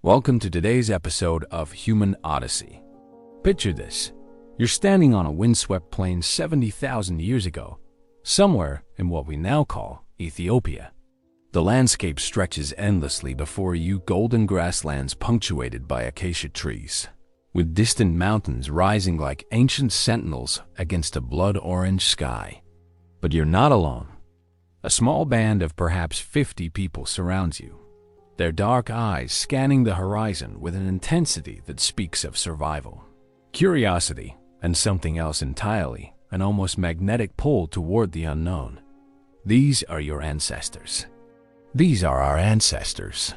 Welcome to today's episode of Human Odyssey. Picture this. You're standing on a windswept plain 70,000 years ago, somewhere in what we now call Ethiopia. The landscape stretches endlessly before you, golden grasslands punctuated by acacia trees, with distant mountains rising like ancient sentinels against a blood-orange sky. But you're not alone. A small band of perhaps 50 people surrounds you, their dark eyes scanning the horizon with an intensity that speaks of survival, curiosity, and something else entirely, an almost magnetic pull toward the unknown. These are your ancestors. These are our ancestors.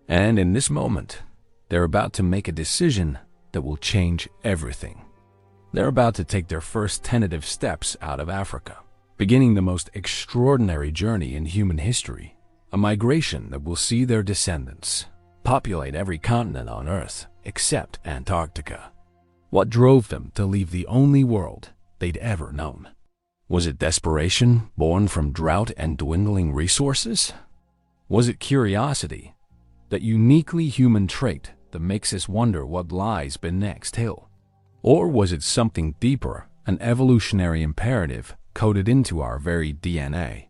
And in this moment, they're about to make a decision that will change everything. They're about to take their first tentative steps out of Africa, beginning the most extraordinary journey in human history, a migration that will see their descendants populate every continent on Earth except Antarctica. What drove them to leave the only world they'd ever known? Was it desperation born from drought and dwindling resources? Was it curiosity, that uniquely human trait that makes us wonder what lies beneath next hill? Or was it something deeper, an evolutionary imperative coded into our very DNA?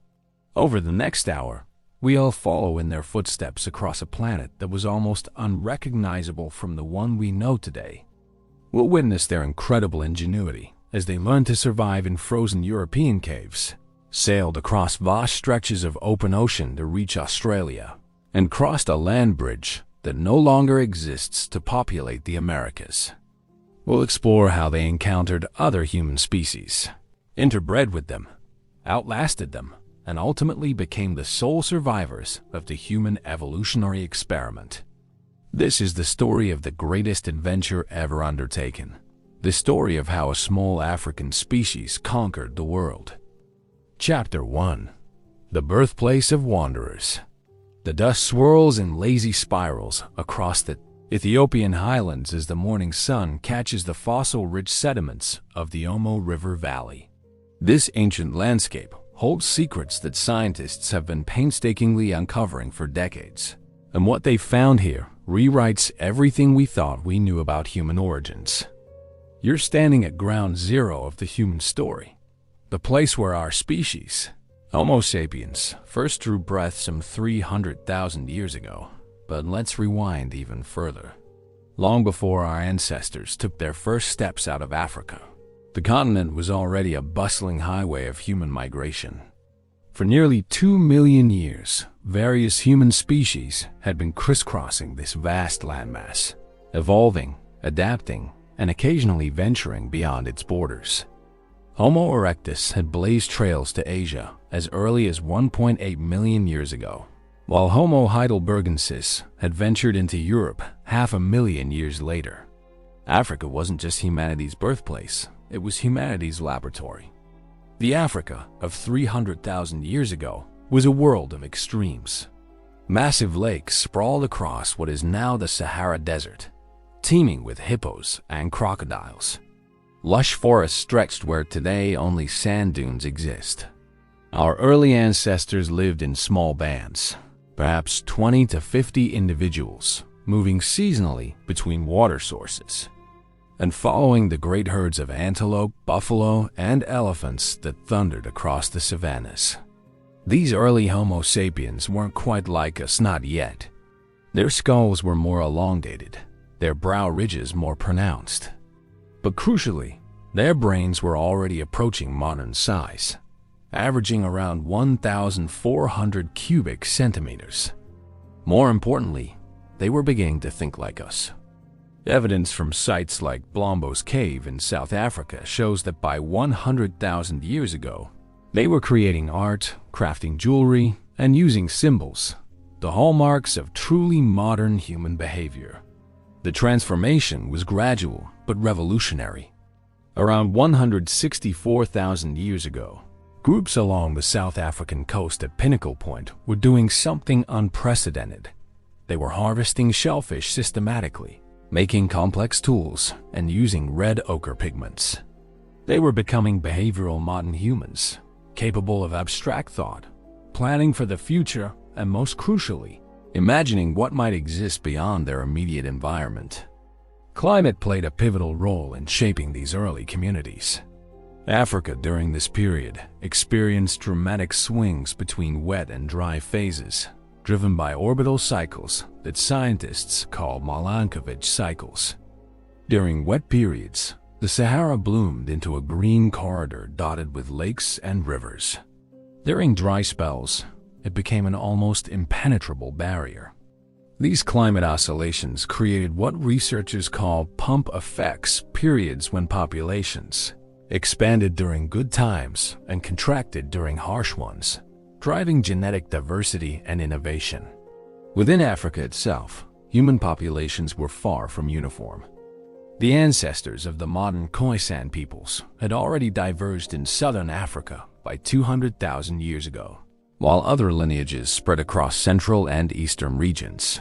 Over the next hour, we'll follow in their footsteps across a planet that was almost unrecognizable from the one we know today. We'll witness their incredible ingenuity as they learned to survive in frozen European caves, sailed across vast stretches of open ocean to reach Australia, and crossed a land bridge that no longer exists to populate the Americas. We'll explore how they encountered other human species, interbred with them, outlasted them, and ultimately became the sole survivors of the human evolutionary experiment. This is the story of the greatest adventure ever undertaken, the story of how a small African species conquered the world. Chapter 1. The Birthplace of Wanderers. The dust swirls in lazy spirals across the Ethiopian highlands as the morning sun catches the fossil-rich sediments of the Omo River Valley. This ancient landscape holds secrets that scientists have been painstakingly uncovering for decades, and what they found here rewrites everything we thought we knew about human origins. You're standing at ground zero of the human story, the place where our species, Homo sapiens, first drew breath some 300,000 years ago. But let's rewind even further. Long before our ancestors took their first steps out of Africa, the continent was already a bustling highway of human migration. For nearly 2 million years, various human species had been crisscrossing this vast landmass, evolving, adapting, and occasionally venturing beyond its borders. Homo erectus had blazed trails to Asia as early as 1.8 million years ago, while Homo heidelbergensis had ventured into Europe 500,000 years later. Africa wasn't just humanity's birthplace, it was humanity's laboratory. The Africa of 300,000 years ago was a world of extremes. Massive lakes sprawled across what is now the Sahara Desert, teeming with hippos and crocodiles. Lush forests stretched where today only sand dunes exist. Our early ancestors lived in small bands, perhaps 20 to 50 individuals, moving seasonally between water sources, and following the great herds of antelope, buffalo, and elephants that thundered across the savannas. These early Homo sapiens weren't quite like us, not yet. Their skulls were more elongated, their brow ridges more pronounced. But crucially, their brains were already approaching modern size, averaging around 1,400 cubic centimeters. More importantly, they were beginning to think like us. Evidence from sites like Blombos Cave in South Africa shows that by 100,000 years ago, they were creating art, crafting jewelry, and using symbols, the hallmarks of truly modern human behavior. The transformation was gradual but revolutionary. Around 164,000 years ago, groups along the South African coast at Pinnacle Point were doing something unprecedented. They were harvesting shellfish systematically, making complex tools, and using red ochre pigments. They were becoming behavioral modern humans, capable of abstract thought, planning for the future, and most crucially, imagining what might exist beyond their immediate environment. Climate played a pivotal role in shaping these early communities. Africa during this period experienced dramatic swings between wet and dry phases, driven by orbital cycles that scientists call Milankovitch cycles. During wet periods, the Sahara bloomed into a green corridor dotted with lakes and rivers. During dry spells, it became an almost impenetrable barrier. These climate oscillations created what researchers call pump effects, periods when populations expanded during good times and contracted during harsh ones, driving genetic diversity and innovation. Within Africa itself, human populations were far from uniform. The ancestors of the modern Khoisan peoples had already diverged in southern Africa by 200,000 years ago, while other lineages spread across central and eastern regions.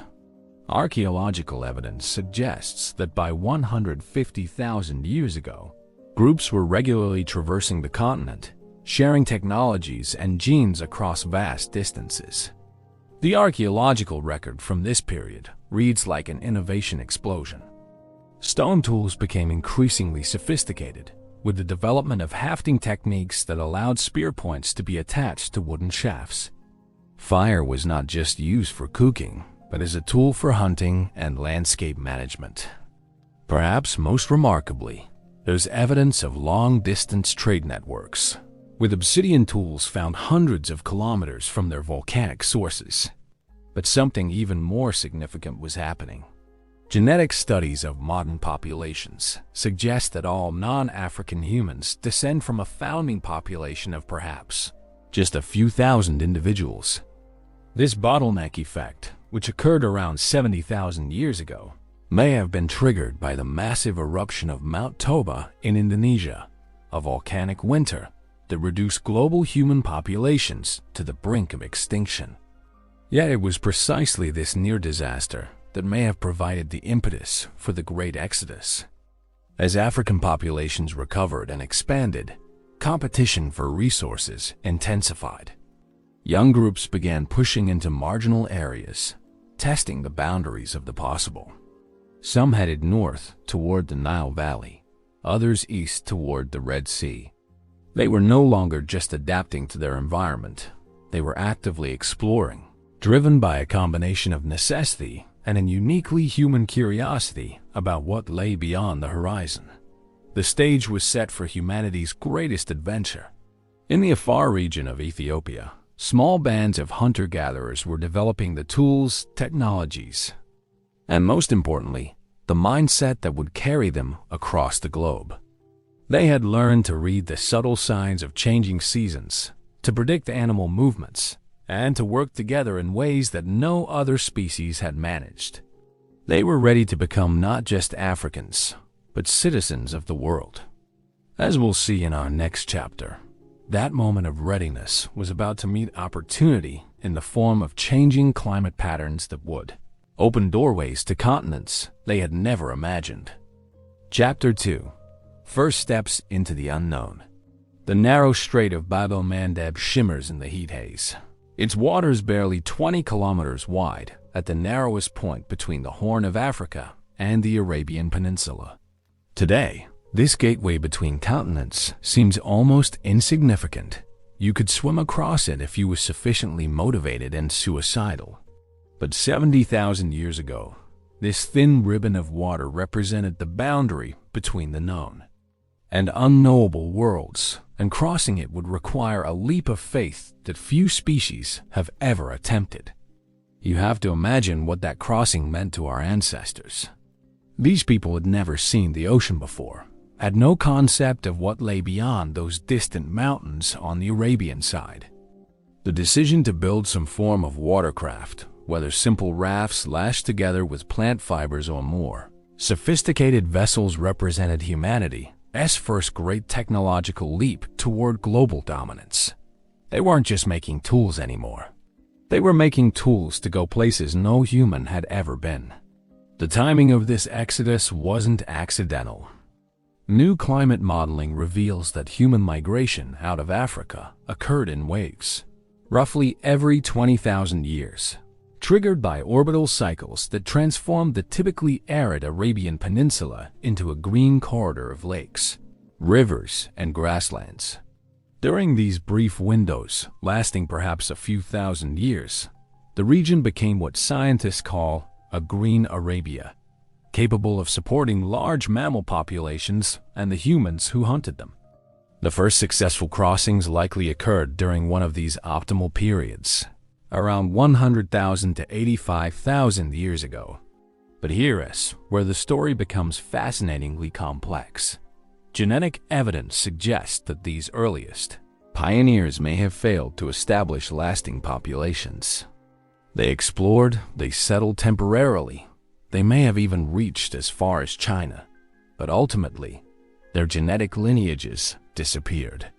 Archaeological evidence suggests that by 150,000 years ago, groups were regularly traversing the continent, sharing technologies and genes across vast distances. The archaeological record from this period reads like an innovation explosion. Stone tools became increasingly sophisticated, with the development of hafting techniques that allowed spear points to be attached to wooden shafts. Fire was not just used for cooking, but as a tool for hunting and landscape management. Perhaps most remarkably, there's evidence of long-distance trade networks, with obsidian tools found hundreds of kilometers from their volcanic sources. But something even more significant was happening. Genetic studies of modern populations suggest that all non-African humans descend from a founding population of perhaps just a few thousand individuals. This bottleneck effect, which occurred around 70,000 years ago, may have been triggered by the massive eruption of Mount Toba in Indonesia, a volcanic winter that reduced global human populations to the brink of extinction. Yet it was precisely this near disaster that may have provided the impetus for the Great Exodus. As African populations recovered and expanded, competition for resources intensified. Young groups began pushing into marginal areas, testing the boundaries of the possible. Some headed north toward the Nile Valley, others east toward the Red Sea. They were no longer just adapting to their environment, they were actively exploring, driven by a combination of necessity and a uniquely human curiosity about what lay beyond the horizon. The stage was set for humanity's greatest adventure. In the Afar region of Ethiopia, small bands of hunter-gatherers were developing the tools, technologies, and most importantly, the mindset that would carry them across the globe. They had learned to read the subtle signs of changing seasons, to predict animal movements, and to work together in ways that no other species had managed. They were ready to become not just Africans, but citizens of the world. As we'll see in our next chapter, that moment of readiness was about to meet opportunity in the form of changing climate patterns that would open doorways to continents they had never imagined. Chapter 2. First Steps into the Unknown. The narrow strait of Bab el-Mandeb shimmers in the heat haze. Its waters barely 20 kilometers wide at the narrowest point between the Horn of Africa and the Arabian Peninsula. Today, this gateway between continents seems almost insignificant. You could swim across it if you were sufficiently motivated and suicidal. But 70,000 years ago, this thin ribbon of water represented the boundary between the known and unknowable worlds, and crossing it would require a leap of faith that few species have ever attempted. You have to imagine what that crossing meant to our ancestors. These people had never seen the ocean before, had no concept of what lay beyond those distant mountains on the Arabian side. The decision to build some form of watercraft, whether simple rafts lashed together with plant fibers or more sophisticated vessels, represented humanity's first great technological leap toward global dominance. They weren't just making tools anymore. They were making tools to go places no human had ever been. The timing of this exodus wasn't accidental. New climate modeling reveals that human migration out of Africa occurred in waves, roughly every 20,000 years. triggered by orbital cycles that transformed the typically arid Arabian Peninsula into a green corridor of lakes, rivers, and grasslands. During these brief windows, lasting perhaps a few thousand years, the region became what scientists call a green Arabia, capable of supporting large mammal populations and the humans who hunted them. The first successful crossings likely occurred during one of these optimal periods, around 100,000 to 85,000 years ago. But here is where the story becomes fascinatingly complex. Genetic evidence suggests that these earliest pioneers may have failed to establish lasting populations. They explored, they settled temporarily, they may have even reached as far as China, but ultimately, their genetic lineages disappeared.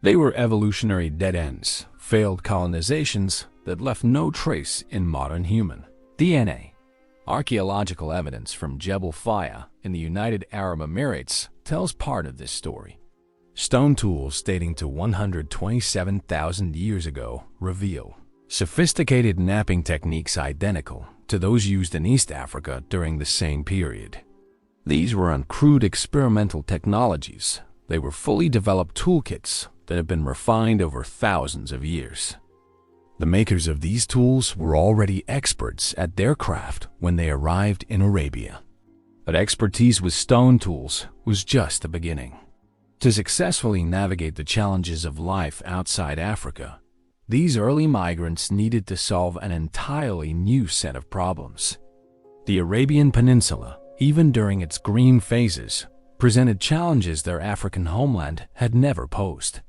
They were evolutionary dead ends, failed colonizations that left no trace in modern human DNA. Archaeological evidence from Jebel Faya in the United Arab Emirates tells part of this story. Stone tools dating to 127,000 years ago reveal sophisticated knapping techniques identical to those used in East Africa during the same period. These were uncrewed experimental technologies. They were fully developed toolkits that have been refined over thousands of years. The makers of these tools were already experts at their craft when they arrived in Arabia. But expertise with stone tools was just the beginning. To successfully navigate the challenges of life outside Africa, these early migrants needed to solve an entirely new set of problems. The Arabian Peninsula, even during its green phases, presented challenges their African homeland had never posed.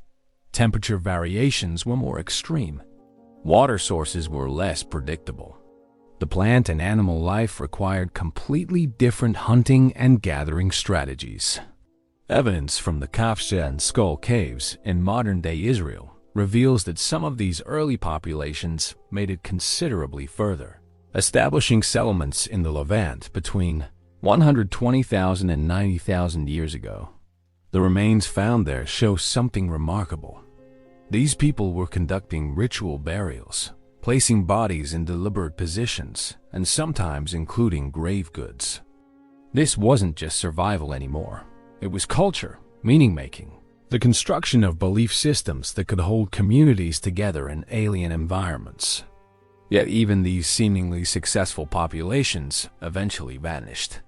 Temperature variations were more extreme. Water sources were less predictable. The plant and animal life required completely different hunting and gathering strategies. Evidence from the Acacia and Skull Caves in modern-day Israel reveals that some of these early populations made it considerably further, establishing settlements in the Levant between 120,000 and 90,000 years ago. The remains found there show something remarkable. These people were conducting ritual burials, placing bodies in deliberate positions, and sometimes including grave goods. This wasn't just survival anymore. It was culture, meaning-making, the construction of belief systems that could hold communities together in alien environments. Yet even these seemingly successful populations eventually vanished.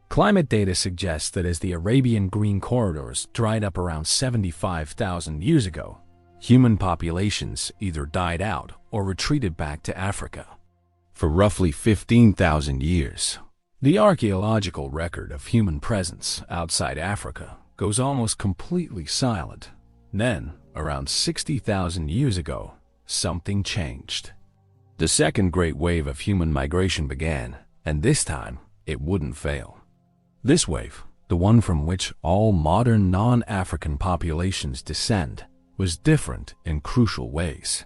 Climate data suggests that as the Arabian green corridors dried up around 75,000 years ago, human populations either died out or retreated back to Africa. For roughly 15,000 years, the archaeological record of human presence outside Africa goes almost completely silent. Then, around 60,000 years ago, something changed. The second great wave of human migration began, and this time, it wouldn't fail. This wave, the one from which all modern non-African populations descend, was different in crucial ways.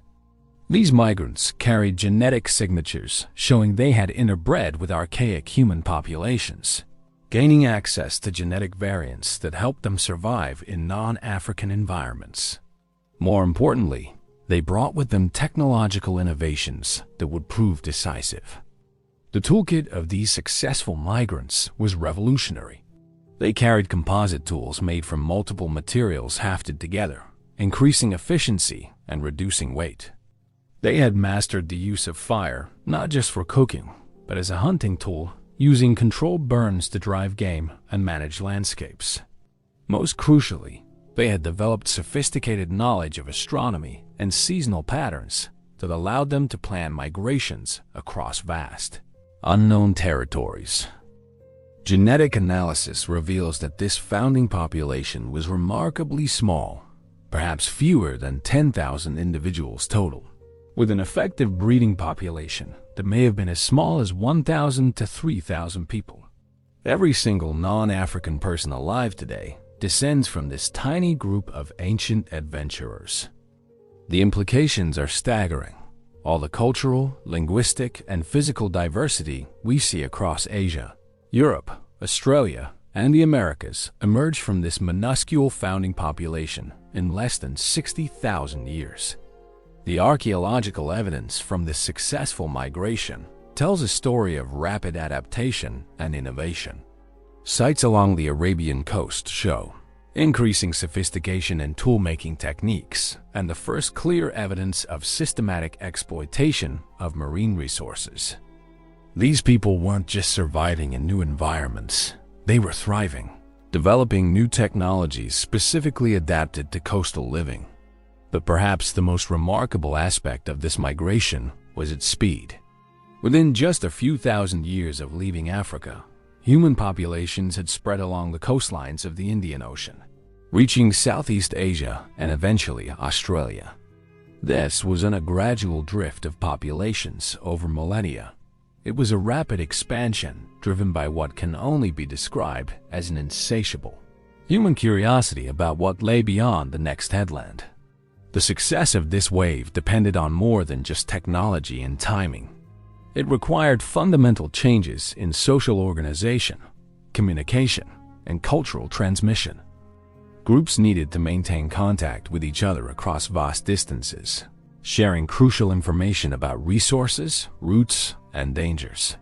These migrants carried genetic signatures showing they had interbred with archaic human populations, gaining access to genetic variants that helped them survive in non-African environments. More importantly, they brought with them technological innovations that would prove decisive. The toolkit of these successful migrants was revolutionary. They carried composite tools made from multiple materials hafted together, increasing efficiency and reducing weight. They had mastered the use of fire, not just for cooking, but as a hunting tool, using controlled burns to drive game and manage landscapes. Most crucially, they had developed sophisticated knowledge of astronomy and seasonal patterns that allowed them to plan migrations across vast, unknown territories. Genetic analysis reveals that this founding population was remarkably small, perhaps fewer than 10,000 individuals total, with an effective breeding population that may have been as small as 1,000 to 3,000 people. Every single non-African person alive today descends from this tiny group of ancient adventurers. The implications are staggering. All the cultural, linguistic, and physical diversity we see across Asia, Europe, Australia, and the Americas emerged from this minuscule founding population in less than 60,000 years. The archaeological evidence from this successful migration tells a story of rapid adaptation and innovation. Sites along the Arabian coast show increasing sophistication in tool-making techniques and the first clear evidence of systematic exploitation of marine resources. These people weren't just surviving in new environments, they were thriving, developing new technologies specifically adapted to coastal living. But perhaps the most remarkable aspect of this migration was its speed. Within just a few thousand years of leaving Africa, human populations had spread along the coastlines of the Indian Ocean, reaching Southeast Asia and eventually Australia. This wasn't a gradual drift of populations over millennia. It was a rapid expansion driven by what can only be described as an insatiable human curiosity about what lay beyond the next headland. The success of this wave depended on more than just technology and timing. It required fundamental changes in social organization, communication, and cultural transmission. Groups needed to maintain contact with each other across vast distances, sharing crucial information about resources, routes, and dangers.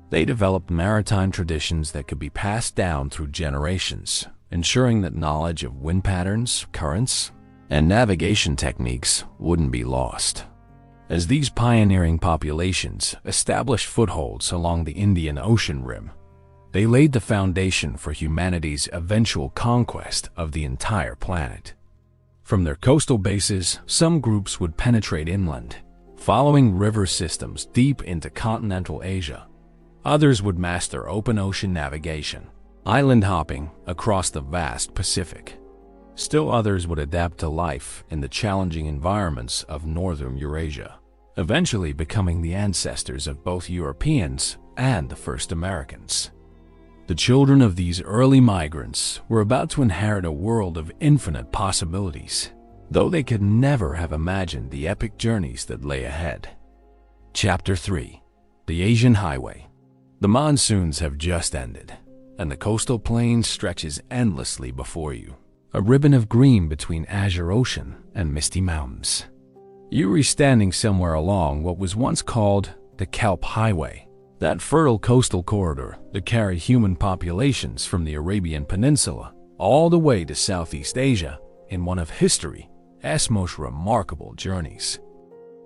They developed maritime traditions that could be passed down through generations, ensuring that knowledge of wind patterns, currents, and navigation techniques wouldn't be lost. As these pioneering populations established footholds along the Indian Ocean rim, they laid the foundation for humanity's eventual conquest of the entire planet. From their coastal bases, some groups would penetrate inland, following river systems deep into continental Asia. Others would master open ocean navigation, island hopping across the vast Pacific. Still others would adapt to life in the challenging environments of northern Eurasia, eventually becoming the ancestors of both Europeans and the first Americans. The children of these early migrants were about to inherit a world of infinite possibilities, though they could never have imagined the epic journeys that lay ahead. Chapter 3: The Asian Highway. The monsoons have just ended, and the coastal plain stretches endlessly before you, a ribbon of green between azure ocean and misty mountains. You are standing somewhere along what was once called the Kelp Highway, that fertile coastal corridor that carried human populations from the Arabian Peninsula all the way to Southeast Asia in one of history's most remarkable journeys.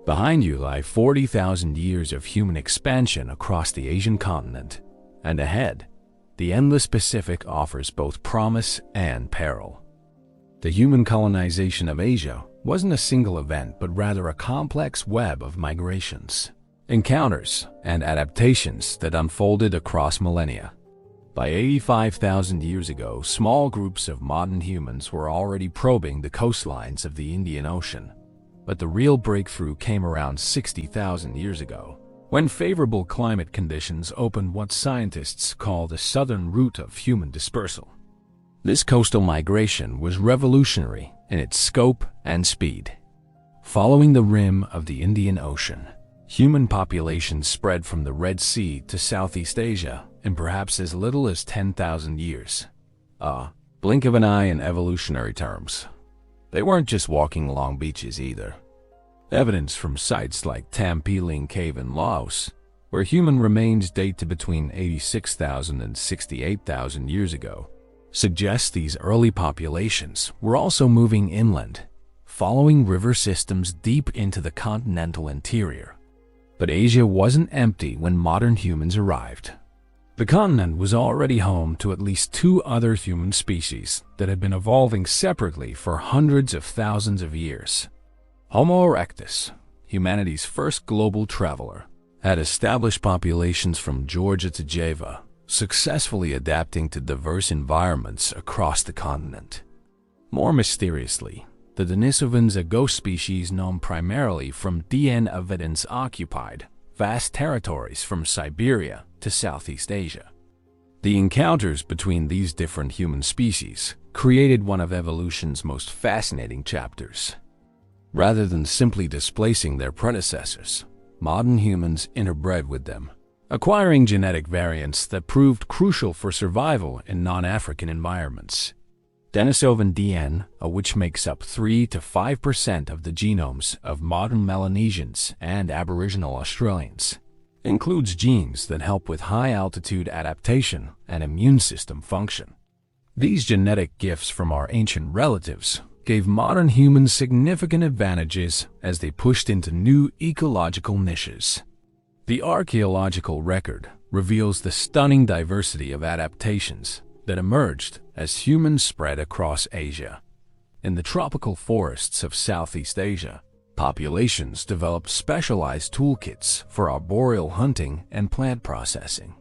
Behind you lie 40,000 years of human expansion across the Asian continent, and ahead, the endless Pacific offers both promise and peril. The human colonization of Asia wasn't a single event, but rather a complex web of migrations, encounters, and adaptations that unfolded across millennia. By 85,000 years ago, small groups of modern humans were already probing the coastlines of the Indian Ocean. But the real breakthrough came around 60,000 years ago, when favorable climate conditions opened what scientists call the southern route of human dispersal. This coastal migration was revolutionary in its scope and speed. Following the rim of the Indian Ocean, human populations spread from the Red Sea to Southeast Asia in perhaps as little as 10,000 years. A blink of an eye in evolutionary terms. They weren't just walking along beaches either. Evidence from sites like Tam Piling Cave in Laos, where human remains date to between 86,000 and 68,000 years ago, suggests these early populations were also moving inland, following river systems deep into the continental interior. But Asia wasn't empty when modern humans arrived. The continent was already home to at least two other human species that had been evolving separately for hundreds of thousands of years. Homo erectus, humanity's first global traveler, had established populations from Georgia to Java, successfully adapting to diverse environments across the continent. More mysteriously, the Denisovans, a ghost species known primarily from DNA evidence, occupied vast territories from Siberia to Southeast Asia. The encounters between these different human species created one of evolution's most fascinating chapters. Rather than simply displacing their predecessors, modern humans interbred with them, acquiring genetic variants that proved crucial for survival in non-African environments. Denisovan DN, which makes up 3 to 5% of the genomes of modern Melanesians and Aboriginal Australians, includes genes that help with high-altitude adaptation and immune system function. These genetic gifts from our ancient relatives gave modern humans significant advantages as they pushed into new ecological niches. The archaeological record reveals the stunning diversity of adaptations that emerged as humans spread across Asia. In the tropical forests of Southeast Asia, populations developed specialized toolkits for arboreal hunting and plant processing.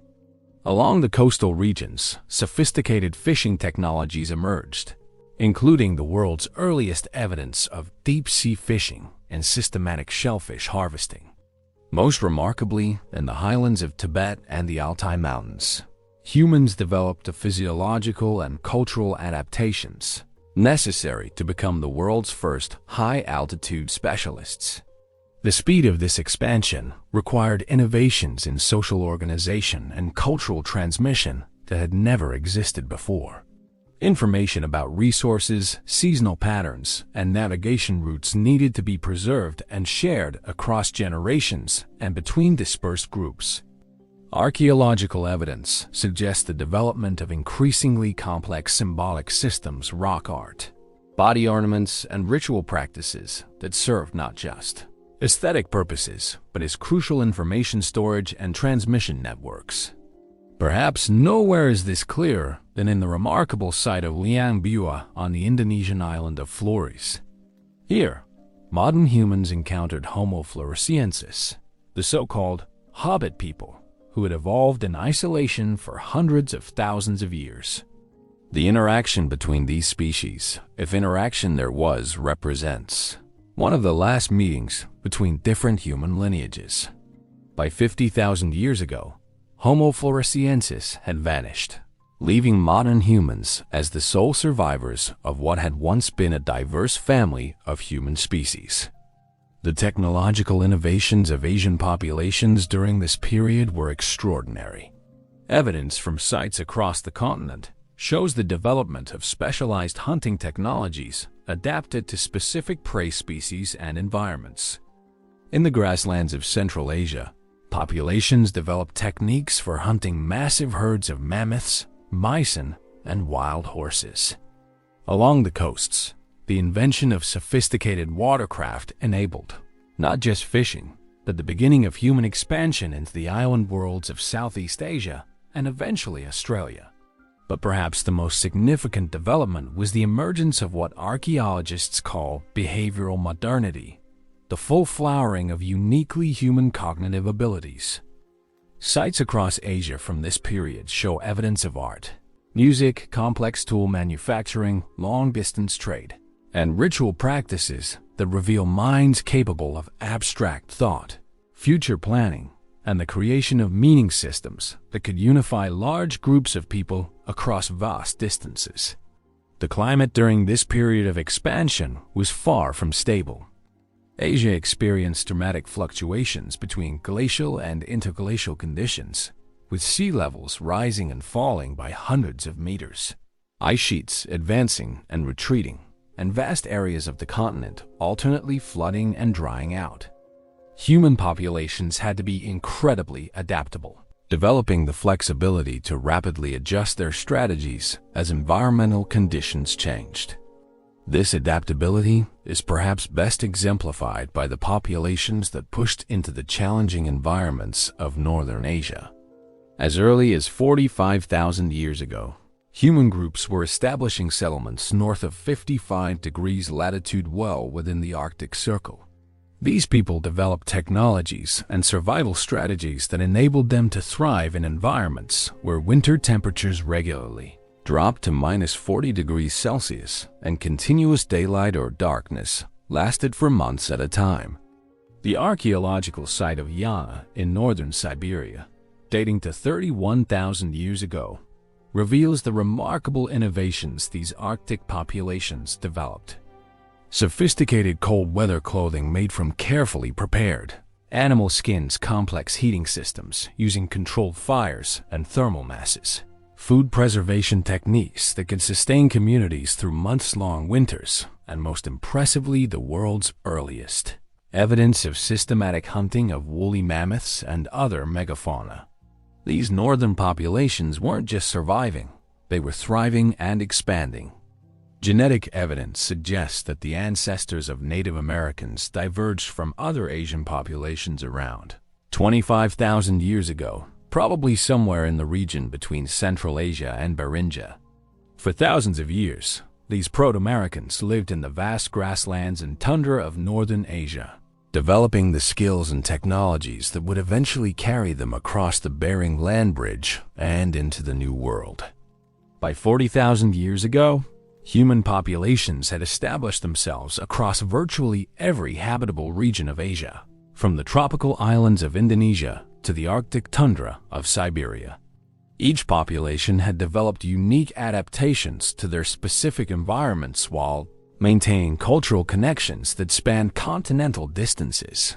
Along the coastal regions, sophisticated fishing technologies emerged, including the world's earliest evidence of deep-sea fishing and systematic shellfish harvesting. Most remarkably, in the highlands of Tibet and the Altai Mountains, humans developed the physiological and cultural adaptations necessary to become the world's first high-altitude specialists. The speed of this expansion required innovations in social organization and cultural transmission that had never existed before. Information about resources, seasonal patterns, and navigation routes needed to be preserved and shared across generations and between dispersed groups. Archaeological evidence suggests the development of increasingly complex symbolic systems, rock art, body ornaments, and ritual practices that served not just aesthetic purposes, but as crucial information storage and transmission networks. Perhaps nowhere is this clearer than in the remarkable site of Liang Bua on the Indonesian island of Flores. Here, modern humans encountered Homo floresiensis, the so-called hobbit people, who had evolved in isolation for hundreds of thousands of years. The interaction between these species, if interaction there was, represents one of the last meetings between different human lineages. By 50,000 years ago, Homo floresiensis had vanished, leaving modern humans as the sole survivors of what had once been a diverse family of human species. The technological innovations of Asian populations during this period were extraordinary. Evidence from sites across the continent shows the development of specialized hunting technologies adapted to specific prey species and environments. In the grasslands of Central Asia, populations developed techniques for hunting massive herds of mammoths, bison, and wild horses. Along the coasts, the invention of sophisticated watercraft enabled not just fishing, but the beginning of human expansion into the island worlds of Southeast Asia and eventually Australia. But perhaps the most significant development was the emergence of what archaeologists call behavioral modernity, the full flowering of uniquely human cognitive abilities. Sites across Asia from this period show evidence of art, music, complex tool manufacturing, long-distance trade, and ritual practices that reveal minds capable of abstract thought, future planning, and the creation of meaning systems that could unify large groups of people across vast distances. The climate during this period of expansion was far from stable. Asia experienced dramatic fluctuations between glacial and interglacial conditions, with sea levels rising and falling by hundreds of meters, ice sheets advancing and retreating, and vast areas of the continent alternately flooding and drying out. Human populations had to be incredibly adaptable, developing the flexibility to rapidly adjust their strategies as environmental conditions changed. This adaptability is perhaps best exemplified by the populations that pushed into the challenging environments of northern Asia. As early as 45,000 years ago, human groups were establishing settlements north of 55 degrees latitude well within the Arctic Circle. These people developed technologies and survival strategies that enabled them to thrive in environments where winter temperatures regularly dropped to -40 degrees Celsius and continuous daylight or darkness lasted for months at a time. The archaeological site of Yana in northern Siberia, dating to 31,000 years ago, reveals the remarkable innovations these Arctic populations developed. Sophisticated cold weather clothing made from carefully prepared animal skins, complex heating systems using controlled fires and thermal masses, food preservation techniques that could sustain communities through months-long winters, and most impressively, the world's earliest evidence of systematic hunting of woolly mammoths and other megafauna. These northern populations weren't just surviving, they were thriving and expanding. Genetic evidence suggests that the ancestors of Native Americans diverged from other Asian populations around 25,000 years ago, probably somewhere in the region between Central Asia and Beringia. For thousands of years, these Proto-Americans lived in the vast grasslands and tundra of northern Asia, developing the skills and technologies that would eventually carry them across the Bering Land Bridge and into the New World. By 40,000 years ago, human populations had established themselves across virtually every habitable region of Asia, from the tropical islands of Indonesia to the Arctic tundra of Siberia. Each population had developed unique adaptations to their specific environments while maintaining cultural connections that spanned continental distances.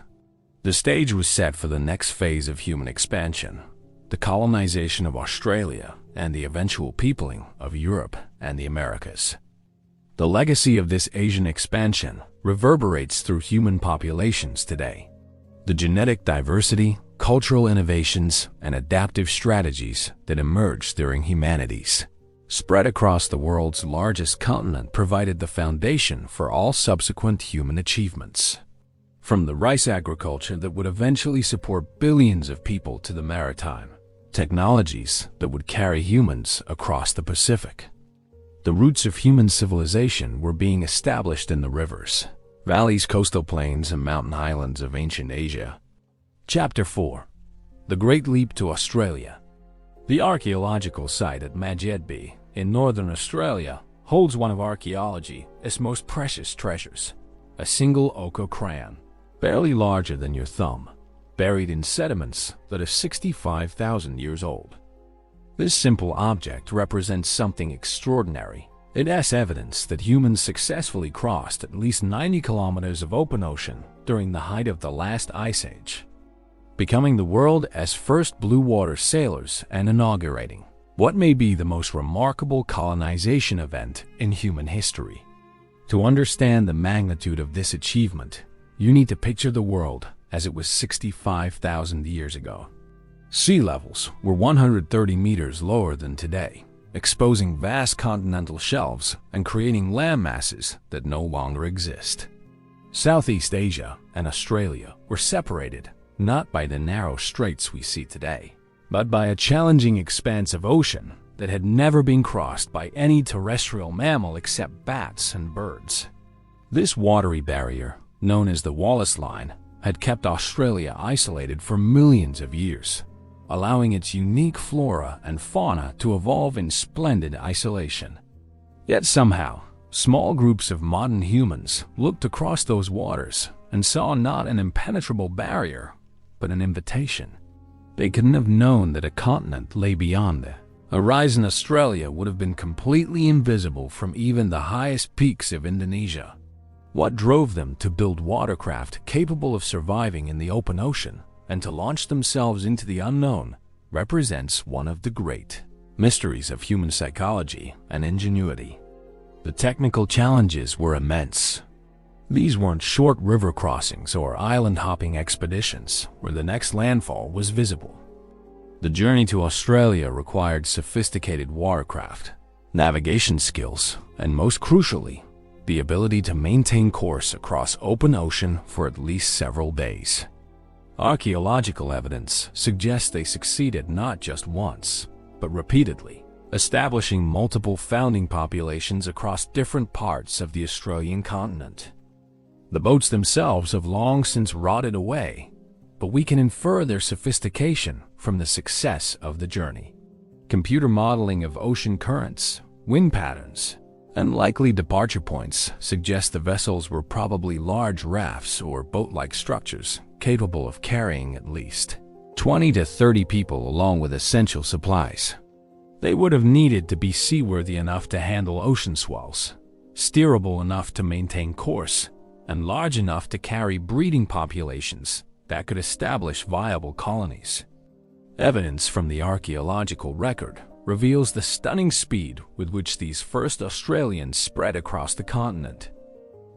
The stage was set for the next phase of human expansion, the colonization of Australia and the eventual peopling of Europe and the Americas. The legacy of this Asian expansion reverberates through human populations today. The genetic diversity, cultural innovations, and adaptive strategies that emerged during humanity's spread across the world's largest continent provided the foundation for all subsequent human achievements. From the rice agriculture that would eventually support billions of people to the maritime technologies that would carry humans across the Pacific. The roots of human civilization were being established in the rivers, valleys, coastal plains, and mountain highlands of ancient Asia. Chapter 4. The Great Leap to Australia. The archaeological site at Migrated in northern Australia holds one of archaeology's most precious treasures, a single ochre crayon, barely larger than your thumb, buried in sediments that are 65,000 years old. This simple object represents something extraordinary. It has evidence that humans successfully crossed at least 90 kilometers of open ocean during the height of the last ice age, becoming the world's first blue water sailors and inaugurating what may be the most remarkable colonization event in human history. To understand the magnitude of this achievement, you need to picture the world as it was 65,000 years ago. Sea levels were 130 meters lower than today, exposing vast continental shelves and creating land masses that no longer exist. Southeast Asia and Australia were separated not by the narrow straits we see today, but by a challenging expanse of ocean that had never been crossed by any terrestrial mammal except bats and birds. This watery barrier, known as the Wallace Line, had kept Australia isolated for millions of years, allowing its unique flora and fauna to evolve in splendid isolation. Yet somehow, small groups of modern humans looked across those waters and saw not an impenetrable barrier, but an invitation. They couldn't have known that a continent lay beyond there. A rise in Australia would have been completely invisible from even the highest peaks of Indonesia. What drove them to build watercraft capable of surviving in the open ocean and to launch themselves into the unknown represents one of the great mysteries of human psychology and ingenuity. The technical challenges were immense. These weren't short river crossings or island-hopping expeditions where the next landfall was visible. The journey to Australia required sophisticated watercraft, navigation skills, and most crucially, the ability to maintain course across open ocean for at least several days. Archaeological evidence suggests they succeeded not just once, but repeatedly, establishing multiple founding populations across different parts of the Australian continent. The boats themselves have long since rotted away, but we can infer their sophistication from the success of the journey. Computer modeling of ocean currents, wind patterns, and likely departure points suggest the vessels were probably large rafts or boat-like structures capable of carrying at least 20 to 30 people along with essential supplies. They would have needed to be seaworthy enough to handle ocean swells, steerable enough to maintain course, and large enough to carry breeding populations that could establish viable colonies. Evidence from the archaeological record reveals the stunning speed with which these first Australians spread across the continent.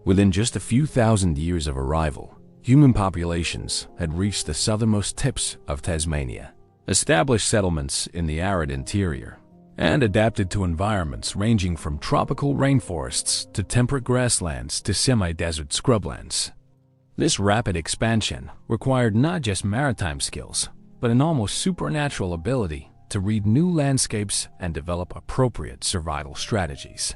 Within just a few thousand years of arrival, human populations had reached the southernmost tips of Tasmania, established settlements in the arid interior, and adapted to environments ranging from tropical rainforests to temperate grasslands to semi-desert scrublands. This rapid expansion required not just maritime skills, but an almost supernatural ability to read new landscapes and develop appropriate survival strategies.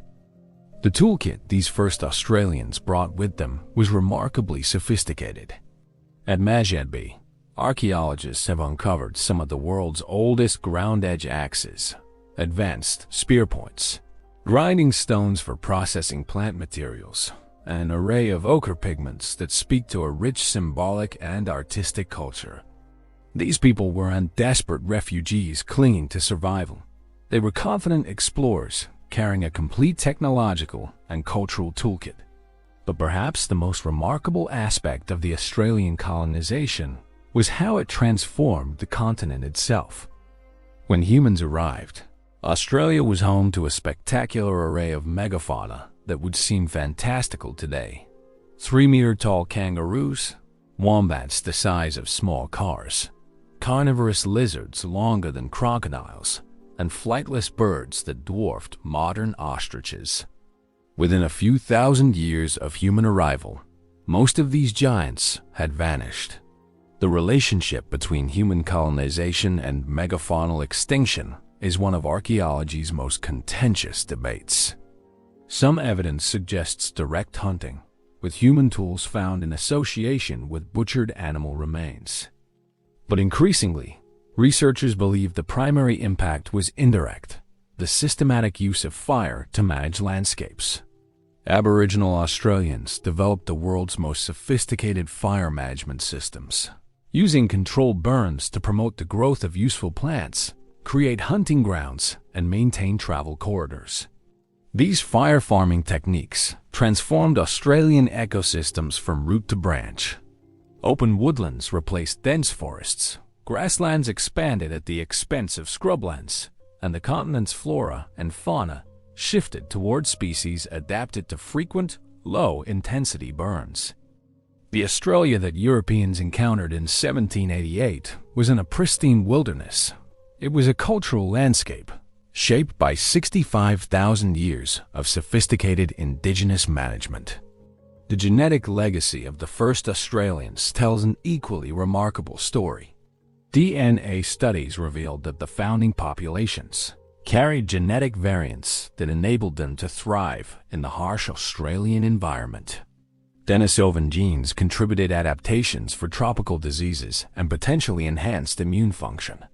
The toolkit these first Australians brought with them was remarkably sophisticated. At Migrated, archaeologists have uncovered some of the world's oldest ground-edge axes, advanced spear points, grinding stones for processing plant materials, and an array of ochre pigments that speak to a rich symbolic and artistic culture. These people weren't desperate refugees clinging to survival. They were confident explorers carrying a complete technological and cultural toolkit. But perhaps the most remarkable aspect of the Australian colonization was how it transformed the continent itself. When humans arrived, Australia was home to a spectacular array of megafauna that would seem fantastical today. 3-meter-tall kangaroos, wombats the size of small cars, carnivorous lizards longer than crocodiles, and flightless birds that dwarfed modern ostriches. Within a few thousand years of human arrival, most of these giants had vanished. The relationship between human colonization and megafaunal extinction is one of archaeology's most contentious debates. Some evidence suggests direct hunting, with human tools found in association with butchered animal remains. But increasingly, researchers believe the primary impact was indirect, the systematic use of fire to manage landscapes. Aboriginal Australians developed the world's most sophisticated fire management systems, using controlled burns to promote the growth of useful plants, create hunting grounds, and maintain travel corridors. These fire farming techniques transformed Australian ecosystems from root to branch. Open woodlands replaced dense forests, grasslands expanded at the expense of scrublands, and the continent's flora and fauna shifted toward species adapted to frequent, low-intensity burns. The Australia that Europeans encountered in 1788 wasn't a pristine wilderness. It was a cultural landscape, shaped by 65,000 years of sophisticated indigenous management. The genetic legacy of the first Australians tells an equally remarkable story. DNA studies revealed that the founding populations carried genetic variants that enabled them to thrive in the harsh Australian environment. Denisovan genes contributed adaptations for tropical diseases and potentially enhanced immune function.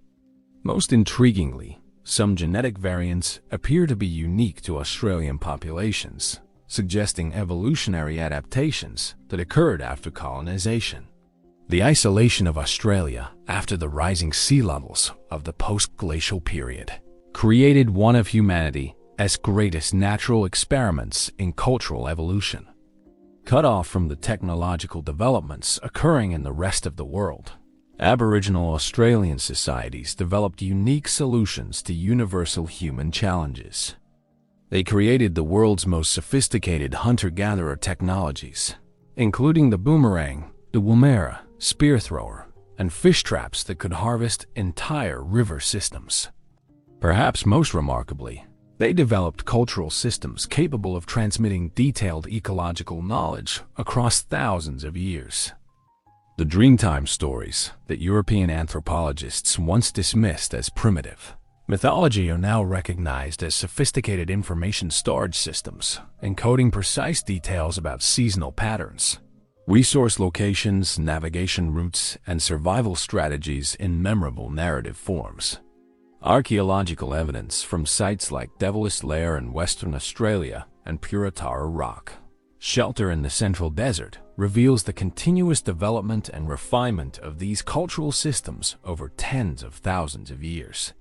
Most intriguingly, some genetic variants appear to be unique to Australian populations, suggesting evolutionary adaptations that occurred after colonization. The isolation of Australia after the rising sea levels of the post-glacial period created one of humanity's greatest natural experiments in cultural evolution. Cut off from the technological developments occurring in the rest of the world, Aboriginal Australian societies developed unique solutions to universal human challenges. They created the world's most sophisticated hunter-gatherer technologies, including the boomerang, the woomera, spear thrower, and fish traps that could harvest entire river systems. Perhaps most remarkably, they developed cultural systems capable of transmitting detailed ecological knowledge across thousands of years. The Dreamtime stories that European anthropologists once dismissed as primitive mythology are now recognized as sophisticated information storage systems, encoding precise details about seasonal patterns, resource locations, navigation routes, and survival strategies in memorable narrative forms. Archaeological evidence from sites like Devil's Lair in Western Australia and Puratara Rock Shelter in the Central Desert reveals the continuous development and refinement of these cultural systems over tens of thousands of years.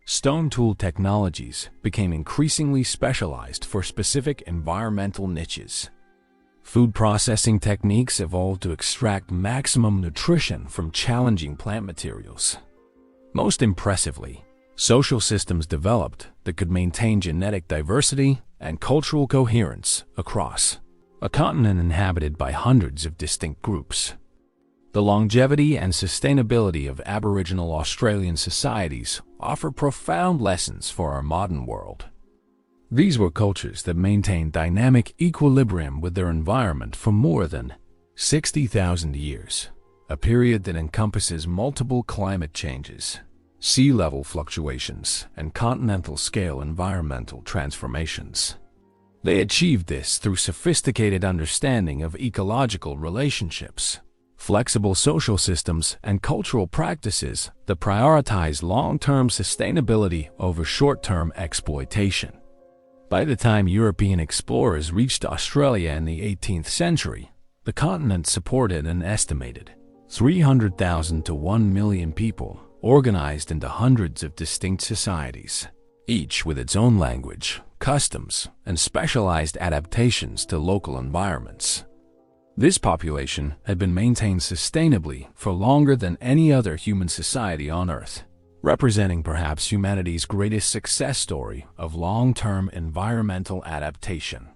Stone tool technologies became increasingly specialized for specific environmental niches. Food processing techniques evolved to extract maximum nutrition from challenging plant materials. Most impressively, Social systems developed that could maintain genetic diversity and cultural coherence across a continent inhabited by hundreds of distinct groups. The longevity and sustainability of Aboriginal Australian societies offer profound lessons for our modern world. These were cultures that maintained dynamic equilibrium with their environment for more than 60,000 years, a period that encompasses multiple climate changes, sea level fluctuations, and continental-scale environmental transformations. They achieved this through sophisticated understanding of ecological relationships, flexible social systems, and cultural practices that prioritize long-term sustainability over short-term exploitation. By the time European explorers reached Australia in the 18th century, the continent supported an estimated 300,000 to 1 million people, organized into hundreds of distinct societies, each with its own language, customs, and specialized adaptations to local environments. This population had been maintained sustainably for longer than any other human society on Earth, representing perhaps humanity's greatest success story of long-term environmental adaptation.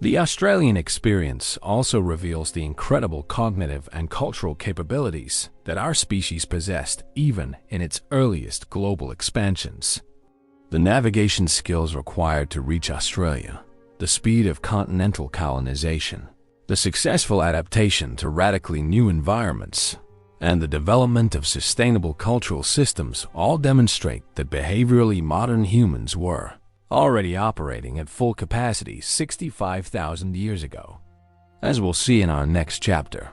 The Australian experience also reveals the incredible cognitive and cultural capabilities that our species possessed even in its earliest global expansions. The navigation skills required to reach Australia, the speed of continental colonization, the successful adaptation to radically new environments, and the development of sustainable cultural systems all demonstrate that behaviorally modern humans were already operating at full capacity 65,000 years ago. As we'll see in our next chapter,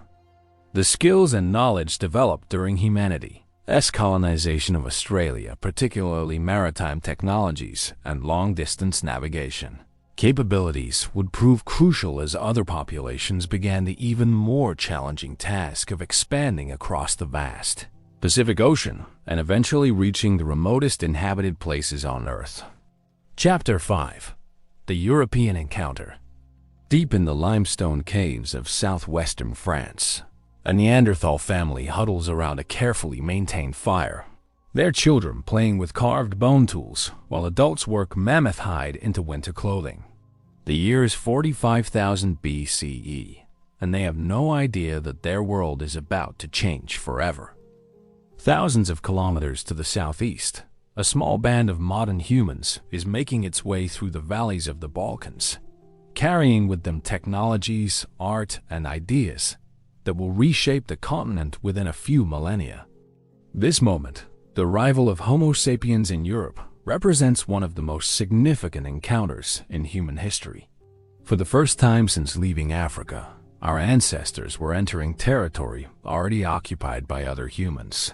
the skills and knowledge developed during humanity's colonization of Australia, particularly maritime technologies and long-distance navigation capabilities, would prove crucial as other populations began the even more challenging task of expanding across the vast Pacific Ocean and eventually reaching the remotest inhabited places on Earth. Chapter 5. The European Encounter. Deep in the limestone caves of southwestern France, a Neanderthal family huddles around a carefully maintained fire, their children playing with carved bone tools while adults work mammoth hide into winter clothing. The year is 45,000 BCE, and they have no idea that their world is about to change forever. Thousands of kilometers to the southeast, a small band of modern humans is making its way through the valleys of the Balkans, carrying with them technologies, art, and ideas that will reshape the continent within a few millennia. This moment, the arrival of Homo sapiens in Europe, represents one of the most significant encounters in human history. For the first time since leaving Africa, our ancestors were entering territory already occupied by other humans.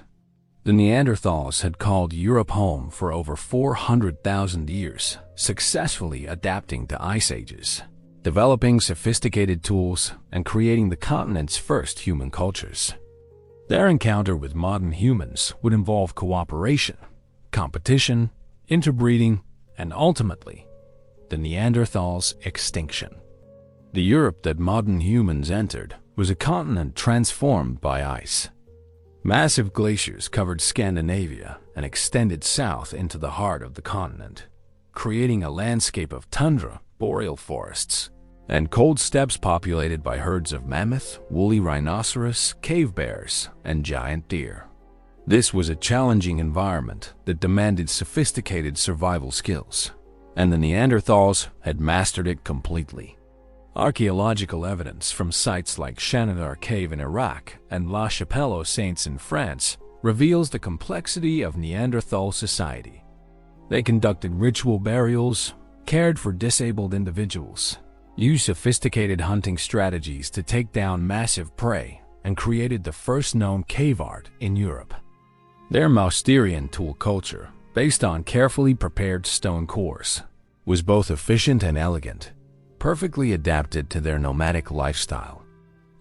The Neanderthals had called Europe home for over 400,000 years, successfully adapting to ice ages, developing sophisticated tools, and creating the continent's first human cultures. Their encounter with modern humans would involve cooperation, competition, interbreeding, and ultimately, the Neanderthals' extinction. The Europe that modern humans entered was a continent transformed by ice. Massive glaciers covered Scandinavia and extended south into the heart of the continent, creating a landscape of tundra, boreal forests, and cold steppes populated by herds of mammoth, woolly rhinoceros, cave bears, and giant deer. This was a challenging environment that demanded sophisticated survival skills, and the Neanderthals had mastered it completely. Archaeological evidence from sites like Shanidar Cave in Iraq and La Chapelle aux Saints in France reveals the complexity of Neanderthal society. They conducted ritual burials, cared for disabled individuals, used sophisticated hunting strategies to take down massive prey, and created the first known cave art in Europe. Their Mousterian tool culture, based on carefully prepared stone cores, was both efficient and elegant, perfectly adapted to their nomadic lifestyle.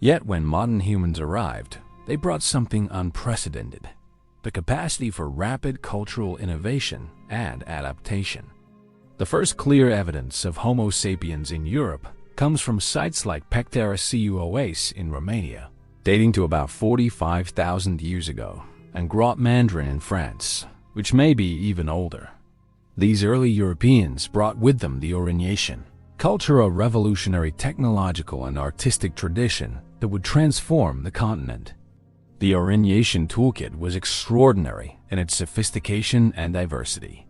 Yet when modern humans arrived, they brought something unprecedented: the capacity for rapid cultural innovation and adaptation. The first clear evidence of Homo sapiens in Europe comes from sites like Pectera Cuoas in Romania, dating to about 45,000 years ago, and Grotte Mandrin in France, which may be even older. These early Europeans brought with them the Orientation culture, a revolutionary technological and artistic tradition that would transform the continent. The Orientation toolkit was extraordinary in its sophistication and diversity.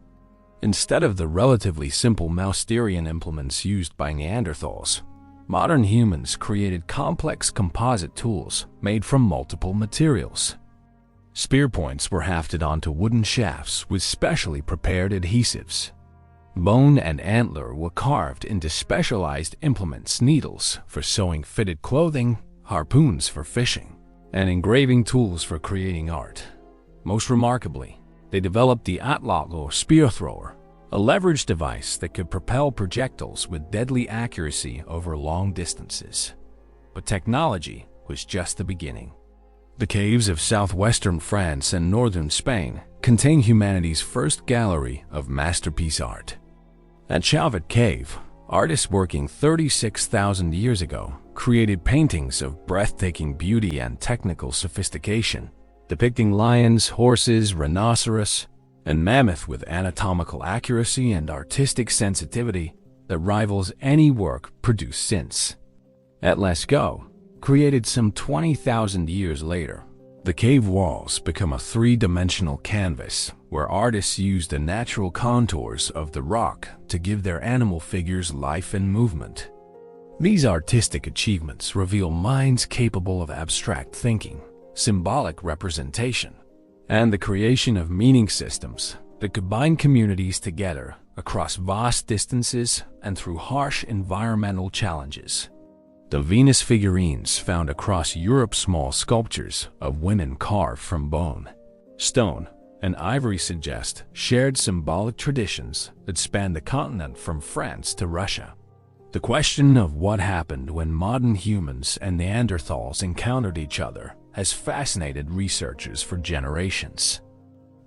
Instead of the relatively simple Mousterian implements used by Neanderthals, modern humans created complex composite tools made from multiple materials. Spear points were hafted onto wooden shafts with specially prepared adhesives. Bone and antler were carved into specialized implements, needles for sewing fitted clothing, harpoons for fishing, and engraving tools for creating art. Most remarkably, they developed the atlog or spear thrower, a leverage device that could propel projectiles with deadly accuracy over long distances. But technology was just the beginning. The caves of southwestern France and northern Spain contain humanity's first gallery of masterpiece art. At Chauvet Cave, artists working 36,000 years ago created paintings of breathtaking beauty and technical sophistication, depicting lions, horses, rhinoceros, and mammoth with anatomical accuracy and artistic sensitivity that rivals any work produced since. At Lascaux, created some 20,000 years later, the cave walls become a three-dimensional canvas where artists use the natural contours of the rock to give their animal figures life and movement. These artistic achievements reveal minds capable of abstract thinking, symbolic representation, and the creation of meaning systems that could bind communities together across vast distances and through harsh environmental challenges. The Venus figurines found across Europe, small sculptures of women carved from bone, stone, and ivory suggest shared symbolic traditions that span the continent from France to Russia. The question of what happened when modern humans and Neanderthals encountered each other has fascinated researchers for generations.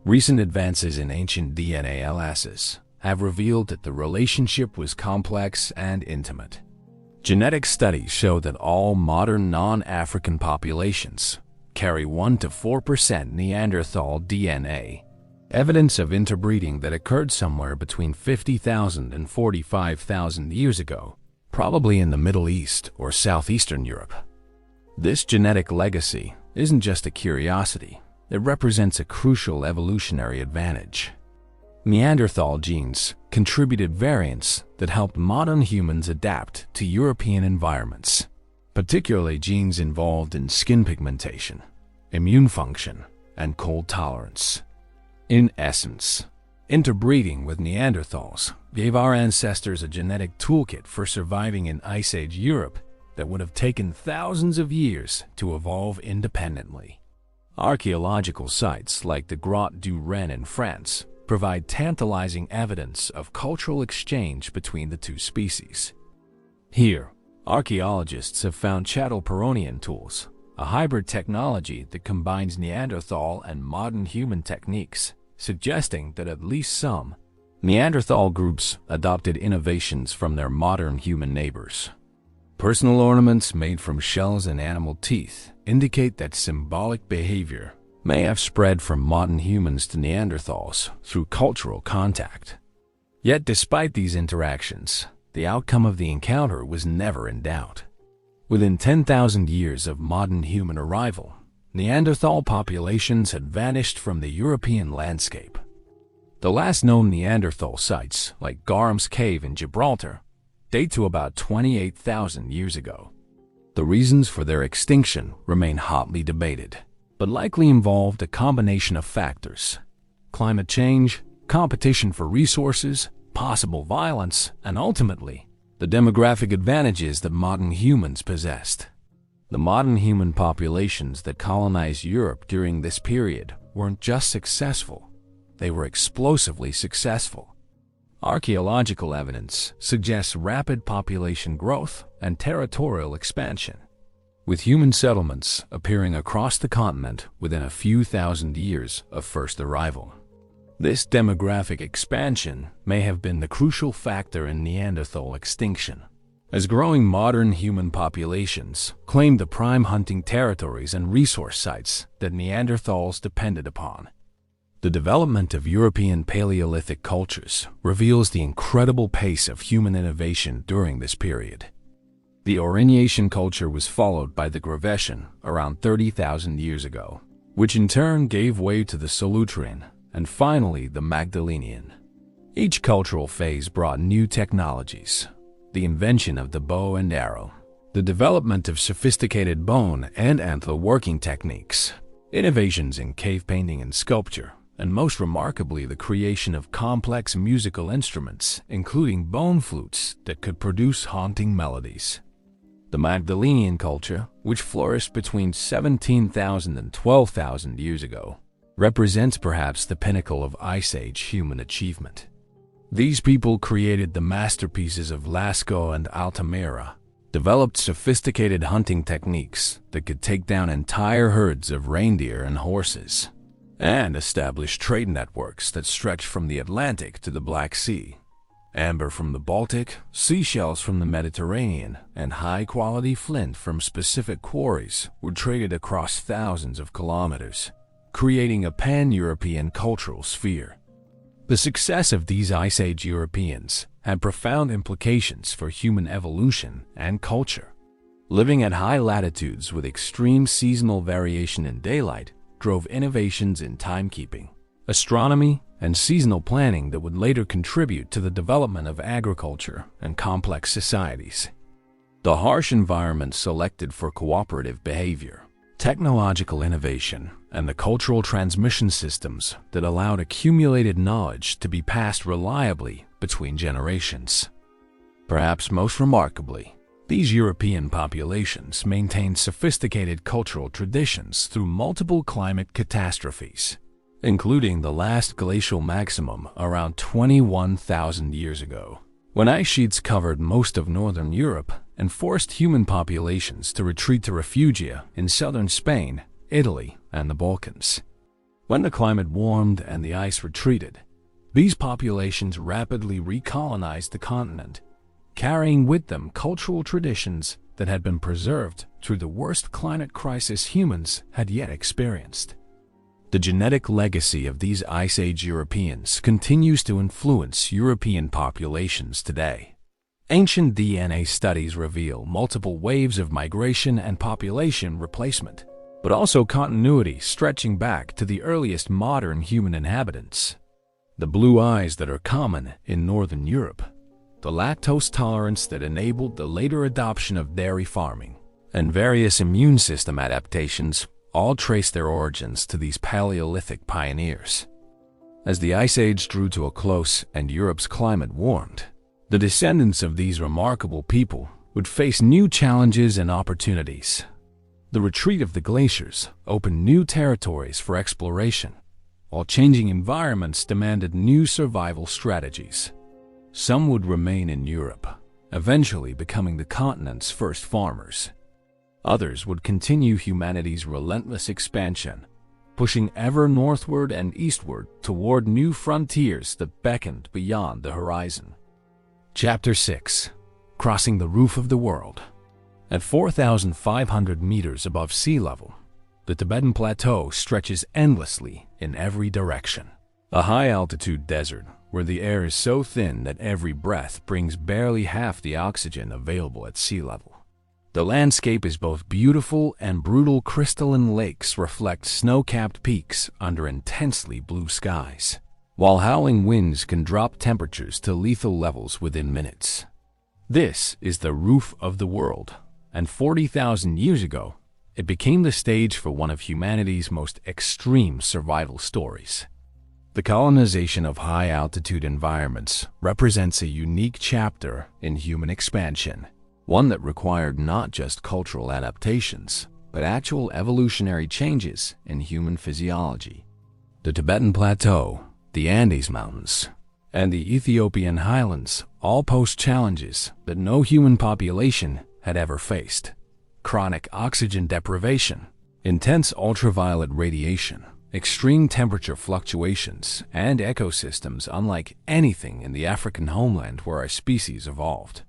Recent advances in ancient DNA analysis have revealed that the relationship was complex and intimate. Genetic studies show that all modern non-African populations carry 1 to 4% Neanderthal DNA, evidence of interbreeding that occurred somewhere between 50,000 and 45,000 years ago, probably in the Middle East or southeastern Europe. This genetic legacy isn't just a curiosity, it represents a crucial evolutionary advantage. Neanderthal genes contributed variants that helped modern humans adapt to European environments, particularly genes involved in skin pigmentation, immune function, and cold tolerance. In essence, interbreeding with Neanderthals gave our ancestors a genetic toolkit for surviving in Ice Age Europe that would have taken thousands of years to evolve independently. Archaeological sites like the Grotte du Rhin in France provide tantalizing evidence of cultural exchange between the two species. Here, archaeologists have found chattelperonian tools, a hybrid technology that combines Neanderthal and modern human techniques, suggesting that at least some Neanderthal groups adopted innovations from their modern human neighbors. Personal ornaments made from shells and animal teeth indicate that symbolic behavior may have spread from modern humans to Neanderthals through cultural contact. Yet despite these interactions, the outcome of the encounter was never in doubt. Within 10,000 years of modern human arrival, Neanderthal populations had vanished from the European landscape. The last known Neanderthal sites, like Garam's Cave in Gibraltar, date to about 28,000 years ago. The reasons for their extinction remain hotly debated, but likely involved a combination of factors: climate change, competition for resources, possible violence, and ultimately, the demographic advantages that modern humans possessed. The modern human populations that colonized Europe during this period weren't just successful, they were explosively successful. Archaeological evidence suggests rapid population growth and territorial expansion, with human settlements appearing across the continent within a few thousand years of first arrival. This demographic expansion may have been the crucial factor in Neanderthal extinction, as growing modern human populations claimed the prime hunting territories and resource sites that Neanderthals depended upon. The development of European Paleolithic cultures reveals the incredible pace of human innovation during this period. The Aurignacian culture was followed by the Gravettian around 30,000 years ago, which in turn gave way to the Solutrean and finally the Magdalenian. Each cultural phase brought new technologies, the invention of the bow and arrow, the development of sophisticated bone and antler working techniques, innovations in cave painting and sculpture, and most remarkably the creation of complex musical instruments, including bone flutes that could produce haunting melodies. The Magdalenian culture, which flourished between 17,000 and 12,000 years ago, represents perhaps the pinnacle of Ice Age human achievement. These people created the masterpieces of Lascaux and Altamira, developed sophisticated hunting techniques that could take down entire herds of reindeer and horses, and established trade networks that stretched from the Atlantic to the Black Sea. Amber from the Baltic, seashells from the Mediterranean, and high-quality flint from specific quarries were traded across thousands of kilometers, creating a pan-European cultural sphere. The success of these Ice Age Europeans had profound implications for human evolution and culture. Living at high latitudes with extreme seasonal variation in daylight drove innovations in timekeeping, astronomy, and seasonal planning that would later contribute to the development of agriculture and complex societies. The harsh environment selected for cooperative behavior, technological innovation, and the cultural transmission systems that allowed accumulated knowledge to be passed reliably between generations. Perhaps most remarkably, these European populations maintained sophisticated cultural traditions through multiple climate catastrophes, including the last glacial maximum around 21,000 years ago, when ice sheets covered most of northern Europe and forced human populations to retreat to refugia in southern Spain, Italy, and the Balkans. When the climate warmed and the ice retreated, these populations rapidly recolonized the continent, carrying with them cultural traditions that had been preserved through the worst climate crisis humans had yet experienced. The genetic legacy of these Ice Age Europeans continues to influence European populations today. Ancient DNA studies reveal multiple waves of migration and population replacement, but also continuity stretching back to the earliest modern human inhabitants. The blue eyes that are common in Northern Europe, the lactose tolerance that enabled the later adoption of dairy farming, and various immune system adaptations all trace their origins to these Paleolithic pioneers. As the Ice Age drew to a close and Europe's climate warmed, the descendants of these remarkable people would face new challenges and opportunities. The retreat of the glaciers opened new territories for exploration, while changing environments demanded new survival strategies. Some would remain in Europe, eventually becoming the continent's first farmers. Others would continue humanity's relentless expansion, pushing ever northward and eastward toward new frontiers that beckoned beyond the horizon. Chapter 6. Crossing the Roof of the World. At 4,500 meters above sea level, the Tibetan Plateau stretches endlessly in every direction. A high-altitude desert where the air is so thin that every breath brings barely half the oxygen available at sea level. The landscape is both beautiful and brutal. Crystalline lakes reflect snow-capped peaks under intensely blue skies, while howling winds can drop temperatures to lethal levels within minutes. This is the roof of the world, and 40,000 years ago, it became the stage for one of humanity's most extreme survival stories. The colonization of high-altitude environments represents a unique chapter in human expansion, one that required not just cultural adaptations, but actual evolutionary changes in human physiology. The Tibetan Plateau, the Andes Mountains, and the Ethiopian highlands all pose challenges that no human population had ever faced. Chronic oxygen deprivation, intense ultraviolet radiation, extreme temperature fluctuations, and ecosystems unlike anything in the African homeland where our species evolved.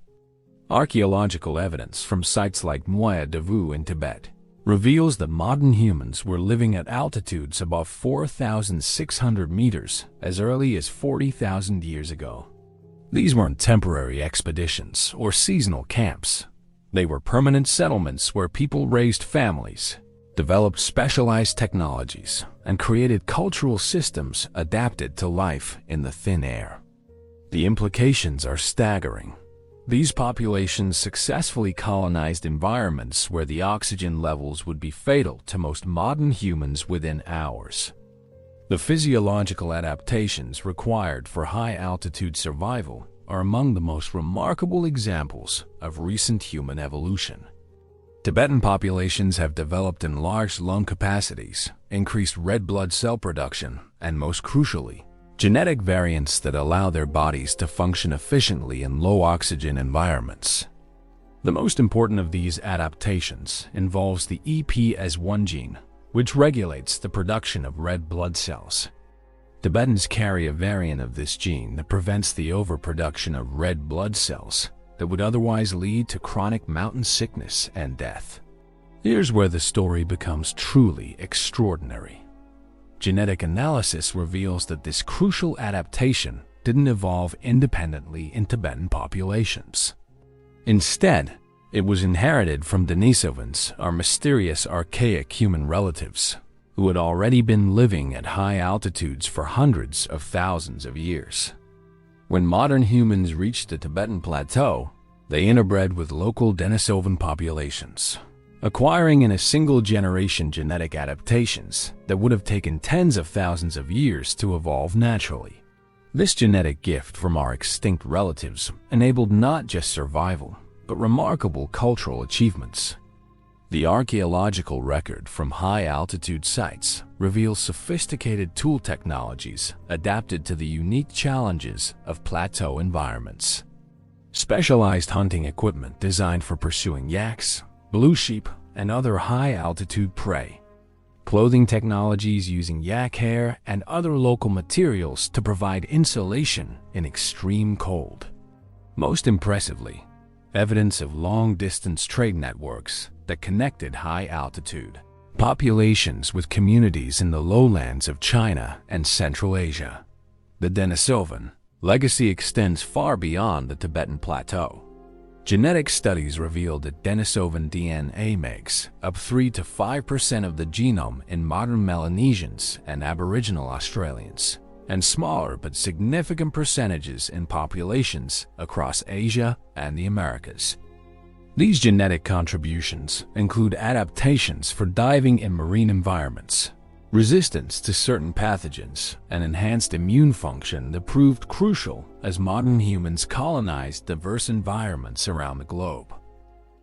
Archaeological evidence from sites like Muaya Davu in Tibet, reveals that modern humans were living at altitudes above 4,600 meters as early as 40,000 years ago. These weren't temporary expeditions or seasonal camps. They were permanent settlements where people raised families, developed specialized technologies, and created cultural systems adapted to life in the thin air. The implications are staggering. These populations successfully colonized environments where the oxygen levels would be fatal to most modern humans within hours. The physiological adaptations required for high-altitude survival are among the most remarkable examples of recent human evolution. Tibetan populations have developed enlarged lung capacities, increased red blood cell production, and most crucially, genetic variants that allow their bodies to function efficiently in low-oxygen environments. The most important of these adaptations involves the EPS1 gene, which regulates the production of red blood cells. Tibetans carry a variant of this gene that prevents the overproduction of red blood cells that would otherwise lead to chronic mountain sickness and death. Here's where the story becomes truly extraordinary. Genetic analysis reveals that this crucial adaptation didn't evolve independently in Tibetan populations. Instead, it was inherited from Denisovans, our mysterious archaic human relatives, who had already been living at high altitudes for hundreds of thousands of years. When modern humans reached the Tibetan plateau, they interbred with local Denisovan populations, acquiring in a single generation genetic adaptations that would have taken tens of thousands of years to evolve naturally. This genetic gift from our extinct relatives enabled not just survival, but remarkable cultural achievements. The archaeological record from high-altitude sites reveals sophisticated tool technologies adapted to the unique challenges of plateau environments. Specialized hunting equipment designed for pursuing yaks, blue sheep, and other high-altitude prey. Clothing technologies using yak hair and other local materials to provide insulation in extreme cold. Most impressively, evidence of long-distance trade networks that connected high-altitude populations with communities in the lowlands of China and Central Asia. The Denisovan legacy extends far beyond the Tibetan plateau. Genetic studies revealed that Denisovan DNA makes up 3 to 5% of the genome in modern Melanesians and Aboriginal Australians, and smaller but significant percentages in populations across Asia and the Americas. These genetic contributions include adaptations for diving in marine environments, resistance to certain pathogens, and enhanced immune function that proved crucial as modern humans colonized diverse environments around the globe.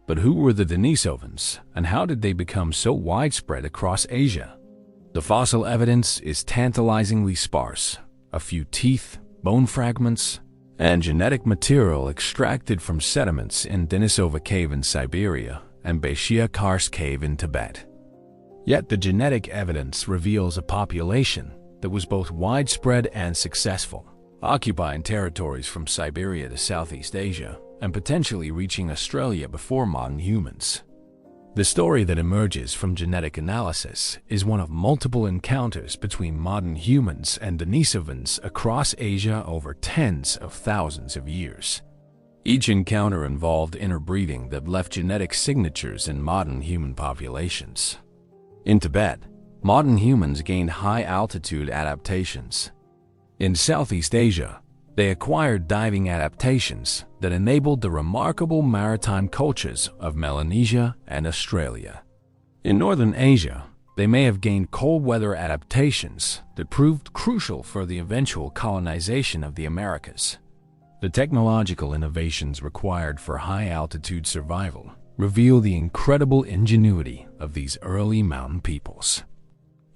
But who were the Denisovans, and how did they become so widespread across Asia? The fossil evidence is tantalizingly sparse. A few teeth, bone fragments, and genetic material extracted from sediments in Denisova Cave in Siberia and Baishia Kars Cave in Tibet. Yet the genetic evidence reveals a population that was both widespread and successful, occupying territories from Siberia to Southeast Asia and potentially reaching Australia before modern humans. The story that emerges from genetic analysis is one of multiple encounters between modern humans and Denisovans across Asia over tens of thousands of years. Each encounter involved interbreeding that left genetic signatures in modern human populations. In Tibet, modern humans gained high-altitude adaptations. In Southeast Asia, they acquired diving adaptations that enabled the remarkable maritime cultures of Melanesia and Australia. In Northern Asia, they may have gained cold weather adaptations that proved crucial for the eventual colonization of the Americas. The technological innovations required for high-altitude survival reveal the incredible ingenuity of these early mountain peoples.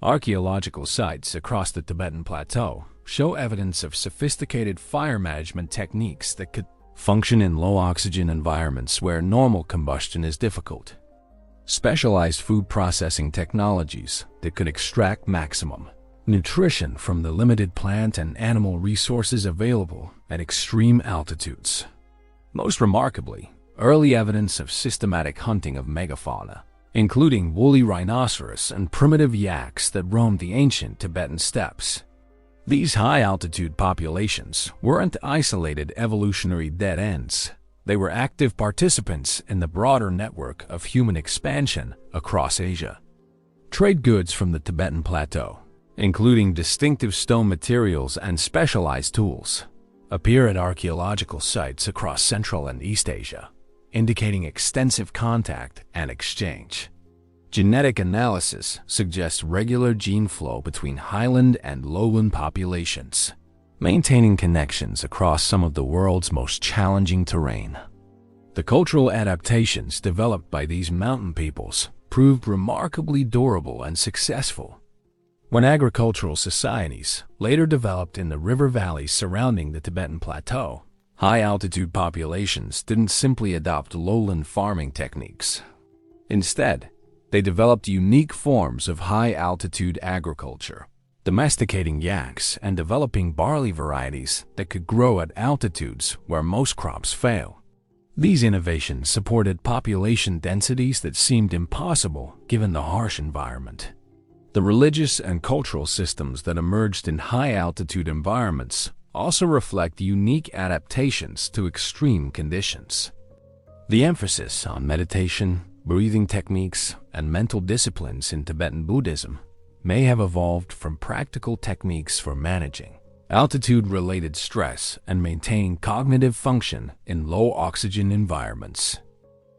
Archaeological sites across the Tibetan plateau show evidence of sophisticated fire management techniques that could function in low-oxygen environments where normal combustion is difficult. Specialized food processing technologies that could extract maximum nutrition from the limited plant and animal resources available at extreme altitudes. Most remarkably, early evidence of systematic hunting of megafauna including woolly rhinoceros and primitive yaks that roamed the ancient Tibetan steppes. These high-altitude populations weren't isolated evolutionary dead ends. They were active participants in the broader network of human expansion across Asia. Trade goods from the Tibetan Plateau, including distinctive stone materials and specialized tools, appear at archaeological sites across Central and East Asia, indicating extensive contact and exchange. Genetic analysis suggests regular gene flow between highland and lowland populations, maintaining connections across some of the world's most challenging terrain. The cultural adaptations developed by these mountain peoples proved remarkably durable and successful. When agricultural societies later developed in the river valleys surrounding the Tibetan Plateau, high-altitude populations didn't simply adopt lowland farming techniques. Instead, they developed unique forms of high-altitude agriculture, domesticating yaks and developing barley varieties that could grow at altitudes where most crops fail. These innovations supported population densities that seemed impossible given the harsh environment. The religious and cultural systems that emerged in high-altitude environments also reflect unique adaptations to extreme conditions. The emphasis on meditation, breathing techniques, and mental disciplines in Tibetan Buddhism may have evolved from practical techniques for managing altitude-related stress and maintaining cognitive function in low-oxygen environments.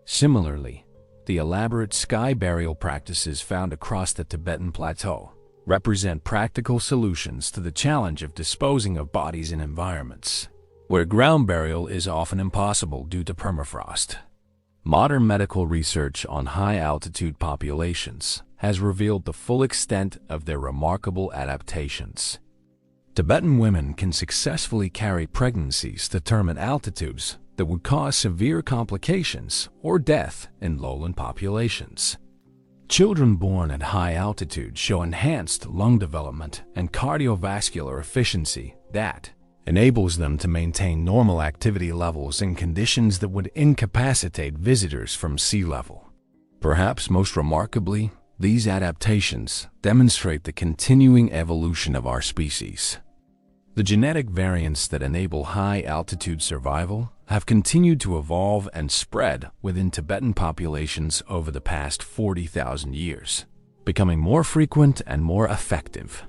Similarly, the elaborate sky burial practices found across the Tibetan Plateau represent practical solutions to the challenge of disposing of bodies in environments where ground burial is often impossible due to permafrost. Modern medical research on high-altitude populations has revealed the full extent of their remarkable adaptations. Tibetan women can successfully carry pregnancies to term at altitudes that would cause severe complications or death in lowland populations. Children born at high altitude show enhanced lung development and cardiovascular efficiency that enables them to maintain normal activity levels in conditions that would incapacitate visitors from sea level. Perhaps most remarkably, these adaptations demonstrate the continuing evolution of our species. The genetic variants that enable high-altitude survival have continued to evolve and spread within Tibetan populations over the past 40,000 years, becoming more frequent and more effective.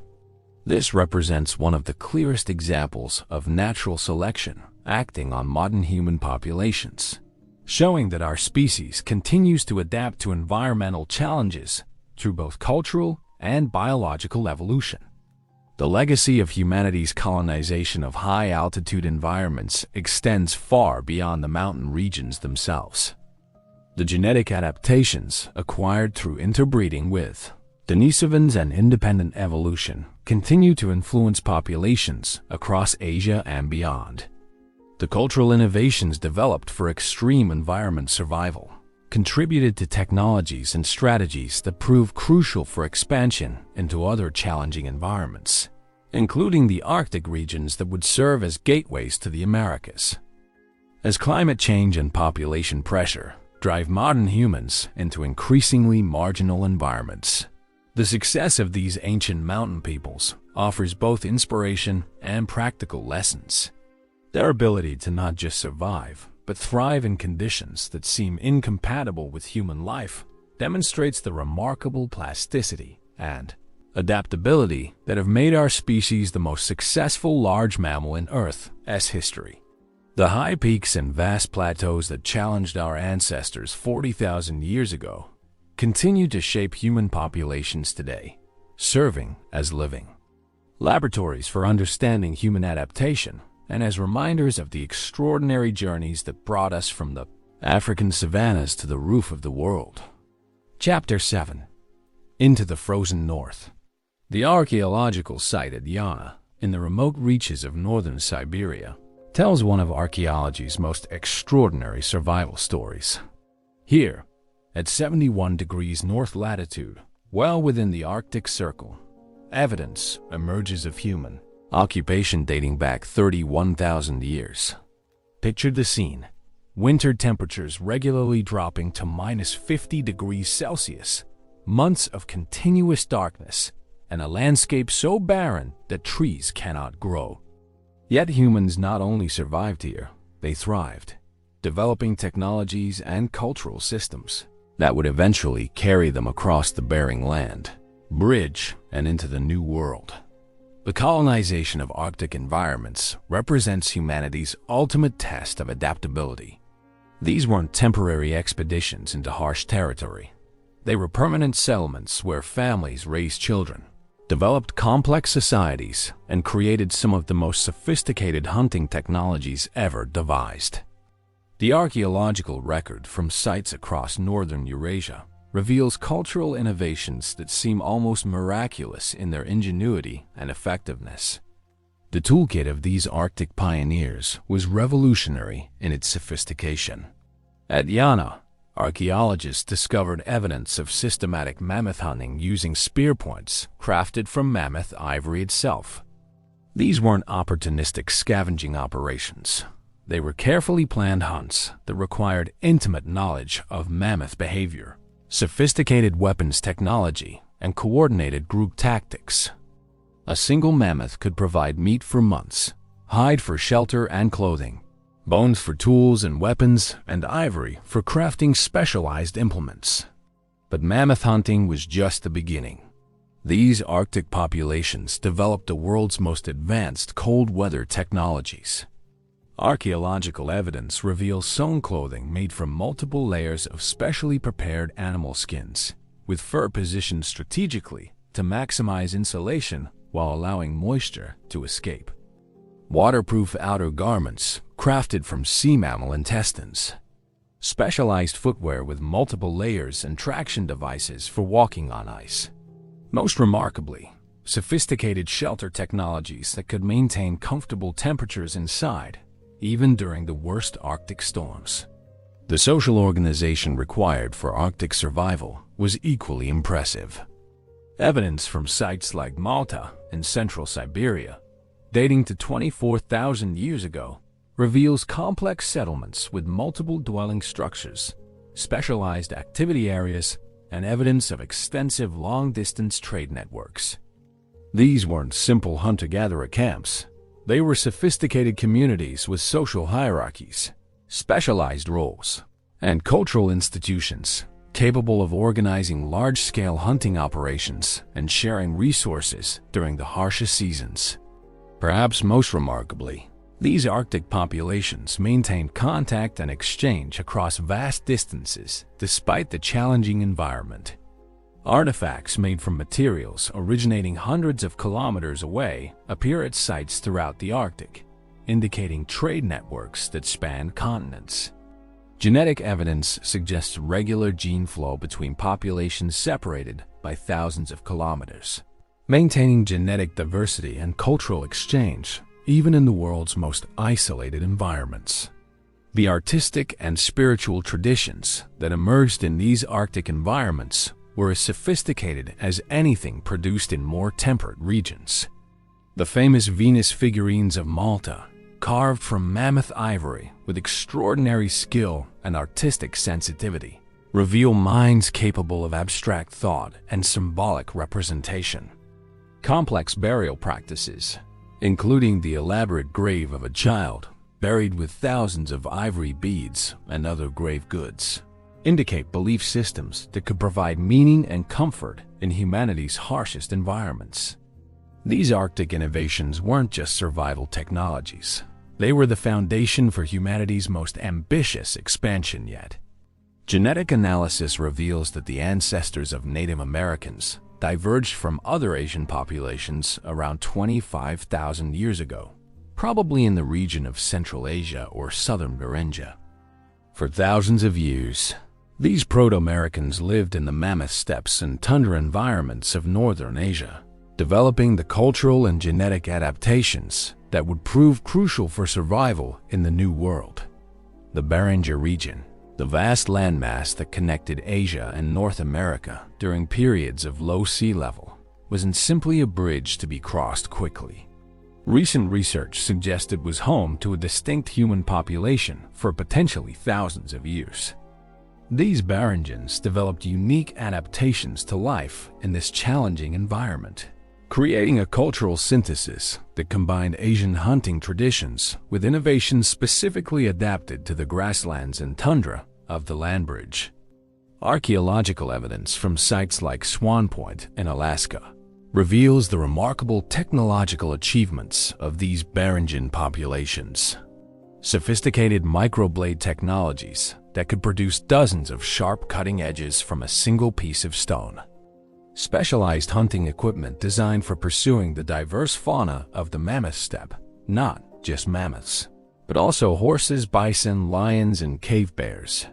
This represents one of the clearest examples of natural selection acting on modern human populations, showing that our species continues to adapt to environmental challenges through both cultural and biological evolution. The legacy of humanity's colonization of high-altitude environments extends far beyond the mountain regions themselves. The genetic adaptations acquired through interbreeding with Denisovans and independent evolution continue to influence populations across Asia and beyond. The cultural innovations developed for extreme environment survival contributed to technologies and strategies that prove crucial for expansion into other challenging environments, including the Arctic regions that would serve as gateways to the Americas. As climate change and population pressure drive modern humans into increasingly marginal environments, the success of these ancient mountain peoples offers both inspiration and practical lessons. Their ability to not just survive, but thrive in conditions that seem incompatible with human life demonstrates the remarkable plasticity and adaptability that have made our species the most successful large mammal in Earth's history. The high peaks and vast plateaus that challenged our ancestors 40,000 years ago continue to shape human populations today, serving as living laboratories for understanding human adaptation and as reminders of the extraordinary journeys that brought us from the African savannas to the roof of the world. Chapter 7. Into the Frozen North. The archaeological site at Yana, in the remote reaches of northern Siberia, tells one of archaeology's most extraordinary survival stories. Here, at 71 degrees north latitude, well within the Arctic Circle, evidence emerges of human occupation dating back 31,000 years. Picture the scene. winter temperatures regularly dropping to -50 degrees Celsius, months of continuous darkness, and a landscape so barren that trees cannot grow. Yet humans not only survived here, they thrived, developing technologies and cultural systems that would eventually carry them across the Bering Land Bridge and into the New World. The colonization of Arctic environments represents humanity's ultimate test of adaptability. These weren't temporary expeditions into harsh territory. They were permanent settlements where families raised children, developed complex societies, and created some of the most sophisticated hunting technologies ever devised. The archaeological record from sites across northern Eurasia reveals cultural innovations that seem almost miraculous in their ingenuity and effectiveness. The toolkit of these Arctic pioneers was revolutionary in its sophistication. At Yana, archaeologists discovered evidence of systematic mammoth hunting using spear points crafted from mammoth ivory itself. These weren't opportunistic scavenging operations. They were carefully planned hunts that required intimate knowledge of mammoth behavior, sophisticated weapons technology, and coordinated group tactics. A single mammoth could provide meat for months, hide for shelter and clothing, bones for tools and weapons, and ivory for crafting specialized implements. But mammoth hunting was just the beginning. These Arctic populations developed the world's most advanced cold weather technologies. Archaeological evidence reveals sewn clothing made from multiple layers of specially prepared animal skins, with fur positioned strategically to maximize insulation while allowing moisture to escape. Waterproof outer garments crafted from sea mammal intestines. Specialized footwear with multiple layers and traction devices for walking on ice. Most remarkably, sophisticated shelter technologies that could maintain comfortable temperatures inside, even during the worst Arctic storms. The social organization required for Arctic survival was equally impressive. Evidence from sites like Malta in central Siberia, dating to 24,000 years ago, reveals complex settlements with multiple dwelling structures, specialized activity areas, and evidence of extensive long-distance trade networks. These weren't simple hunter-gatherer camps. They were sophisticated communities with social hierarchies, specialized roles, and cultural institutions capable of organizing large-scale hunting operations and sharing resources during the harshest seasons. Perhaps most remarkably, these Arctic populations maintained contact and exchange across vast distances despite the challenging environment. Artifacts made from materials originating hundreds of kilometers away appear at sites throughout the Arctic, indicating trade networks that span continents. Genetic evidence suggests regular gene flow between populations separated by thousands of kilometers, maintaining genetic diversity and cultural exchange even in the world's most isolated environments. The artistic and spiritual traditions that emerged in these Arctic environments were as sophisticated as anything produced in more temperate regions. The famous Venus figurines of Malta, carved from mammoth ivory with extraordinary skill and artistic sensitivity, reveal minds capable of abstract thought and symbolic representation. Complex burial practices, including the elaborate grave of a child buried with thousands of ivory beads and other grave goods, indicate belief systems that could provide meaning and comfort in humanity's harshest environments. These Arctic innovations weren't just survival technologies. They were the foundation for humanity's most ambitious expansion yet. Genetic analysis reveals that the ancestors of Native Americans diverged from other Asian populations around 25,000 years ago, probably in the region of Central Asia or southern Beringia. For thousands of years, these Proto-Americans lived in the mammoth steppes and tundra environments of northern Asia, developing the cultural and genetic adaptations that would prove crucial for survival in the New World. The Beringia region, the vast landmass that connected Asia and North America during periods of low sea level, wasn't simply a bridge to be crossed quickly. Recent research suggests it was home to a distinct human population for potentially thousands of years. These barangians developed unique adaptations to life in this challenging environment, creating a cultural synthesis that combined Asian hunting traditions with innovations specifically adapted to the grasslands and tundra of the land bridge. Archaeological evidence from sites like Swan Point in Alaska reveals the remarkable technological achievements of these barangian populations. Sophisticated microblade technologies that could produce dozens of sharp cutting edges from a single piece of stone. Specialized hunting equipment designed for pursuing the diverse fauna of the mammoth steppe, not just mammoths, but also horses, bison, lions, and cave bears.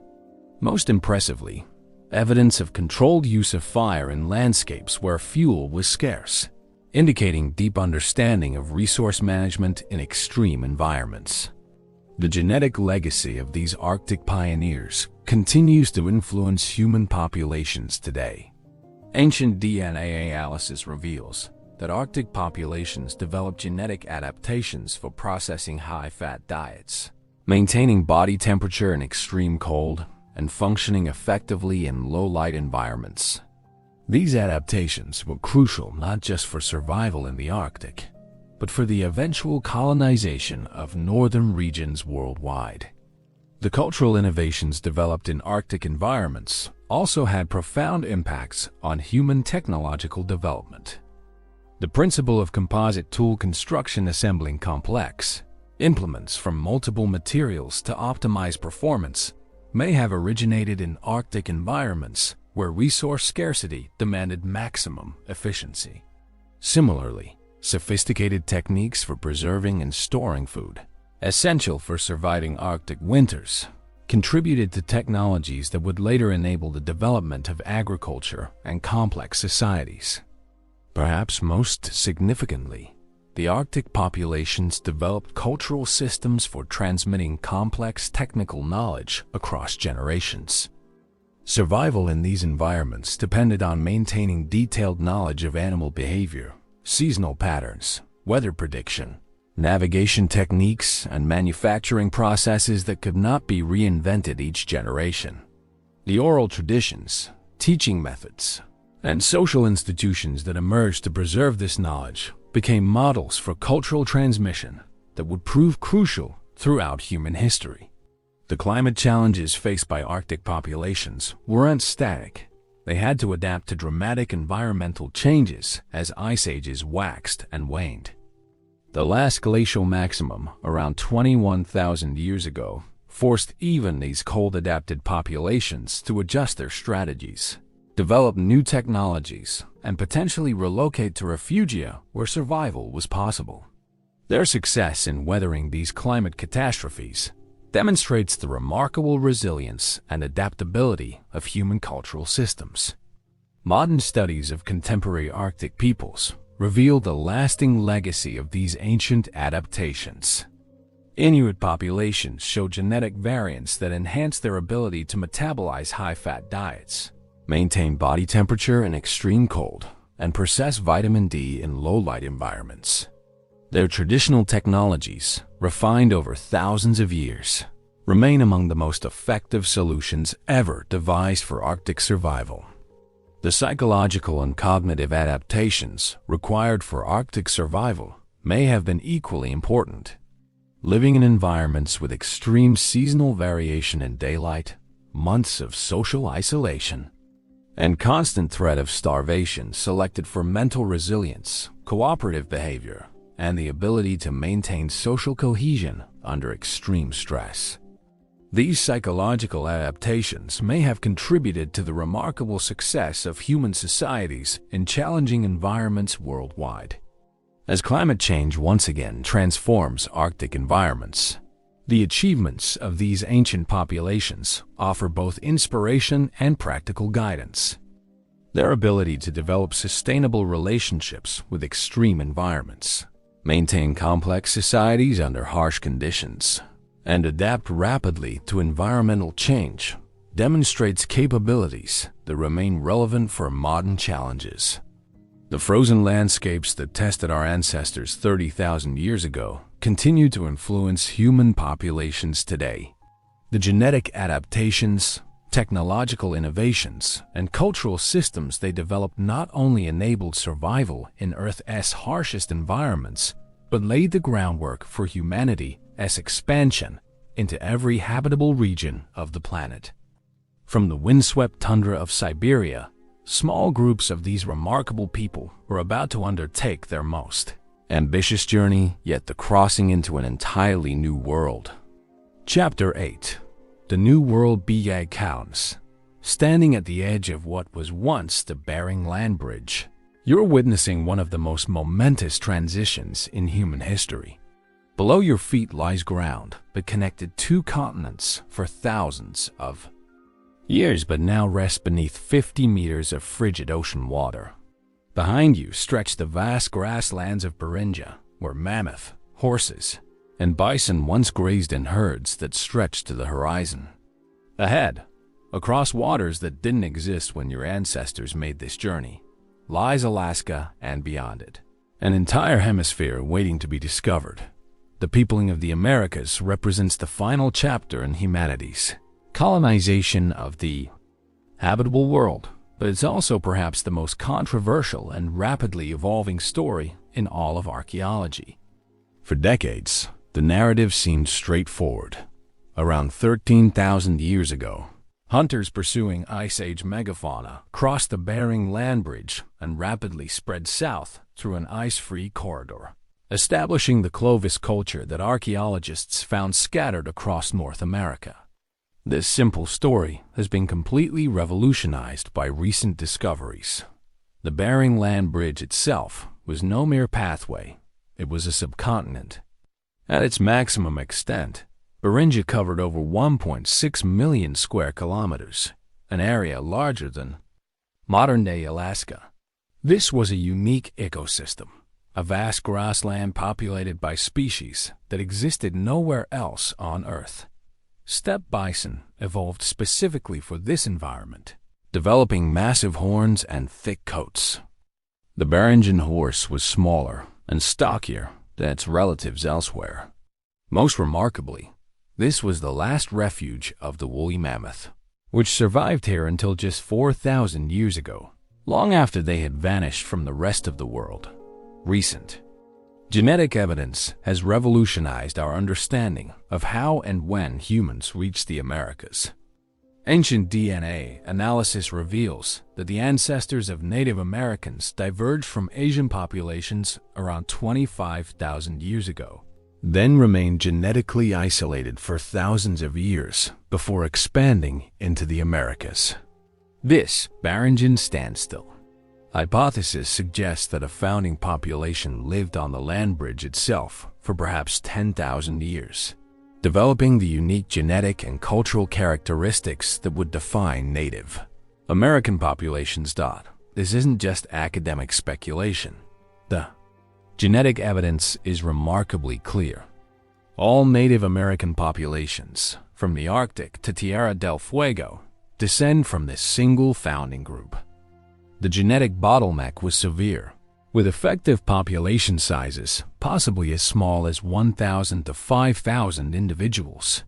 Most impressively, evidence of controlled use of fire in landscapes where fuel was scarce, indicating deep understanding of resource management in extreme environments. The genetic legacy of these Arctic pioneers continues to influence human populations today. Ancient DNA analysis reveals that Arctic populations developed genetic adaptations for processing high-fat diets, maintaining body temperature in extreme cold, and functioning effectively in low-light environments. These adaptations were crucial not just for survival in the Arctic, but for the eventual colonization of northern regions worldwide. The cultural innovations developed in Arctic environments also had profound impacts on human technological development. The principle of composite tool construction, assembling complex implements from multiple materials to optimize performance, may have originated in Arctic environments where resource scarcity demanded maximum efficiency. Similarly, sophisticated techniques for preserving and storing food, essential for surviving Arctic winters, contributed to technologies that would later enable the development of agriculture and complex societies. Perhaps most significantly, the Arctic populations developed cultural systems for transmitting complex technical knowledge across generations. Survival in these environments depended on maintaining detailed knowledge of animal behavior, seasonal patterns, weather prediction, navigation techniques, and manufacturing processes that could not be reinvented each generation. The oral traditions, teaching methods, and social institutions that emerged to preserve this knowledge became models for cultural transmission that would prove crucial throughout human history. The climate challenges faced by Arctic populations weren't static. They had to adapt to dramatic environmental changes as ice ages waxed and waned. The last glacial maximum, around 21,000 years ago, forced even these cold-adapted populations to adjust their strategies, develop new technologies, and potentially relocate to refugia where survival was possible. Their success in weathering these climate catastrophes demonstrates the remarkable resilience and adaptability of human cultural systems. Modern studies of contemporary Arctic peoples reveal the lasting legacy of these ancient adaptations. Inuit populations show genetic variants that enhance their ability to metabolize high-fat diets, maintain body temperature in extreme cold, and process vitamin D in low-light environments. Their traditional technologies, refined over thousands of years, remain among the most effective solutions ever devised for Arctic survival. The psychological and cognitive adaptations required for Arctic survival may have been equally important. Living in environments with extreme seasonal variation in daylight, months of social isolation, and constant threat of starvation selected for mental resilience, cooperative behavior, and the ability to maintain social cohesion under extreme stress. These psychological adaptations may have contributed to the remarkable success of human societies in challenging environments worldwide. As climate change once again transforms Arctic environments, the achievements of these ancient populations offer both inspiration and practical guidance. Their ability to develop sustainable relationships with extreme environments, maintain complex societies under harsh conditions, and adapt rapidly to environmental change demonstrates capabilities that remain relevant for modern challenges. The frozen landscapes that tested our ancestors 30,000 years ago continue to influence human populations today. The genetic adaptations, technological innovations, and cultural systems they developed not only enabled survival in Earth's harshest environments, but laid the groundwork for humanity's expansion into every habitable region of the planet. From the windswept tundra of Siberia, small groups of these remarkable people were about to undertake their most ambitious journey, yet the crossing into an entirely new world. Chapter 8. The New World Beckons. Standing at the edge of what was once the Bering Land Bridge, you're witnessing one of the most momentous transitions in human history. Below your feet lies ground that connected two continents for thousands of years, but now rests beneath 50 meters of frigid ocean water. Behind you stretch the vast grasslands of Beringia, where mammoth, horses, and bison once grazed in herds that stretched to the horizon. Ahead, across waters that didn't exist when your ancestors made this journey, lies Alaska and beyond it, an entire hemisphere waiting to be discovered. The peopling of the Americas represents the final chapter in humanity's colonization of the habitable world, but it's also perhaps the most controversial and rapidly evolving story in all of archaeology. For decades, the narrative seemed straightforward. Around 13,000 years ago, hunters pursuing Ice Age megafauna crossed the Bering Land Bridge and rapidly spread south through an ice-free corridor, establishing the Clovis culture that archaeologists found scattered across North America. This simple story has been completely revolutionized by recent discoveries. The Bering Land Bridge itself was no mere pathway, it was a subcontinent. At its maximum extent, Beringia covered over 1.6 million square kilometers, an area larger than modern-day Alaska. This was a unique ecosystem, a vast grassland populated by species that existed nowhere else on Earth. Steppe bison evolved specifically for this environment, developing massive horns and thick coats. The Beringian horse was smaller and stockier than its relatives elsewhere. Most remarkably, this was the last refuge of the woolly mammoth, which survived here until just 4,000 years ago, long after they had vanished from the rest of the world. Recent genetic evidence has revolutionized our understanding of how and when humans reached the Americas. Ancient DNA analysis reveals that the ancestors of Native Americans diverged from Asian populations around 25,000 years ago, then remained genetically isolated for thousands of years before expanding into the Americas. This Beringian standstill hypothesis suggests that a founding population lived on the land bridge itself for perhaps 10,000 years, developing the unique genetic and cultural characteristics that would define Native American populations. This isn't just academic speculation. The genetic evidence is remarkably clear. All Native American populations, from the Arctic to Tierra del Fuego, descend from this single founding group. The genetic bottleneck was severe, with effective population sizes possibly as small as 1,000 to 5,000 individuals.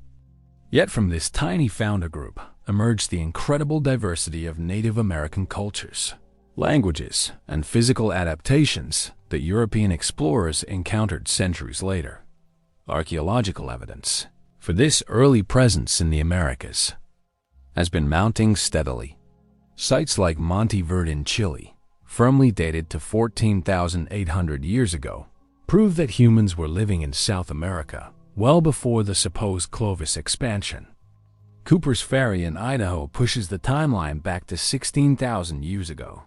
Yet from this tiny founder group emerged the incredible diversity of Native American cultures, languages, and physical adaptations that European explorers encountered centuries later. Archaeological evidence for this early presence in the Americas has been mounting steadily. Sites like Monte Verde in Chile, firmly dated to 14,800 years ago, prove that humans were living in South America well before the supposed Clovis expansion. Cooper's Ferry in Idaho pushes the timeline back to 16,000 years ago.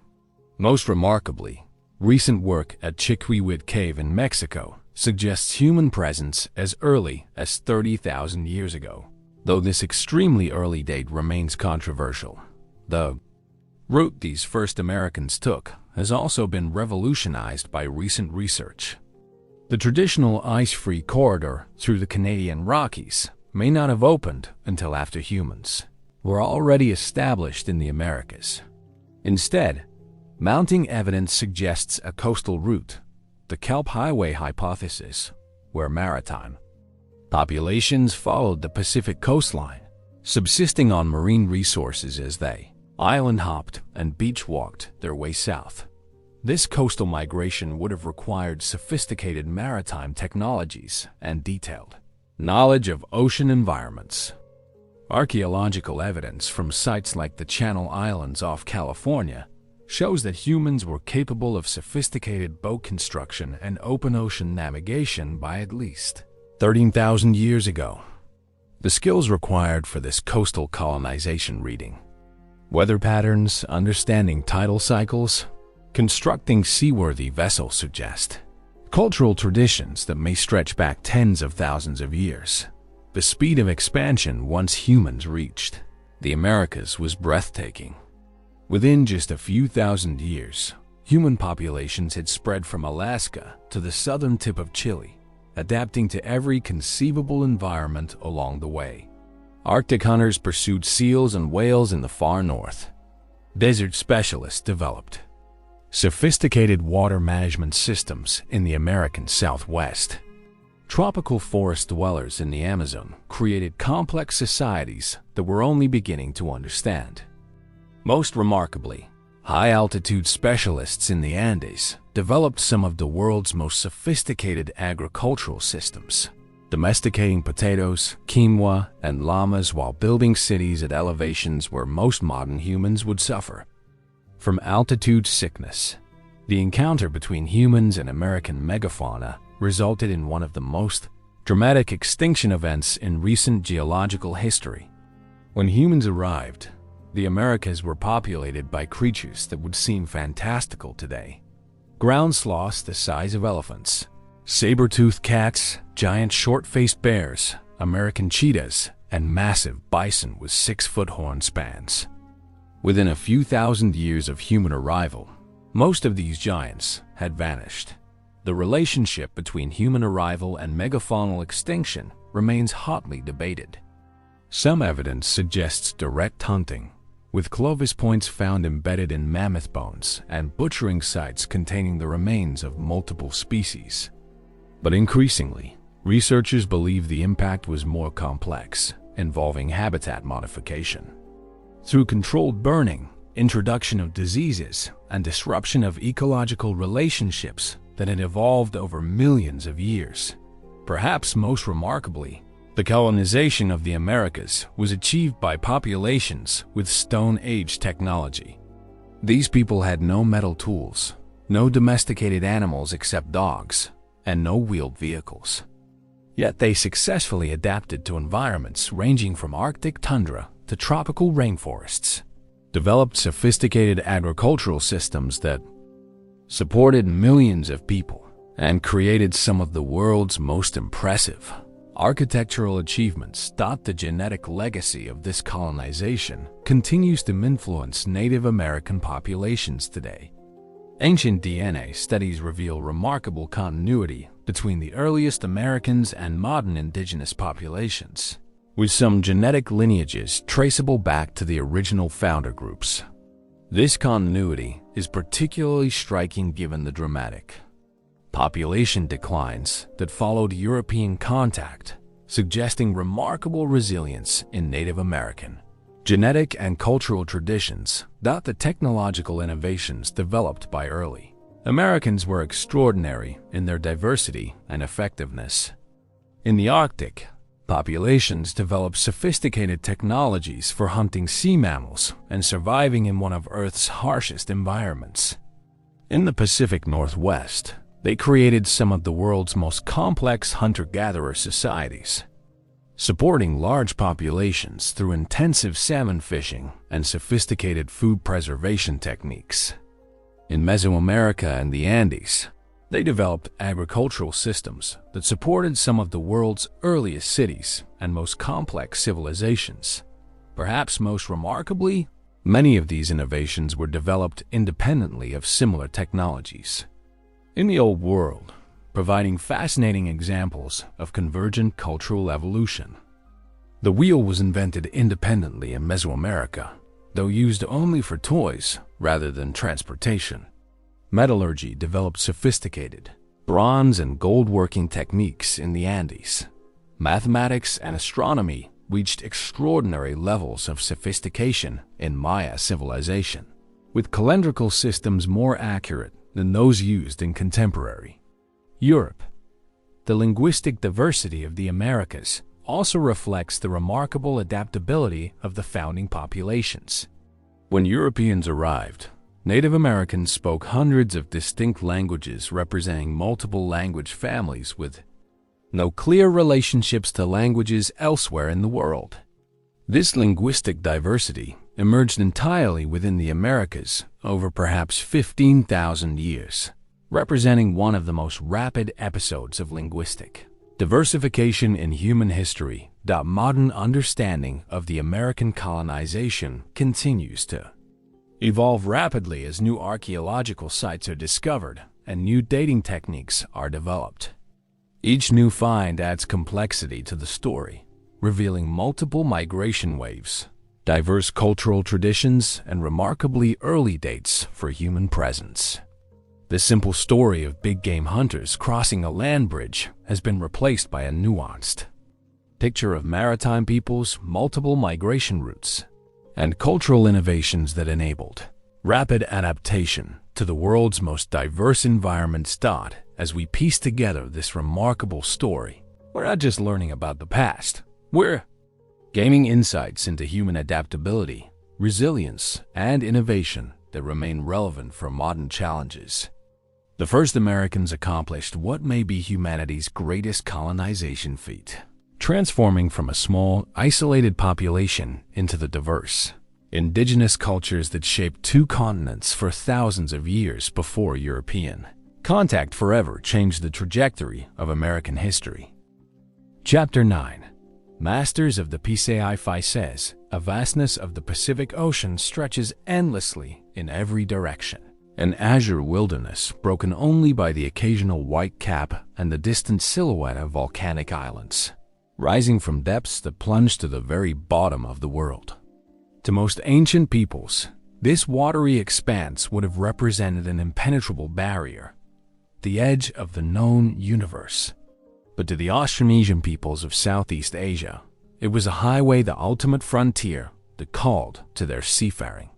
Most remarkably, recent work at Chiquihuit Cave in Mexico suggests human presence as early as 30,000 years ago, though this extremely early date remains controversial. The route these first Americans took has also been revolutionized by recent research. The traditional ice-free corridor through the Canadian Rockies may not have opened until after humans were already established in the Americas. Instead, Mounting evidence suggests a coastal route, the Kelp Highway hypothesis, where maritime populations followed the Pacific coastline, subsisting on marine resources as they island-hopped and beach-walked their way south. This coastal migration would have required sophisticated maritime technologies and detailed knowledge of ocean environments. Archaeological evidence from sites like the Channel Islands off California shows that humans were capable of sophisticated boat construction and open ocean navigation by at least 13,000 years ago. The skills required for this coastal colonization reading weather patterns, understanding tidal cycles, constructing seaworthy vessels suggest cultural traditions that may stretch back tens of thousands of years. The speed of expansion once humans reached the Americas was breathtaking. Within just a few thousand years, human populations had spread from Alaska to the southern tip of Chile, adapting to every conceivable environment along the way. Arctic hunters pursued seals and whales in the far north. Desert specialists developed sophisticated water management systems in the American Southwest. Tropical forest dwellers in the Amazon created complex societies that we're only beginning to understand. Most remarkably, high-altitude specialists in the Andes developed some of the world's most sophisticated agricultural systems, domesticating potatoes, quinoa, and llamas while building cities at elevations where most modern humans would suffer from altitude sickness. The encounter between humans and American megafauna resulted in one of the most dramatic extinction events in recent geological history. When humans arrived, the Americas were populated by creatures that would seem fantastical today. Ground sloths the size of elephants, saber-toothed cats, giant short-faced bears, American cheetahs, and massive bison with 6-foot horn spans. Within a few thousand years of human arrival, most of these giants had vanished. The relationship between human arrival and megafaunal extinction remains hotly debated. Some evidence suggests direct hunting, with Clovis points found embedded in mammoth bones and butchering sites containing the remains of multiple species. But increasingly, researchers believe the impact was more complex, involving habitat modification. Through controlled burning, introduction of diseases, and disruption of ecological relationships that had evolved over millions of years. Perhaps most remarkably, the colonization of the Americas was achieved by populations with Stone Age technology. These people had no metal tools, no domesticated animals except dogs, and no wheeled vehicles. Yet they successfully adapted to environments ranging from Arctic tundra to tropical rainforests, developed sophisticated agricultural systems that supported millions of people, and created some of the world's most impressive architectural achievements. The genetic legacy of this colonization continues to influence Native American populations today. Ancient DNA studies reveal remarkable continuity between the earliest Americans and modern indigenous populations, with some genetic lineages traceable back to the original founder groups. This continuity is particularly striking given the dramatic population declines that followed European contact, suggesting remarkable resilience in Native American genetic and cultural traditions. The technological innovations developed by early Americans were extraordinary in their diversity and effectiveness. In the Arctic, populations developed sophisticated technologies for hunting sea mammals and surviving in one of Earth's harshest environments. In the Pacific Northwest, they created some of the world's most complex hunter-gatherer societies, supporting large populations through intensive salmon fishing and sophisticated food preservation techniques. In Mesoamerica and the Andes, they developed agricultural systems that supported some of the world's earliest cities and most complex civilizations. Perhaps most remarkably, many of these innovations were developed independently of similar technologies. In the Old World, providing fascinating examples of convergent cultural evolution. The wheel was invented independently in Mesoamerica, though used only for toys rather than transportation. Metallurgy developed sophisticated bronze and gold working techniques in the Andes. Mathematics and astronomy reached extraordinary levels of sophistication in Maya civilization, with calendrical systems more accurate than those used in contemporary Europe. The linguistic diversity of the Americas also reflects the remarkable adaptability of the founding populations. When Europeans arrived, Native Americans spoke hundreds of distinct languages representing multiple language families with no clear relationships to languages elsewhere in the world. This linguistic diversity emerged entirely within the Americas over perhaps 15,000 years, representing one of the most rapid episodes of linguistic diversification in human history. Modern understanding of the American colonization continues to evolve rapidly as new archaeological sites are discovered and new dating techniques are developed. Each new find adds complexity to the story, revealing multiple migration waves, diverse cultural traditions, and remarkably early dates for human presence. The simple story of big game hunters crossing a land bridge has been replaced by a nuanced picture of maritime peoples, multiple migration routes, and cultural innovations that enabled rapid adaptation to the world's most diverse environments. As we piece together this remarkable story, we're not just learning about the past, we're gaining insights into human adaptability, resilience, and innovation that remain relevant for modern challenges. The first Americans accomplished what may be humanity's greatest colonization feat, transforming from a small, isolated population into the diverse, indigenous cultures that shaped two continents for thousands of years before European contact forever changed the trajectory of American history. Chapter 9. Masters of the Pacific says, a vastness of the Pacific Ocean stretches endlessly in every direction. An azure wilderness broken only by the occasional white cap and the distant silhouette of volcanic islands, rising from depths that plunge to the very bottom of the world. To most ancient peoples, this watery expanse would have represented an impenetrable barrier, the edge of the known universe. But to the Austronesian peoples of Southeast Asia, it was a highway, the ultimate frontier that called to their seafaring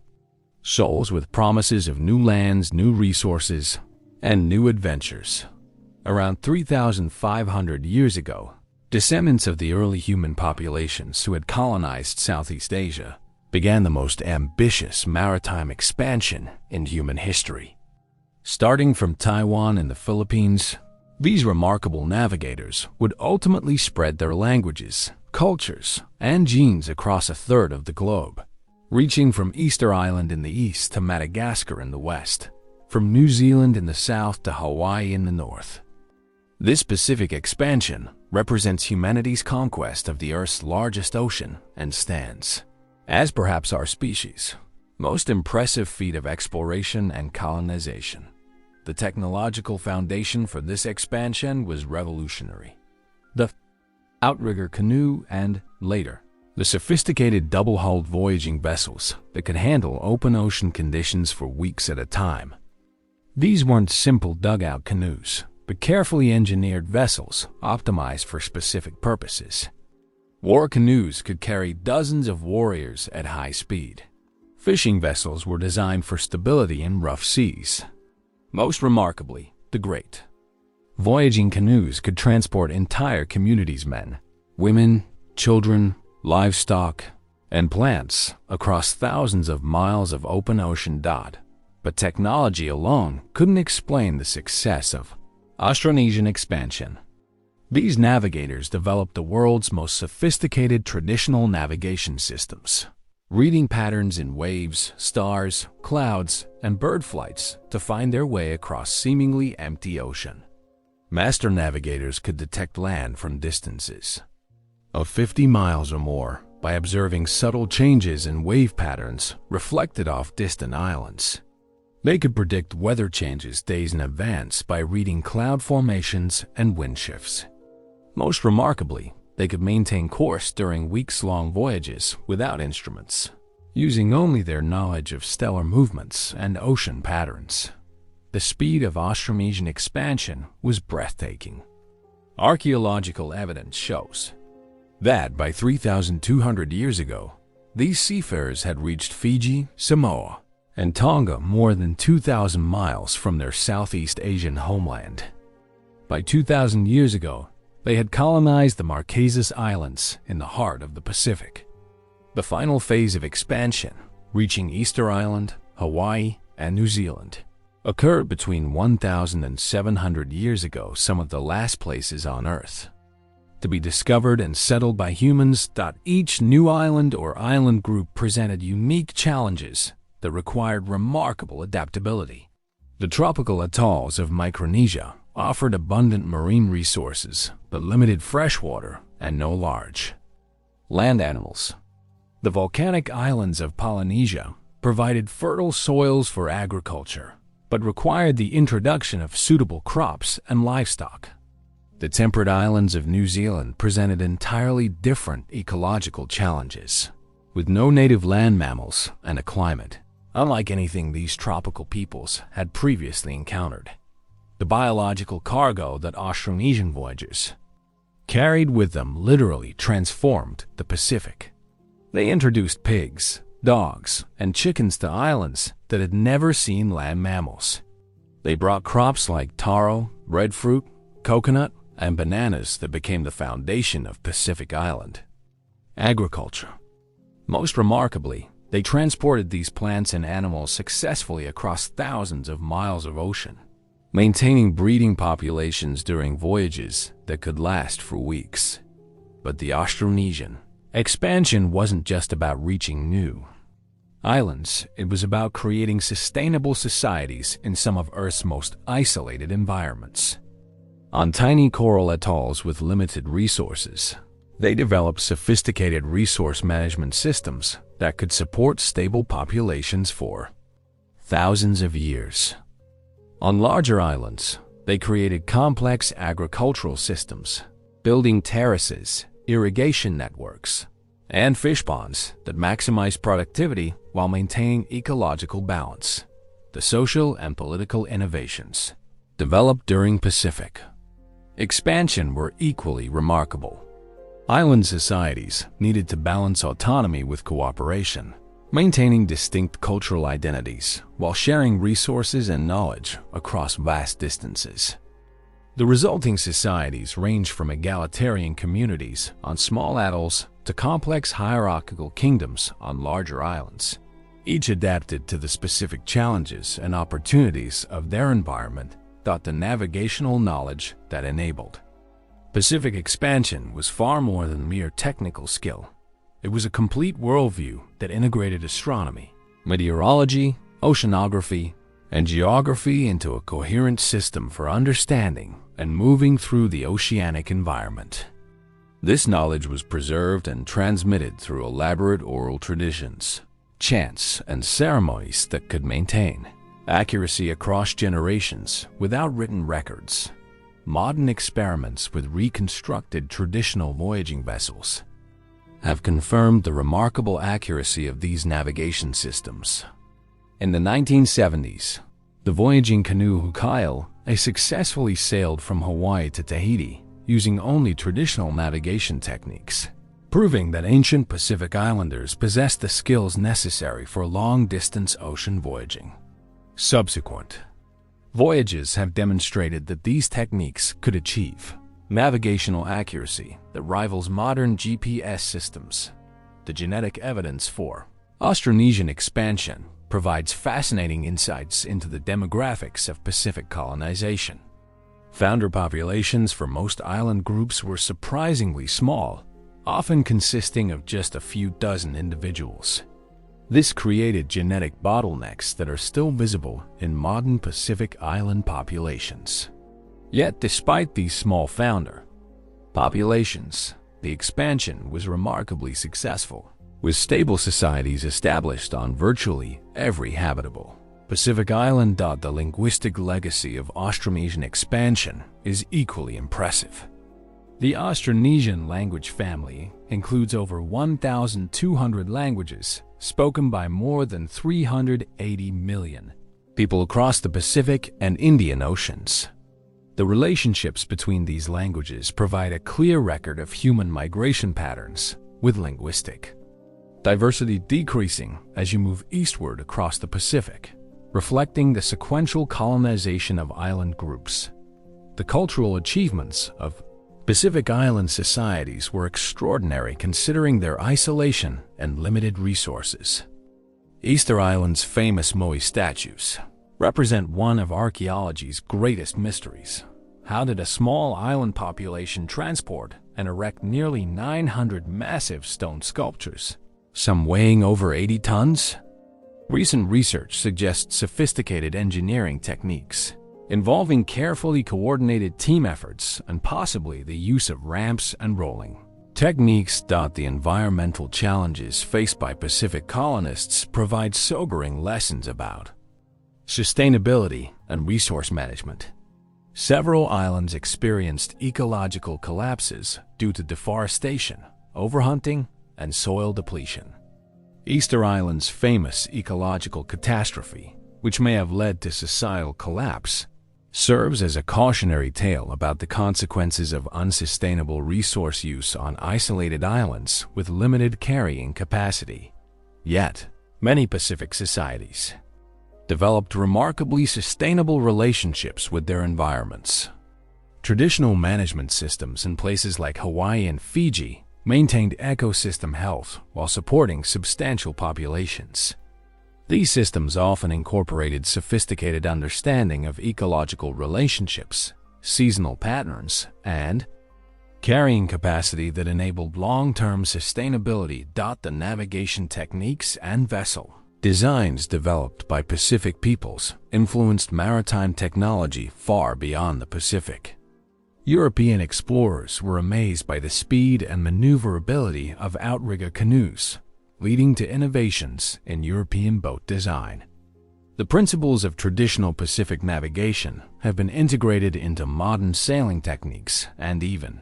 souls with promises of new lands, new resources, and new adventures. Around 3,500 years ago, descendants of the early human populations who had colonized Southeast Asia began the most ambitious maritime expansion in human history. Starting from Taiwan and the Philippines, these remarkable navigators would ultimately spread their languages, cultures, and genes across a third of the globe, reaching from Easter Island in the east to Madagascar in the west, from New Zealand in the south to Hawaii in the north. This Pacific expansion represents humanity's conquest of the Earth's largest ocean and stands as perhaps our species' most impressive feat of exploration and colonization. The technological foundation for this expansion was revolutionary. The outrigger canoe and, later, the sophisticated double-hulled voyaging vessels that could handle open ocean conditions for weeks at a time. These weren't simple dugout canoes, but carefully engineered vessels optimized for specific purposes. War canoes could carry dozens of warriors at high speed. Fishing vessels were designed for stability in rough seas. Most remarkably, the great voyaging canoes could transport entire communities, men, women, children, livestock, and plants across thousands of miles of open ocean. But technology alone couldn't explain the success of Austronesian expansion. These navigators developed the world's most sophisticated traditional navigation systems, reading patterns in waves, stars, clouds, and bird flights to find their way across seemingly empty ocean. Master navigators could detect land from distances of 50 miles or more by observing subtle changes in wave patterns reflected off distant islands. They could predict weather changes days in advance by reading cloud formations and wind shifts. Most remarkably, they could maintain course during weeks-long voyages without instruments, using only their knowledge of stellar movements and ocean patterns. The speed of Austronesian expansion was breathtaking. Archaeological evidence shows that by 3,200 years ago, these seafarers had reached Fiji, Samoa, and Tonga more than 2,000 miles from their Southeast Asian homeland. By 2,000 years ago, they had colonized the Marquesas Islands in the heart of the Pacific. The final phase of expansion, reaching Easter Island, Hawaii, and New Zealand, occurred between 1,000 and 700 years ago, some of the last places on Earth to be discovered and settled by humans. Each new island or island group presented unique challenges that required remarkable adaptability. The tropical atolls of Micronesia offered abundant marine resources but limited freshwater and no large land animals. The volcanic islands of Polynesia provided fertile soils for agriculture, but required the introduction of suitable crops and livestock. The temperate islands of New Zealand presented entirely different ecological challenges, with no native land mammals and a climate unlike anything these tropical peoples had previously encountered. The biological cargo that Austronesian voyagers carried with them literally transformed the Pacific. They introduced pigs, dogs, and chickens to islands that had never seen land mammals. They brought crops like taro, breadfruit, coconut, and bananas that became the foundation of Pacific Island agriculture. Most remarkably, they transported these plants and animals successfully across thousands of miles of ocean, maintaining breeding populations during voyages that could last for weeks. But the Austronesian expansion wasn't just about reaching new islands. It was about creating sustainable societies in some of Earth's most isolated environments. On tiny coral atolls with limited resources, they developed sophisticated resource management systems that could support stable populations for thousands of years. On larger islands, they created complex agricultural systems, building terraces, irrigation networks, and fish ponds that maximize productivity while maintaining ecological balance. The social and political innovations developed during Pacific expansion were equally remarkable. Island societies needed to balance autonomy with cooperation, maintaining distinct cultural identities while sharing resources and knowledge across vast distances. The resulting societies range from egalitarian communities on small atolls to complex hierarchical kingdoms on larger islands, each adapted to the specific challenges and opportunities of their environment. The navigational knowledge that enabled Pacific expansion was far more than mere technical skill. It was a complete worldview that integrated astronomy, meteorology, oceanography, and geography into a coherent system for understanding and moving through the oceanic environment. This knowledge was preserved and transmitted through elaborate oral traditions, chants, and ceremonies that could maintain accuracy across generations without written records. Modern experiments with reconstructed traditional voyaging vessels have confirmed the remarkable accuracy of these navigation systems. In the 1970s, the voyaging canoe Hukail successfully sailed from Hawaii to Tahiti using only traditional navigation techniques, proving that ancient Pacific Islanders possessed the skills necessary for long-distance ocean voyaging. Subsequent voyages have demonstrated that these techniques could achieve navigational accuracy that rivals modern GPS systems. The genetic evidence for Austronesian expansion provides fascinating insights into the demographics of Pacific colonization. Founder populations for most island groups were surprisingly small, often consisting of just a few dozen individuals. This created genetic bottlenecks that are still visible in modern Pacific island populations. Yet, despite these small founder populations, the expansion was remarkably successful, with stable societies established on virtually every habitable Pacific island. The linguistic legacy of Austronesian expansion is equally impressive. The Austronesian language family includes over 1,200 languages spoken by more than 380 million people across the Pacific and Indian Oceans. The relationships between these languages provide a clear record of human migration patterns, with linguistic diversity decreasing as you move eastward across the Pacific, reflecting the sequential colonization of island groups. The cultural achievements of Pacific Island societies were extraordinary considering their isolation and limited resources. Easter Island's famous Moai statues represent one of archaeology's greatest mysteries. How did a small island population transport and erect nearly 900 massive stone sculptures, some weighing over 80 tons? Recent research suggests sophisticated engineering techniques involving carefully coordinated team efforts and possibly the use of ramps and rolling techniques. The environmental challenges faced by Pacific colonists provide sobering lessons about sustainability and resource management. Several islands experienced ecological collapses due to deforestation, overhunting, and soil depletion. Easter Island's famous ecological catastrophe, which may have led to societal collapse, serves as a cautionary tale about the consequences of unsustainable resource use on isolated islands with limited carrying capacity. Yet, many Pacific societies developed remarkably sustainable relationships with their environments. Traditional management systems in places like Hawaii and Fiji maintained ecosystem health while supporting substantial populations. These systems often incorporated sophisticated understanding of ecological relationships, seasonal patterns, and carrying capacity that enabled long-term sustainability. The navigation techniques and vessel designs developed by Pacific peoples influenced maritime technology far beyond the Pacific. European explorers were amazed by the speed and maneuverability of outrigger canoes, leading to innovations in European boat design. The principles of traditional Pacific navigation have been integrated into modern sailing techniques and even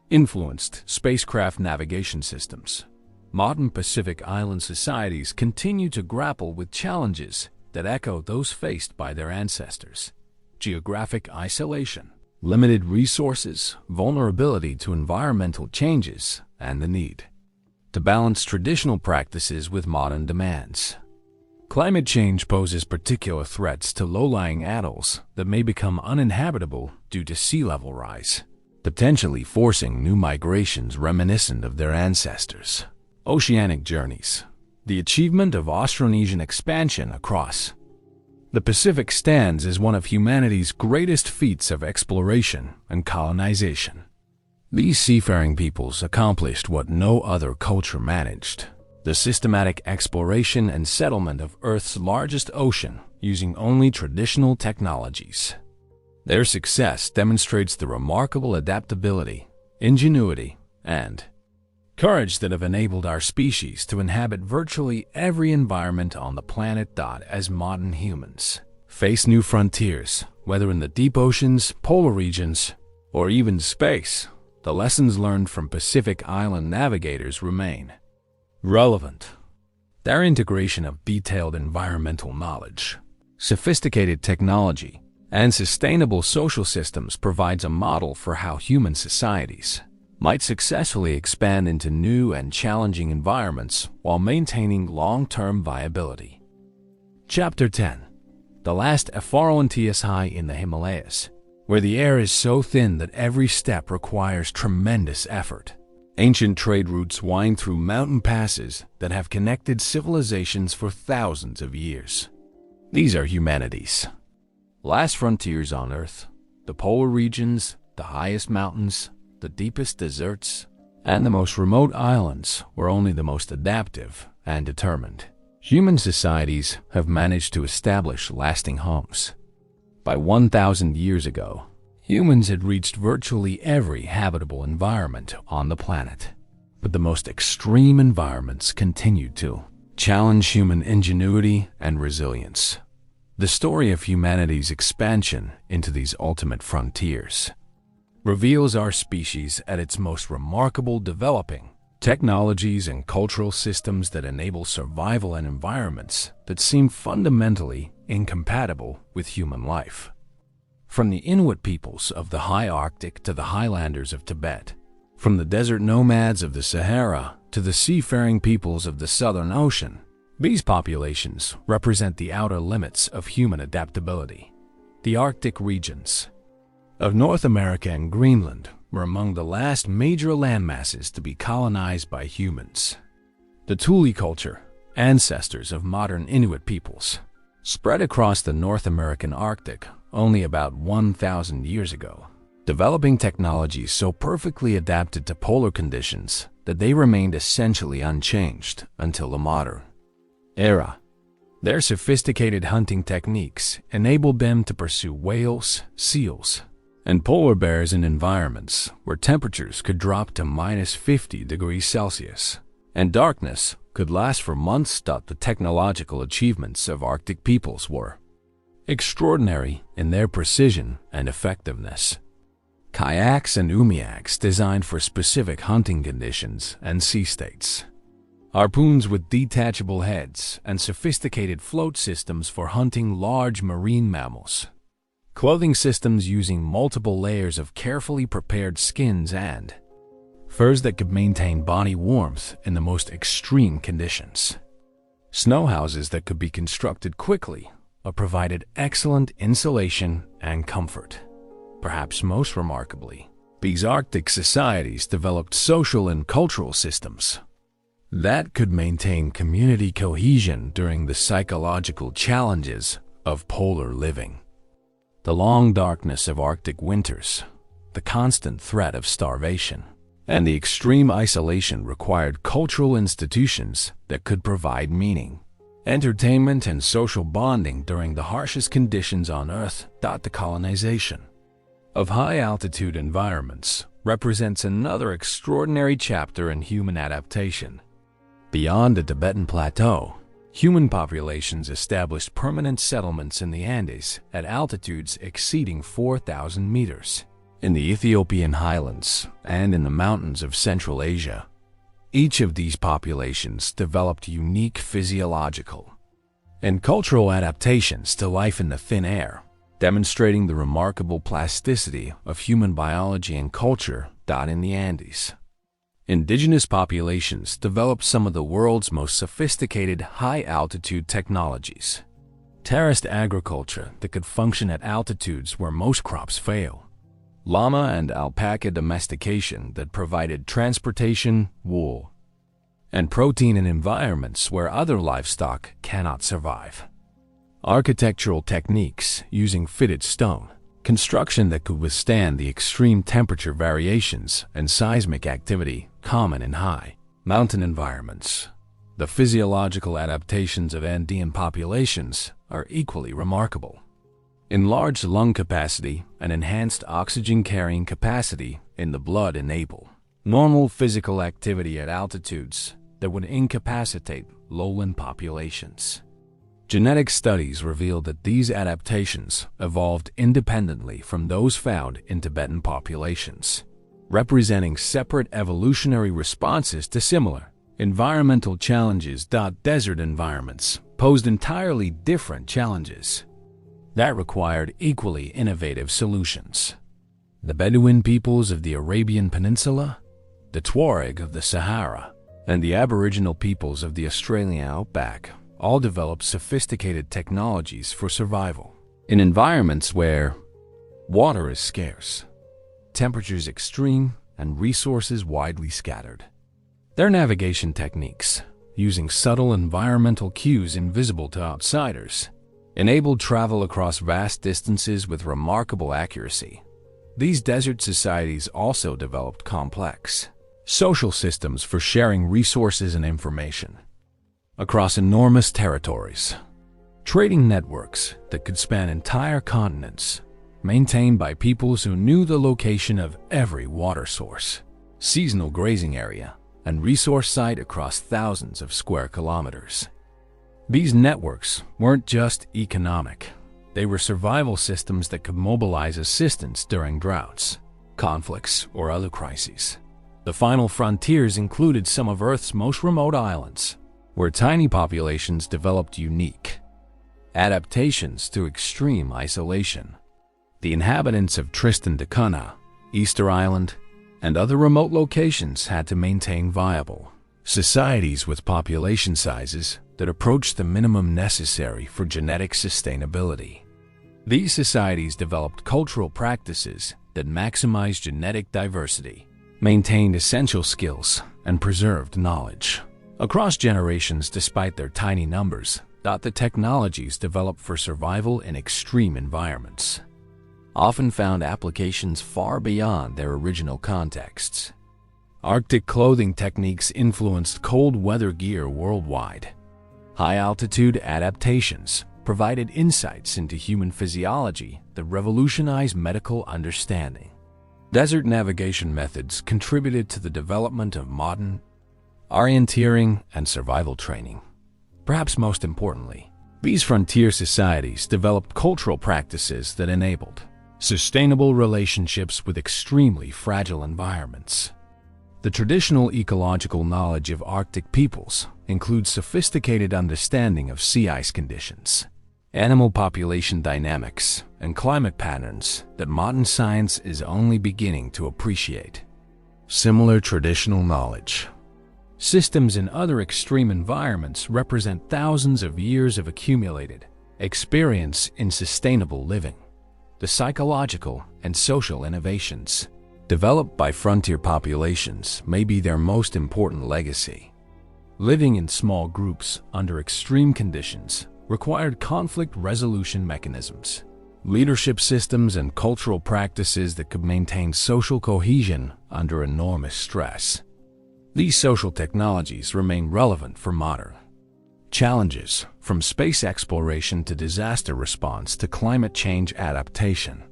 influenced spacecraft navigation systems. Modern Pacific Island societies continue to grapple with challenges that echo those faced by their ancestors: geographic isolation, limited resources, vulnerability to environmental changes, and the need to balance traditional practices with modern demands. Climate change poses particular threats to low-lying atolls that may become uninhabitable due to sea level rise, potentially forcing new migrations reminiscent of their ancestors. Oceanic journeys. The achievement of Austronesian expansion across the Pacific stands as one of humanity's greatest feats of exploration and colonization. These seafaring peoples accomplished what no other culture managed: the systematic exploration and settlement of Earth's largest ocean using only traditional technologies. Their success demonstrates the remarkable adaptability, ingenuity, and courage that have enabled our species to inhabit virtually every environment on the planet. As modern humans face new frontiers, whether in the deep oceans, polar regions, or even space, the lessons learned from Pacific Island navigators remain relevant. Their integration of detailed environmental knowledge, sophisticated technology, and sustainable social systems provides a model for how human societies might successfully expand into new and challenging environments while maintaining long-term viability. Chapter 10. The last Effarontius High in the Himalayas, where the air is so thin that every step requires tremendous effort. Ancient trade routes wind through mountain passes that have connected civilizations for thousands of years. These are humanity's last frontiers on Earth: the polar regions, the highest mountains, the deepest deserts, and the most remote islands where only the most adaptive and determined human societies have managed to establish lasting homes. By 1,000 years ago, humans had reached virtually every habitable environment on the planet. But the most extreme environments continued to challenge human ingenuity and resilience. The story of humanity's expansion into these ultimate frontiers reveals our species at its most remarkable, developing technologies and cultural systems that enable survival in environments that seem fundamentally incompatible with human life. From the Inuit peoples of the high Arctic to the highlanders of Tibet, from the desert nomads of the Sahara to the seafaring peoples of the Southern Ocean, these populations represent the outer limits of human adaptability. The Arctic regions of North America and Greenland were among the last major landmasses to be colonized by humans. The Thule culture, ancestors of modern Inuit peoples, spread across the North American Arctic only about 1,000 years ago, developing technologies so perfectly adapted to polar conditions that they remained essentially unchanged until the modern era. Their sophisticated hunting techniques enabled them to pursue whales, seals, and polar bears in environments where temperatures could drop to -50 degrees Celsius, and darkness could last for months. The technological achievements of Arctic peoples were extraordinary in their precision and effectiveness. Kayaks and umiaks designed for specific hunting conditions and sea states. Harpoons with detachable heads and sophisticated float systems for hunting large marine mammals. Clothing systems using multiple layers of carefully prepared skins and furs that could maintain body warmth in the most extreme conditions. Snow houses that could be constructed quickly provided excellent insulation and comfort. Perhaps most remarkably, these Arctic societies developed social and cultural systems that could maintain community cohesion during the psychological challenges of polar living. The long darkness of Arctic winters, the constant threat of starvation, and the extreme isolation required cultural institutions that could provide meaning, entertainment, and social bonding during the harshest conditions on Earth. The colonization of high-altitude environments represents another extraordinary chapter in human adaptation. Beyond the Tibetan Plateau, human populations established permanent settlements in the Andes at altitudes exceeding 4,000 meters, in the Ethiopian highlands, and in the mountains of Central Asia. Each of these populations developed unique physiological and cultural adaptations to life in the thin air, demonstrating the remarkable plasticity of human biology and culture. In the Andes, indigenous populations developed some of the world's most sophisticated high-altitude technologies. Terraced agriculture that could function at altitudes where most crops fail. Llama and alpaca domestication that provided transportation, wool, and protein in environments where other livestock cannot survive. Architectural techniques using fitted stone, construction that could withstand the extreme temperature variations and seismic activity common in high mountain environments. The physiological adaptations of Andean populations are equally remarkable. Enlarged lung capacity and enhanced oxygen-carrying capacity in the blood enable normal physical activity at altitudes that would incapacitate lowland populations. Genetic studies reveal that these adaptations evolved independently from those found in Tibetan populations, representing separate evolutionary responses to similar environmental challenges. Desert environments posed entirely different challenges that required equally innovative solutions. The Bedouin peoples of the Arabian Peninsula, the Tuareg of the Sahara, and the Aboriginal peoples of the Australian outback all developed sophisticated technologies for survival in environments where water is scarce, temperatures extreme, and resources widely scattered. Their navigation techniques, using subtle environmental cues invisible to outsiders, enabled travel across vast distances with remarkable accuracy. These desert societies also developed complex social systems for sharing resources and information across enormous territories. Trading networks that could span entire continents, maintained by peoples who knew the location of every water source, seasonal grazing area, and resource site across thousands of square kilometers. These networks weren't just economic. They were survival systems that could mobilize assistance during droughts, conflicts, or other crises. The final frontiers included some of Earth's most remote islands, where tiny populations developed unique adaptations to extreme isolation. The inhabitants of Tristan da Cunha, Easter Island, and other remote locations had to maintain viable societies with population sizes that approached the minimum necessary for genetic sustainability. These societies developed cultural practices that maximized genetic diversity, maintained essential skills, and preserved knowledge across generations. Despite their tiny numbers, the technologies developed for survival in extreme environments often found applications far beyond their original contexts. Arctic clothing techniques influenced cold weather gear worldwide. High-altitude adaptations provided insights into human physiology that revolutionized medical understanding. Desert navigation methods contributed to the development of modern orienteering and survival training. Perhaps most importantly, these frontier societies developed cultural practices that enabled sustainable relationships with extremely fragile environments. The traditional ecological knowledge of Arctic peoples includes sophisticated understanding of sea ice conditions, animal population dynamics, and climate patterns that modern science is only beginning to appreciate. Similar traditional knowledge systems in other extreme environments represent thousands of years of accumulated experience in sustainable living. The psychological and social innovations developed by frontier populations may be their most important legacy. Living in small groups under extreme conditions required conflict resolution mechanisms, leadership systems, and cultural practices that could maintain social cohesion under enormous stress. These social technologies remain relevant for modern challenges, from space exploration to disaster response to climate change adaptation.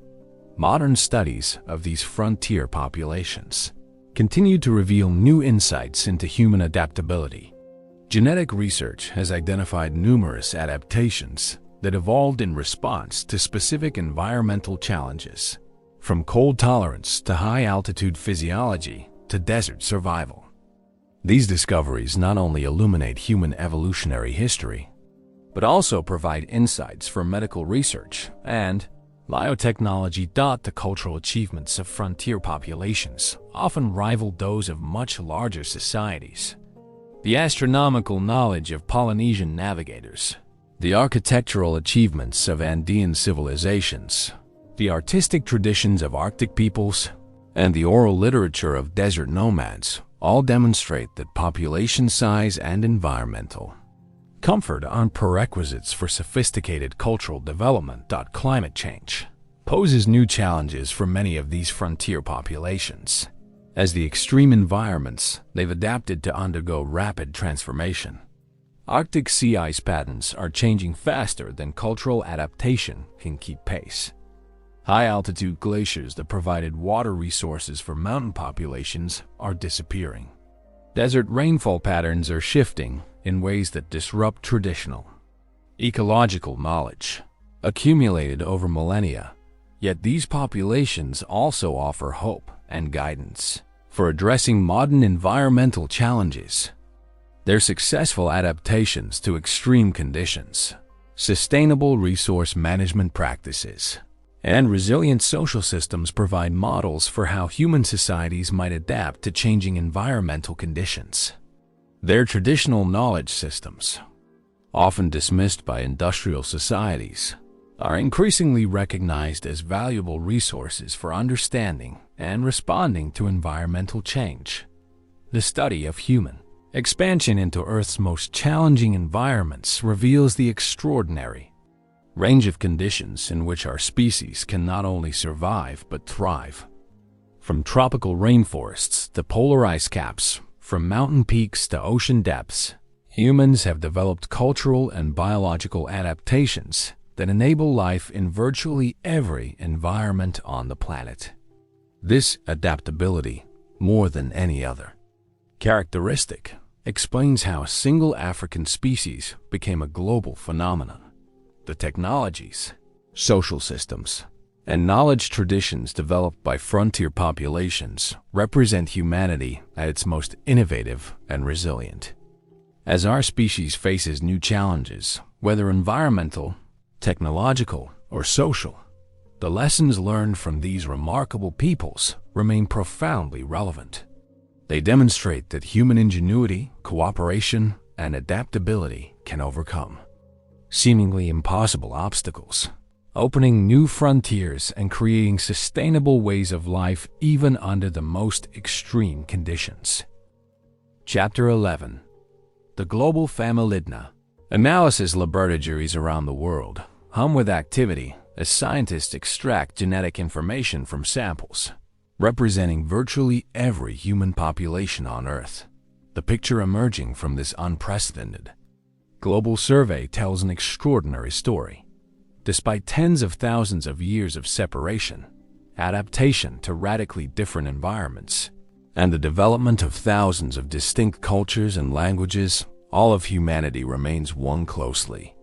Modern studies of these frontier populations continue to reveal new insights into human adaptability. Genetic research has identified numerous adaptations that evolved in response to specific environmental challenges, from cold tolerance to high-altitude physiology to desert survival. These discoveries not only illuminate human evolutionary history, but also provide insights for medical research and biotechnology. The cultural achievements of frontier populations often rivaled those of much larger societies. The astronomical knowledge of Polynesian navigators, the architectural achievements of Andean civilizations, the artistic traditions of Arctic peoples, and the oral literature of desert nomads all demonstrate that population size and environmental comfort aren't prerequisites for sophisticated cultural development. Climate change poses new challenges for many of these frontier populations, as the extreme environments they've adapted to undergo rapid transformation. Arctic sea ice patterns are changing faster than cultural adaptation can keep pace. High-altitude glaciers that provided water resources for mountain populations are disappearing. Desert rainfall patterns are shifting in ways that disrupt traditional ecological knowledge accumulated over millennia. Yet these populations also offer hope and guidance for addressing modern environmental challenges. Their successful adaptations to extreme conditions, sustainable resource management practices, and resilient social systems provide models for how human societies might adapt to changing environmental conditions. Their traditional knowledge systems, often dismissed by industrial societies, are increasingly recognized as valuable resources for understanding and responding to environmental change. The study of human expansion into Earth's most challenging environments reveals the extraordinary range of conditions in which our species can not only survive but thrive. From tropical rainforests to polar ice caps, from mountain peaks to ocean depths, humans have developed cultural and biological adaptations that enable life in virtually every environment on the planet. This adaptability, more than any other characteristic, explains how a single African species became a global phenomenon. The technologies, social systems, and knowledge traditions developed by frontier populations represent humanity at its most innovative and resilient. As our species faces new challenges, whether environmental, technological, or social, the lessons learned from these remarkable peoples remain profoundly relevant. They demonstrate that human ingenuity, cooperation, and adaptability can overcome seemingly impossible obstacles, opening new frontiers and creating sustainable ways of life even under the most extreme conditions. Chapter 11. The Global Familidna. Analysis laboratories around the world hum with activity as scientists extract genetic information from samples, representing virtually every human population on Earth. The picture emerging from this unprecedented global survey tells an extraordinary story. Despite tens of thousands of years of separation, adaptation to radically different environments, and the development of thousands of distinct cultures and languages, all of humanity remains one closely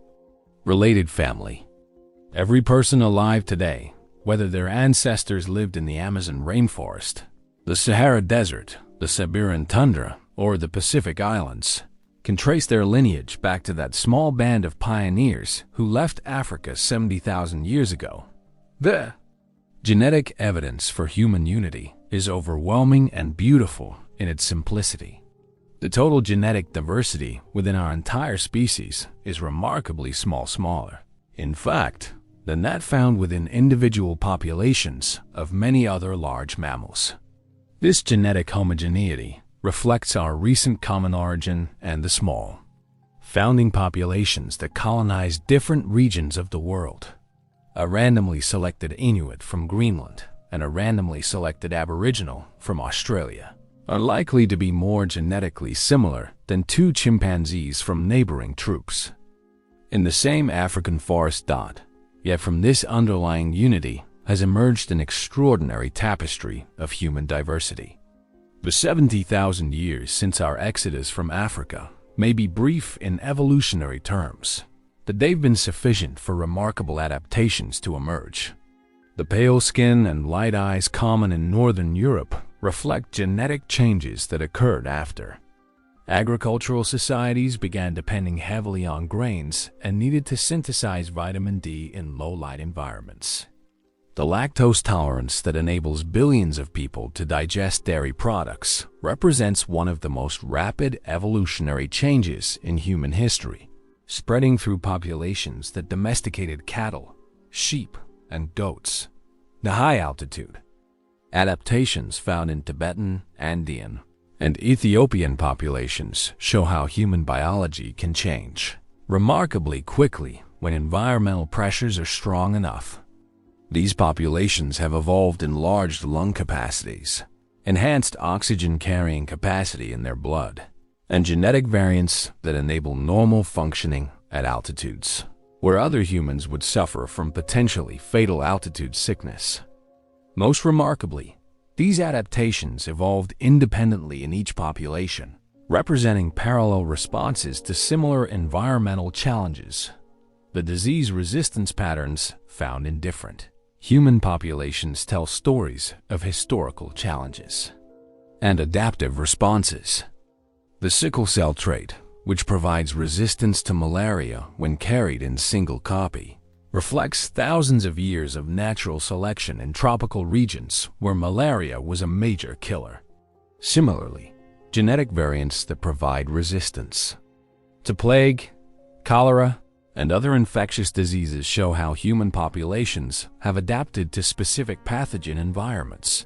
related family. Every person alive today, whether their ancestors lived in the Amazon rainforest, the Sahara Desert, the Siberian tundra, or the Pacific Islands, can trace their lineage back to that small band of pioneers who left Africa 70,000 years ago. The genetic evidence for human unity is overwhelming and beautiful in its simplicity. The total genetic diversity within our entire species is remarkably smaller, in fact, than that found within individual populations of many other large mammals. This genetic homogeneity reflects our recent common origin and the small founding populations that colonized different regions of the world. A randomly selected Inuit from Greenland and a randomly selected Aboriginal from Australia are likely to be more genetically similar than two chimpanzees from neighboring troops in the same African forest. Yet from this underlying unity has emerged an extraordinary tapestry of human diversity. The 70,000 years since our exodus from Africa may be brief in evolutionary terms, but they've been sufficient for remarkable adaptations to emerge. The pale skin and light eyes common in Northern Europe reflect genetic changes that occurred after agricultural societies began depending heavily on grains and needed to synthesize vitamin D in low-light environments. The lactose tolerance that enables billions of people to digest dairy products represents one of the most rapid evolutionary changes in human history, spreading through populations that domesticated cattle, sheep, and goats. The high-altitude adaptations found in Tibetan, Andean, and Ethiopian populations show how human biology can change remarkably quickly when environmental pressures are strong enough. These populations have evolved enlarged lung capacities, enhanced oxygen-carrying capacity in their blood, and genetic variants that enable normal functioning at altitudes where other humans would suffer from potentially fatal altitude sickness. Most remarkably, these adaptations evolved independently in each population, representing parallel responses to similar environmental challenges. The disease resistance patterns found in different human populations tell stories of historical challenges and adaptive responses. The sickle cell trait, which provides resistance to malaria when carried in single copy, reflects thousands of years of natural selection in tropical regions where malaria was a major killer. Similarly, genetic variants that provide resistance to plague, cholera, and other infectious diseases show how human populations have adapted to specific pathogen environments.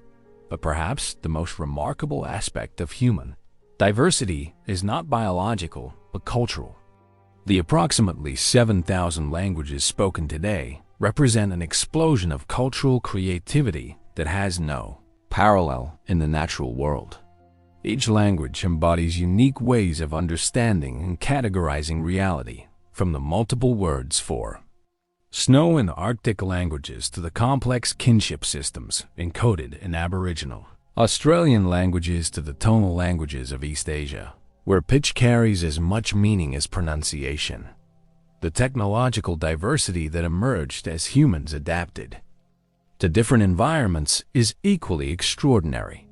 But perhaps the most remarkable aspect of human diversity is not biological, but cultural. The approximately 7,000 languages spoken today represent an explosion of cultural creativity that has no parallel in the natural world. Each language embodies unique ways of understanding and categorizing reality, from the multiple words for snow in Arctic languages to the complex kinship systems encoded in Aboriginal Australian languages to the tonal languages of East Asia, where pitch carries as much meaning as pronunciation. The technological diversity that emerged as humans adapted to different environments is equally extraordinary.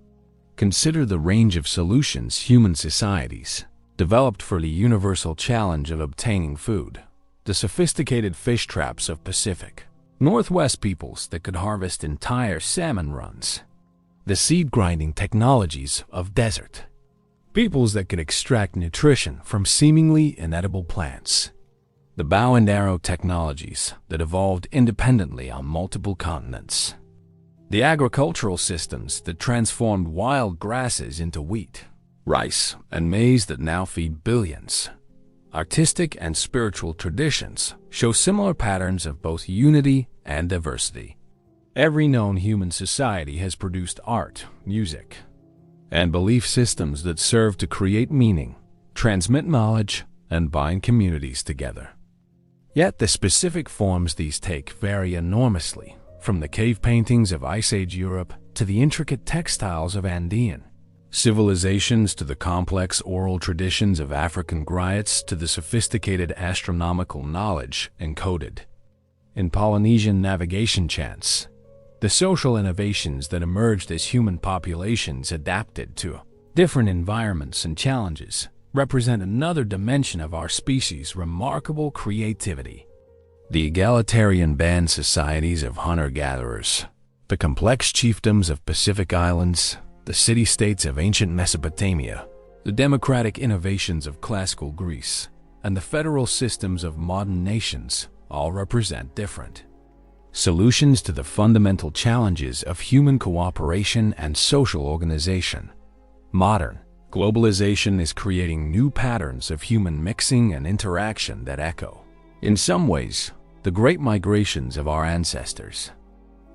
Consider the range of solutions human societies developed for the universal challenge of obtaining food. The sophisticated fish traps of Pacific Northwest peoples that could harvest entire salmon runs. The seed-grinding technologies of desert peoples that could extract nutrition from seemingly inedible plants. The bow and arrow technologies that evolved independently on multiple continents. The agricultural systems that transformed wild grasses into wheat, rice, and maize that now feed billions. Artistic and spiritual traditions show similar patterns of both unity and diversity. Every known human society has produced art, music, and belief systems that serve to create meaning, transmit knowledge, and bind communities together. Yet the specific forms these take vary enormously, from the cave paintings of Ice Age Europe to the intricate textiles of Andean civilizations, to the complex oral traditions of African griots, to the sophisticated astronomical knowledge encoded in Polynesian navigation chants. The social innovations that emerged as human populations adapted to different environments and challenges represent another dimension of our species' remarkable creativity. The egalitarian band societies of hunter-gatherers, the complex chiefdoms of Pacific Islands, the city-states of ancient Mesopotamia, the democratic innovations of classical Greece, and the federal systems of modern nations all represent different solutions to the fundamental challenges of human cooperation and social organization. Modern globalization is creating new patterns of human mixing and interaction that echo, in some ways, the great migrations of our ancestors.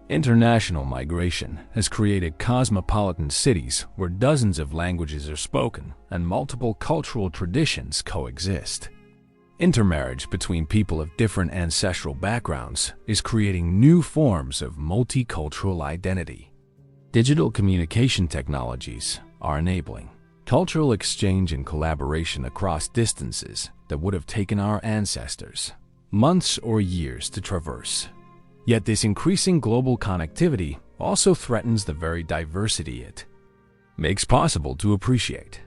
International migration has created cosmopolitan cities where dozens of languages are spoken and multiple cultural traditions coexist. Intermarriage between people of different ancestral backgrounds is creating new forms of multicultural identity. Digital communication technologies are enabling cultural exchange and collaboration across distances that would have taken our ancestors months or years to traverse. Yet this increasing global connectivity also threatens the very diversity it makes possible to appreciate.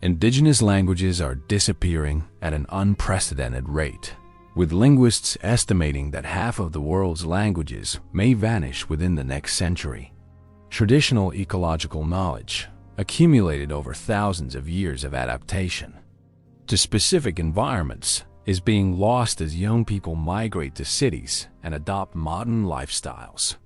Indigenous languages are disappearing at an unprecedented rate, with linguists estimating that half of the world's languages may vanish within the next century. Traditional ecological knowledge, accumulated over thousands of years of adaptation to specific environments, is being lost as young people migrate to cities and adopt modern lifestyles.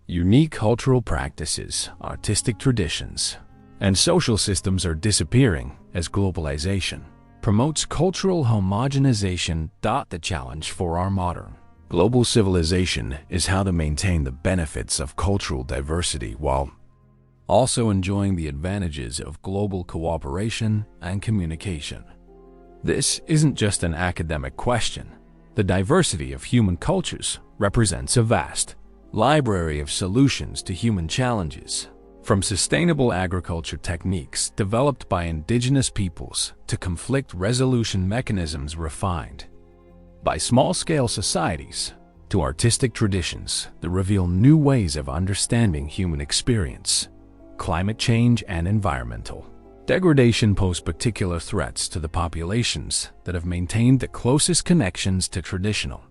Unique cultural practices, artistic traditions, and social systems are disappearing as globalization promotes cultural homogenization. The challenge for our modern global civilization is how to maintain the benefits of cultural diversity while also enjoying the advantages of global cooperation and communication. This isn't just an academic question. The diversity of human cultures represents a vast library of solutions to human challenges, from sustainable agriculture techniques developed by indigenous peoples to conflict resolution mechanisms refined by small-scale societies to artistic traditions that reveal new ways of understanding human experience. Climate change and environmental degradation pose particular threats to the populations that have maintained the closest connections to traditional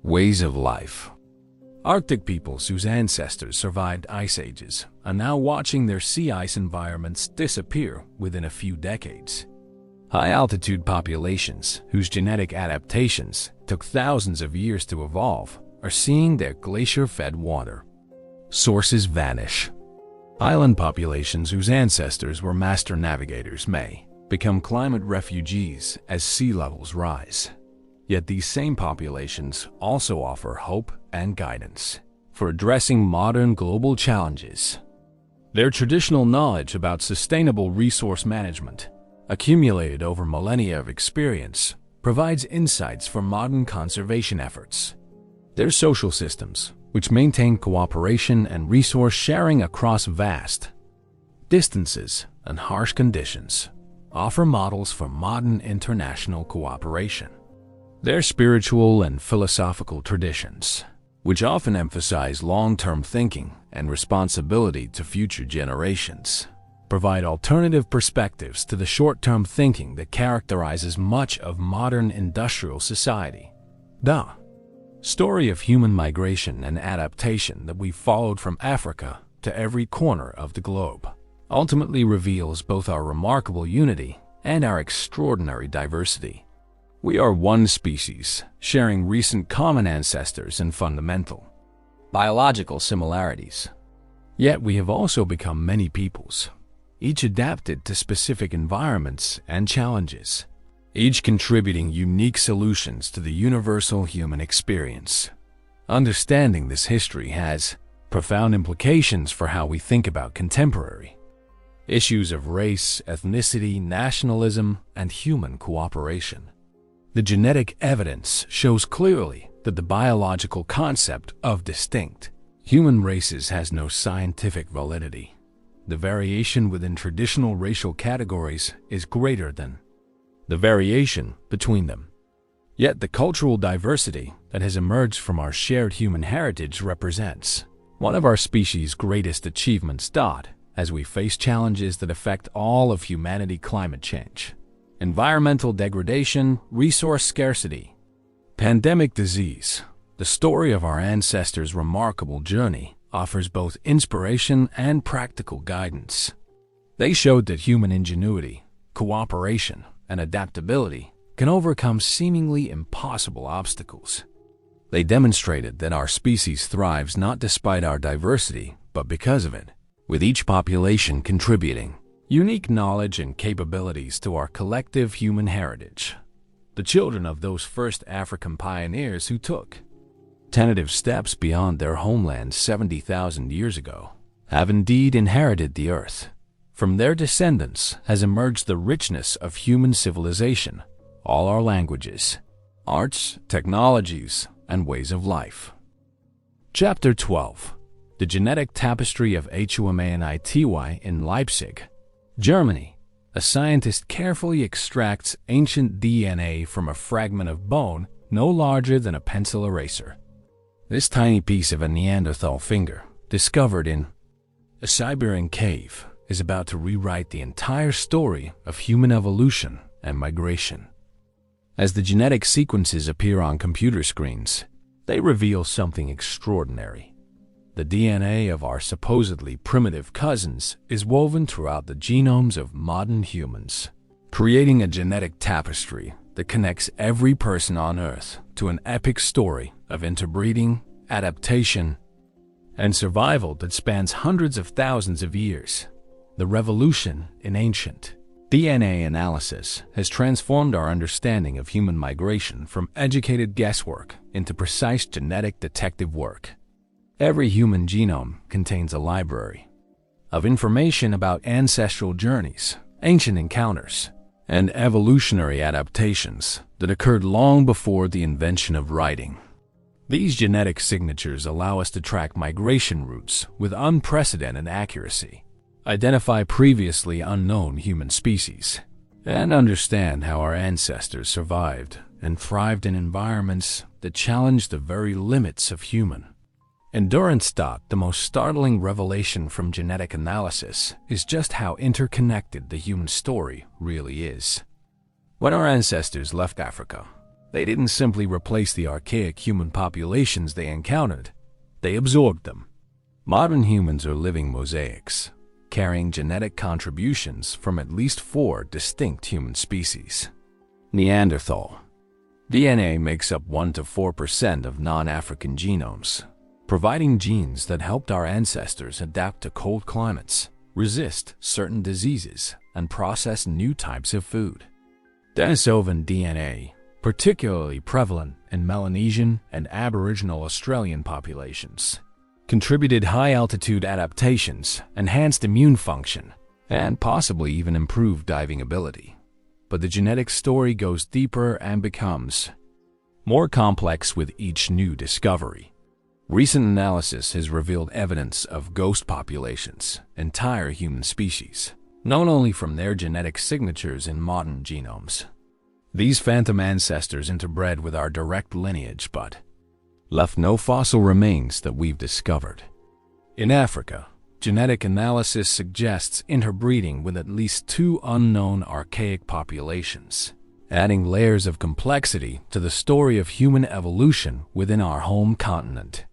ways of life. Arctic peoples whose ancestors survived ice ages are now watching their sea ice environments disappear within a few decades. High-altitude populations whose genetic adaptations took thousands of years to evolve are seeing their glacier-fed water sources vanish. Island populations whose ancestors were master navigators may become climate refugees as sea levels rise. Yet these same populations also offer hope and guidance for addressing modern global challenges. Their traditional knowledge about sustainable resource management, accumulated over millennia of experience, provides insights for modern conservation efforts. Their social systems, which maintain cooperation and resource sharing across vast distances and harsh conditions, offer models for modern international cooperation. Their spiritual and philosophical traditions, which often emphasize long-term thinking and responsibility to future generations, provide alternative perspectives to the short-term thinking that characterizes much of modern industrial society. The story of human migration and adaptation that we followed from Africa to every corner of the globe ultimately reveals both our remarkable unity and our extraordinary diversity. We are one species, sharing recent common ancestors and fundamental biological similarities. Yet we have also become many peoples, each adapted to specific environments and challenges, each contributing unique solutions to the universal human experience. Understanding this history has profound implications for how we think about contemporary issues of race, ethnicity, nationalism, and human cooperation. The genetic evidence shows clearly that the biological concept of distinct human races has no scientific validity. The variation within traditional racial categories is greater than the variation between them. Yet the cultural diversity that has emerged from our shared human heritage represents one of our species' greatest achievements. As we face challenges that affect all of humanity: climate change, environmental degradation, resource scarcity, pandemic disease, the story of our ancestors' remarkable journey offers both inspiration and practical guidance. They showed that human ingenuity, cooperation, and adaptability can overcome seemingly impossible obstacles. They demonstrated that our species thrives not despite our diversity, but because of it, with each population contributing unique knowledge and capabilities to our collective human heritage. The children of those first African pioneers who took tentative steps beyond their homeland 70,000 years ago have indeed inherited the earth. From their descendants has emerged the richness of human civilization, all our languages, arts, technologies, and ways of life. Chapter 12. The Genetic Tapestry of Human Ity in Leipzig, Germany. A scientist carefully extracts ancient DNA from a fragment of bone no larger than a pencil eraser. This tiny piece of a Neanderthal finger, discovered in a Siberian cave, is about to rewrite the entire story of human evolution and migration. As the genetic sequences appear on computer screens, they reveal something extraordinary. The DNA of our supposedly primitive cousins is woven throughout the genomes of modern humans, creating a genetic tapestry that connects every person on Earth to an epic story of interbreeding, adaptation, and survival that spans hundreds of thousands of years. The revolution in ancient DNA analysis has transformed our understanding of human migration from educated guesswork into precise genetic detective work. Every human genome contains a library of information about ancestral journeys, ancient encounters, and evolutionary adaptations that occurred long before the invention of writing. These genetic signatures allow us to track migration routes with unprecedented accuracy, identify previously unknown human species, and understand how our ancestors survived and thrived in environments that challenged the very limits of human endurance. The most startling revelation from genetic analysis is just how interconnected the human story really is. When our ancestors left Africa, they didn't simply replace the archaic human populations they encountered, they absorbed them. Modern humans are living mosaics, carrying genetic contributions from at least 4 distinct human species. Neanderthal DNA makes up 1 to 4% of non-African genomes, providing genes that helped our ancestors adapt to cold climates, resist certain diseases, and process new types of food. Denisovan DNA, particularly prevalent in Melanesian and Aboriginal Australian populations, contributed high-altitude adaptations, enhanced immune function, and possibly even improved diving ability. But the genetic story goes deeper and becomes more complex with each new discovery. Recent analysis has revealed evidence of ghost populations, entire human species, known only from their genetic signatures in modern genomes. These phantom ancestors interbred with our direct lineage, but left no fossil remains that we've discovered. In Africa, genetic analysis suggests interbreeding with at least two unknown archaic populations, adding layers of complexity to the story of human evolution within our home continent.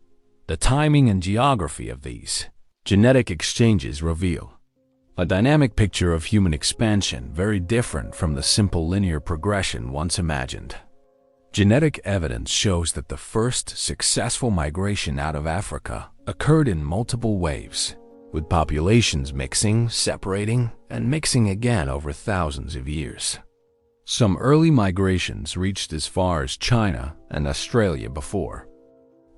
The timing and geography of these genetic exchanges reveal a dynamic picture of human expansion very different from the simple linear progression once imagined. Genetic evidence shows that the first successful migration out of Africa occurred in multiple waves, with populations mixing, separating, and mixing again over thousands of years. Some early migrations reached as far as China and Australia before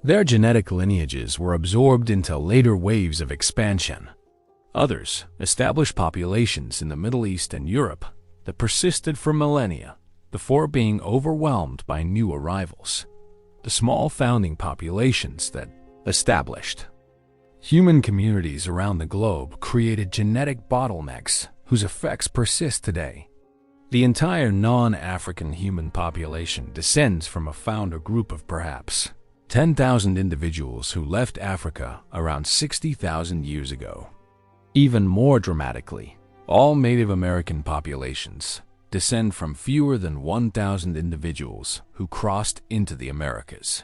their genetic lineages were absorbed into later waves of expansion. Others established populations in the Middle East and Europe that persisted for millennia before being overwhelmed by new arrivals. The small founding populations that established human communities around the globe created genetic bottlenecks whose effects persist today. The entire non-African human population descends from a founder group of perhaps 10,000 individuals who left Africa around 60,000 years ago. Even more dramatically, all Native American populations descend from fewer than 1,000 individuals who crossed into the Americas.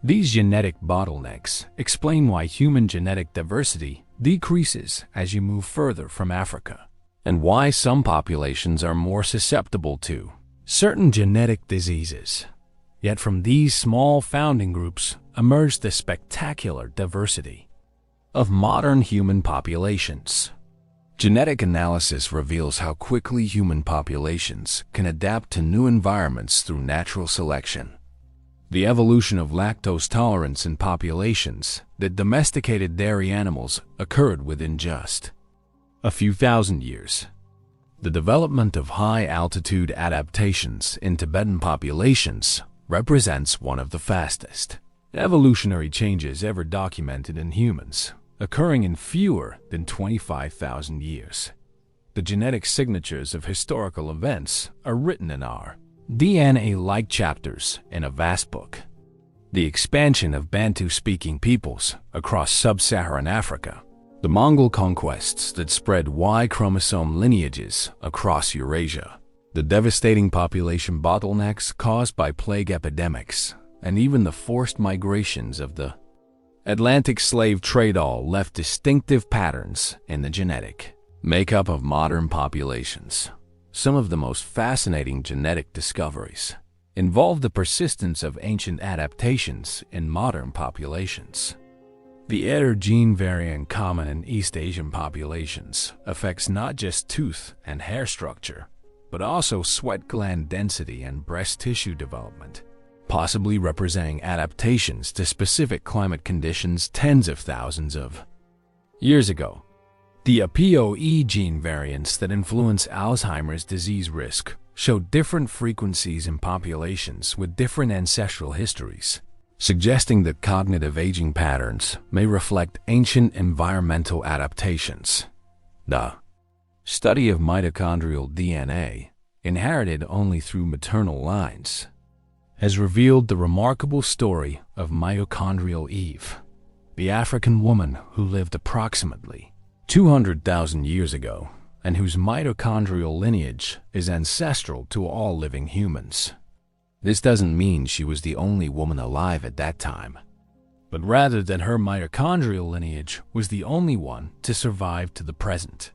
These genetic bottlenecks explain why human genetic diversity decreases as you move further from Africa, and why some populations are more susceptible to certain genetic diseases. Yet from these small founding groups emerged the spectacular diversity of modern human populations. Genetic analysis reveals how quickly human populations can adapt to new environments through natural selection. The evolution of lactose tolerance in populations that domesticated dairy animals occurred within just a few thousand years. The development of high-altitude adaptations in Tibetan populations represents one of the fastest evolutionary changes ever documented in humans, occurring in fewer than 25,000 years. The genetic signatures of historical events are written in our DNA-like chapters in a vast book. The expansion of Bantu-speaking peoples across sub-Saharan Africa, the Mongol conquests that spread Y chromosome lineages across Eurasia, the devastating population bottlenecks caused by plague epidemics, and even the forced migrations of the Atlantic slave trade all left distinctive patterns in the genetic makeup of modern populations. Some of the most fascinating genetic discoveries involve the persistence of ancient adaptations in modern populations. The ETR gene variant common in East Asian populations affects not just tooth and hair structure, but also sweat gland density and breast tissue development, possibly representing adaptations to specific climate conditions tens of thousands of years ago. The APOE gene variants that influence Alzheimer's disease risk show different frequencies in populations with different ancestral histories, suggesting that cognitive aging patterns may reflect ancient environmental adaptations. The study of mitochondrial DNA, inherited only through maternal lines, has revealed the remarkable story of mitochondrial Eve, the African woman who lived approximately 200,000 years ago and whose mitochondrial lineage is ancestral to all living humans. This doesn't mean she was the only woman alive at that time, but rather that her mitochondrial lineage was the only one to survive to the present.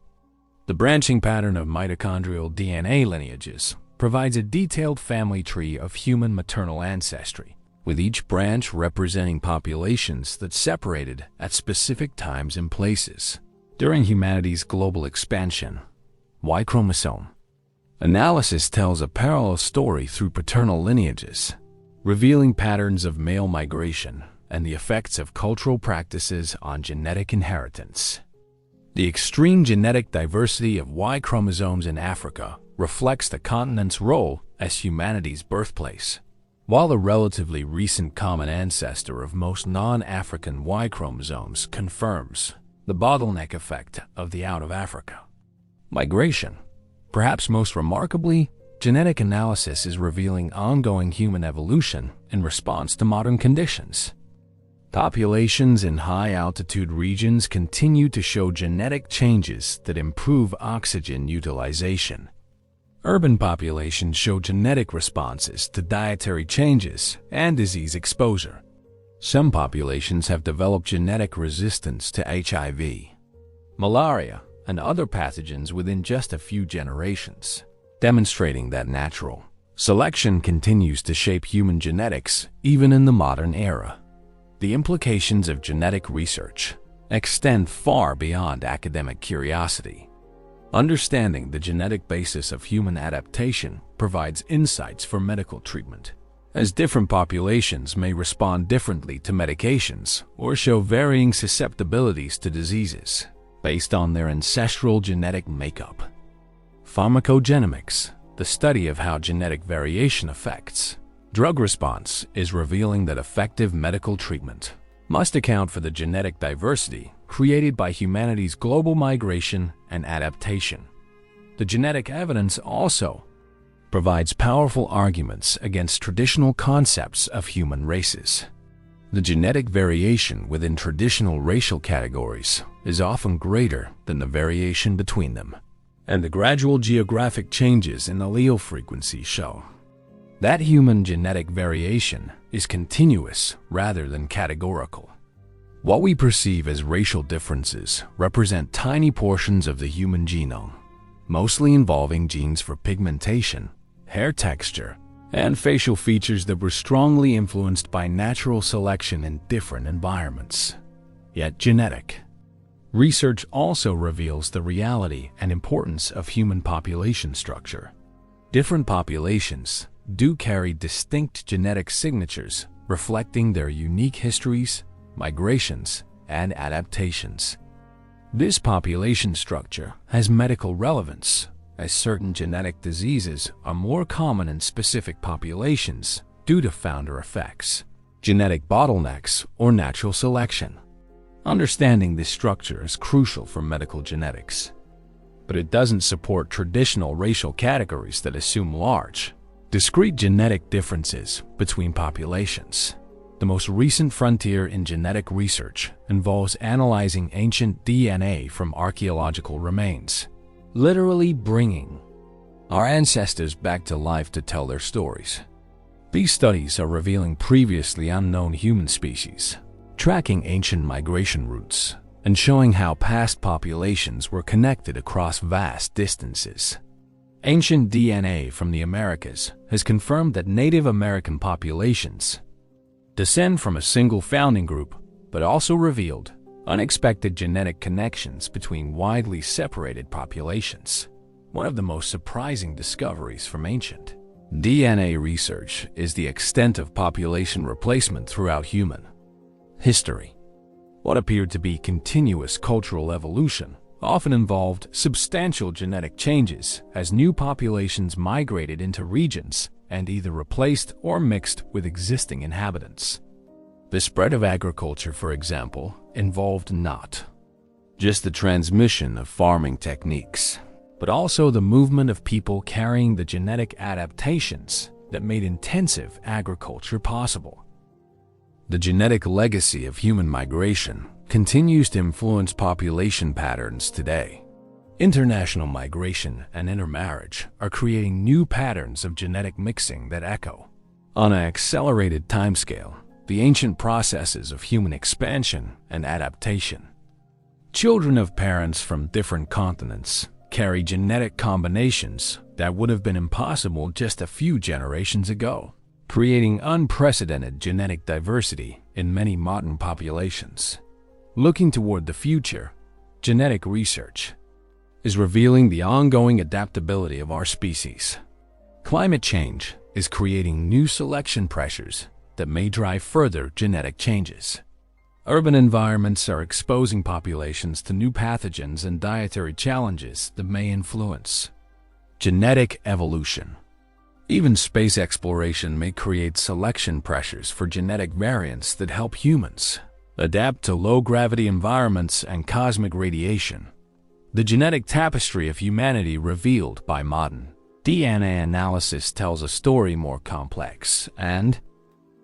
The branching pattern of mitochondrial DNA lineages provides a detailed family tree of human maternal ancestry, with each branch representing populations that separated at specific times and places during humanity's global expansion. Y chromosome analysis tells a parallel story through paternal lineages, revealing patterns of male migration and the effects of cultural practices on genetic inheritance. The extreme genetic diversity of Y chromosomes in Africa reflects the continent's role as humanity's birthplace, while the relatively recent common ancestor of most non-African Y chromosomes confirms the bottleneck effect of the out of Africa migration. Perhaps most remarkably, genetic analysis is revealing ongoing human evolution in response to modern conditions. Populations in high-altitude regions continue to show genetic changes that improve oxygen utilization. Urban populations show genetic responses to dietary changes and disease exposure. Some populations have developed genetic resistance to HIV, malaria, and other pathogens within just a few generations, demonstrating that natural selection continues to shape human genetics even in the modern era. The implications of genetic research extend far beyond academic curiosity. Understanding the genetic basis of human adaptation provides insights for medical treatment, as different populations may respond differently to medications or show varying susceptibilities to diseases based on their ancestral genetic makeup. Pharmacogenomics, the study of how genetic variation affects drug response, is revealing that effective medical treatment must account for the genetic diversity created by humanity's global migration and adaptation. The genetic evidence also provides powerful arguments against traditional concepts of human races. The genetic variation within traditional racial categories is often greater than the variation between them, and the gradual geographic changes in allele frequency show that human genetic variation is continuous rather than categorical. What we perceive as racial differences represent tiny portions of the human genome, mostly involving genes for pigmentation, hair texture, and facial features that were strongly influenced by natural selection in different environments. Yet genetic research also reveals the reality and importance of human population structure. Different populations do carry distinct genetic signatures reflecting their unique histories, migrations, and adaptations. This population structure has medical relevance, as certain genetic diseases are more common in specific populations due to founder effects, genetic bottlenecks, or natural selection. Understanding this structure is crucial for medical genetics, but it doesn't support traditional racial categories that assume large, discrete genetic differences between populations. The most recent frontier in genetic research involves analyzing ancient DNA from archaeological remains, literally bringing our ancestors back to life to tell their stories. These studies are revealing previously unknown human species, tracking ancient migration routes, and showing how past populations were connected across vast distances. Ancient DNA from the Americas has confirmed that Native American populations descend from a single founding group, but also revealed unexpected genetic connections between widely separated populations. One of the most surprising discoveries from ancient DNA research is the extent of population replacement throughout human history. What appeared to be continuous cultural evolution often involved substantial genetic changes as new populations migrated into regions and either replaced or mixed with existing inhabitants. The spread of agriculture, for example, involved not just the transmission of farming techniques, but also the movement of people carrying the genetic adaptations that made intensive agriculture possible. The genetic legacy of human migration continues to influence population patterns today. International migration and intermarriage are creating new patterns of genetic mixing that echo, on an accelerated timescale, the ancient processes of human expansion and adaptation. Children of parents from different continents carry genetic combinations that would have been impossible just a few generations ago, creating unprecedented genetic diversity in many modern populations. Looking toward the future, genetic research is revealing the ongoing adaptability of our species. Climate change is creating new selection pressures that may drive further genetic changes. Urban environments are exposing populations to new pathogens and dietary challenges that may influence genetic evolution. Even space exploration may create selection pressures for genetic variants that help humans adapt to low-gravity environments and cosmic radiation. The genetic tapestry of humanity revealed by modern DNA analysis tells a story more complex and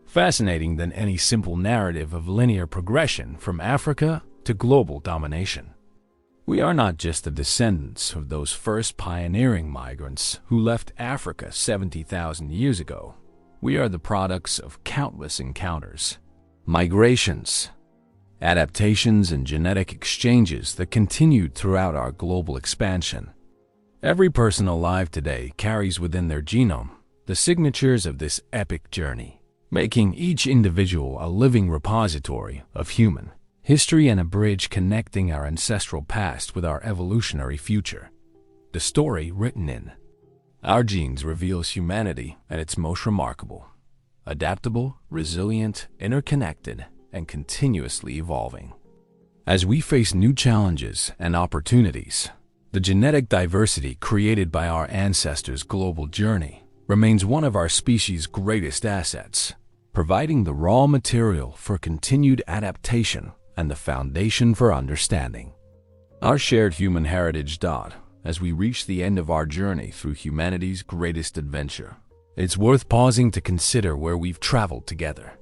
fascinating than any simple narrative of linear progression from Africa to global domination. We are not just the descendants of those first pioneering migrants who left Africa 70,000 years ago. We are the products of countless encounters, migrations, adaptations, and genetic exchanges that continued throughout our global expansion. Every person alive today carries within their genome the signatures of this epic journey, making each individual a living repository of human history and a bridge connecting our ancestral past with our evolutionary future. The story written in our genes reveals humanity at its most remarkable, adaptable, resilient, interconnected, and continuously evolving. As we face new challenges and opportunities, the genetic diversity created by our ancestors' global journey remains one of our species' greatest assets, providing the raw material for continued adaptation and the foundation for understanding. Our shared human heritage. As we reach the end of our journey through humanity's greatest adventure, it's worth pausing to consider where we've traveled together.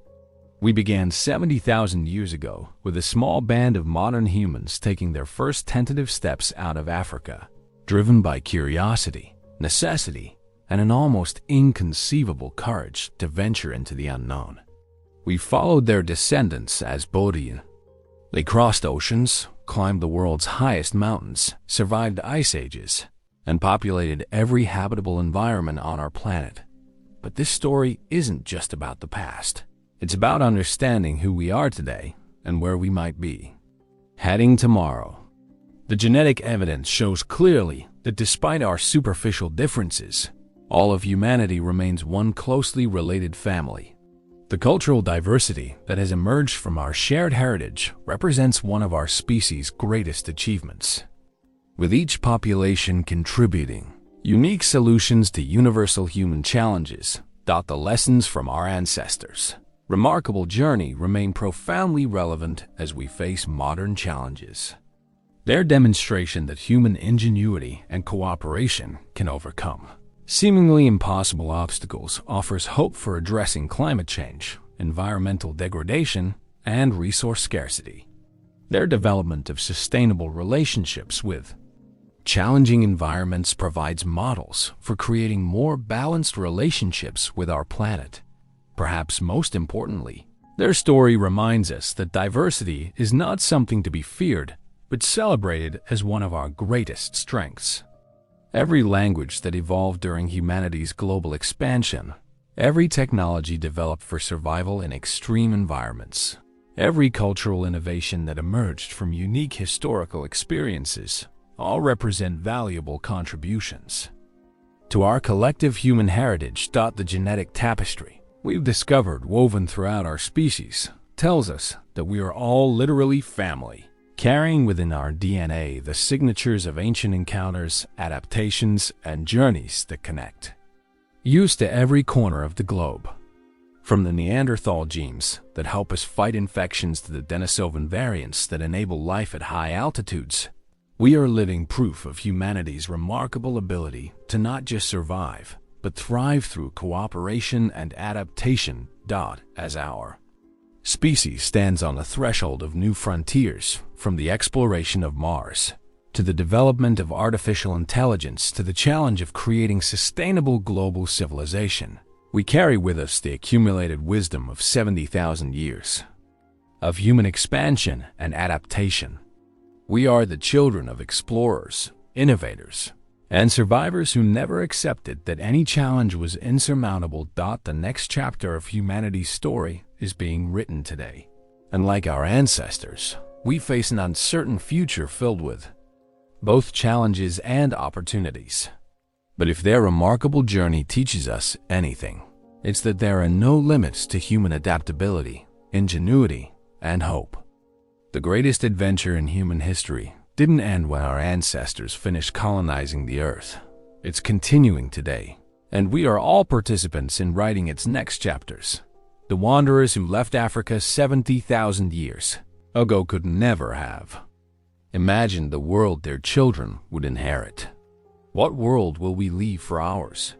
We began 70,000 years ago with a small band of modern humans taking their first tentative steps out of Africa, driven by curiosity, necessity, and an almost inconceivable courage to venture into the unknown. We followed their descendants as Bodhian. They crossed oceans, climbed the world's highest mountains, survived ice ages, and populated every habitable environment on our planet. But this story isn't just about the past. It's about understanding who we are today and where we might be heading tomorrow. The genetic evidence shows clearly that despite our superficial differences, all of humanity remains one closely related family. The cultural diversity that has emerged from our shared heritage represents one of our species' greatest achievements, with each population contributing unique solutions to universal human challenges. The lessons from our ancestors' remarkable journey remain profoundly relevant as we face modern challenges. Their demonstration that human ingenuity and cooperation can overcome seemingly impossible obstacles offers hope for addressing climate change, environmental degradation, and resource scarcity. Their development of sustainable relationships with challenging environments provides models for creating more balanced relationships with our planet. Perhaps most importantly, their story reminds us that diversity is not something to be feared, but celebrated as one of our greatest strengths. Every language that evolved during humanity's global expansion, every technology developed for survival in extreme environments, every cultural innovation that emerged from unique historical experiences, all represent valuable contributions to our collective human heritage. The genetic tapestry we've discovered woven throughout our species tells us that we are all literally family, carrying within our DNA the signatures of ancient encounters, adaptations, and journeys that connect used to every corner of the globe. From the Neanderthal genes that help us fight infections to the Denisovan variants that enable life at high altitudes, we are living proof of humanity's remarkable ability to not just survive, but thrive through cooperation and adaptation. As our species stands on the threshold of new frontiers, from the exploration of Mars to the development of artificial intelligence to the challenge of creating sustainable global civilization, we carry with us the accumulated wisdom of 70,000 years of human expansion and adaptation. We are the children of explorers, innovators, and survivors who never accepted that any challenge was insurmountable. The next chapter of humanity's story is being written today, and like our ancestors, we face an uncertain future filled with both challenges and opportunities. But if their remarkable journey teaches us anything, it's that there are no limits to human adaptability, ingenuity, and hope. The greatest adventure in human history didn't end when our ancestors finished colonizing the Earth. It's continuing today, and we are all participants in writing its next chapters. The wanderers who left Africa 70,000 years ago could never have imagined the world their children would inherit. What world will we leave for ours?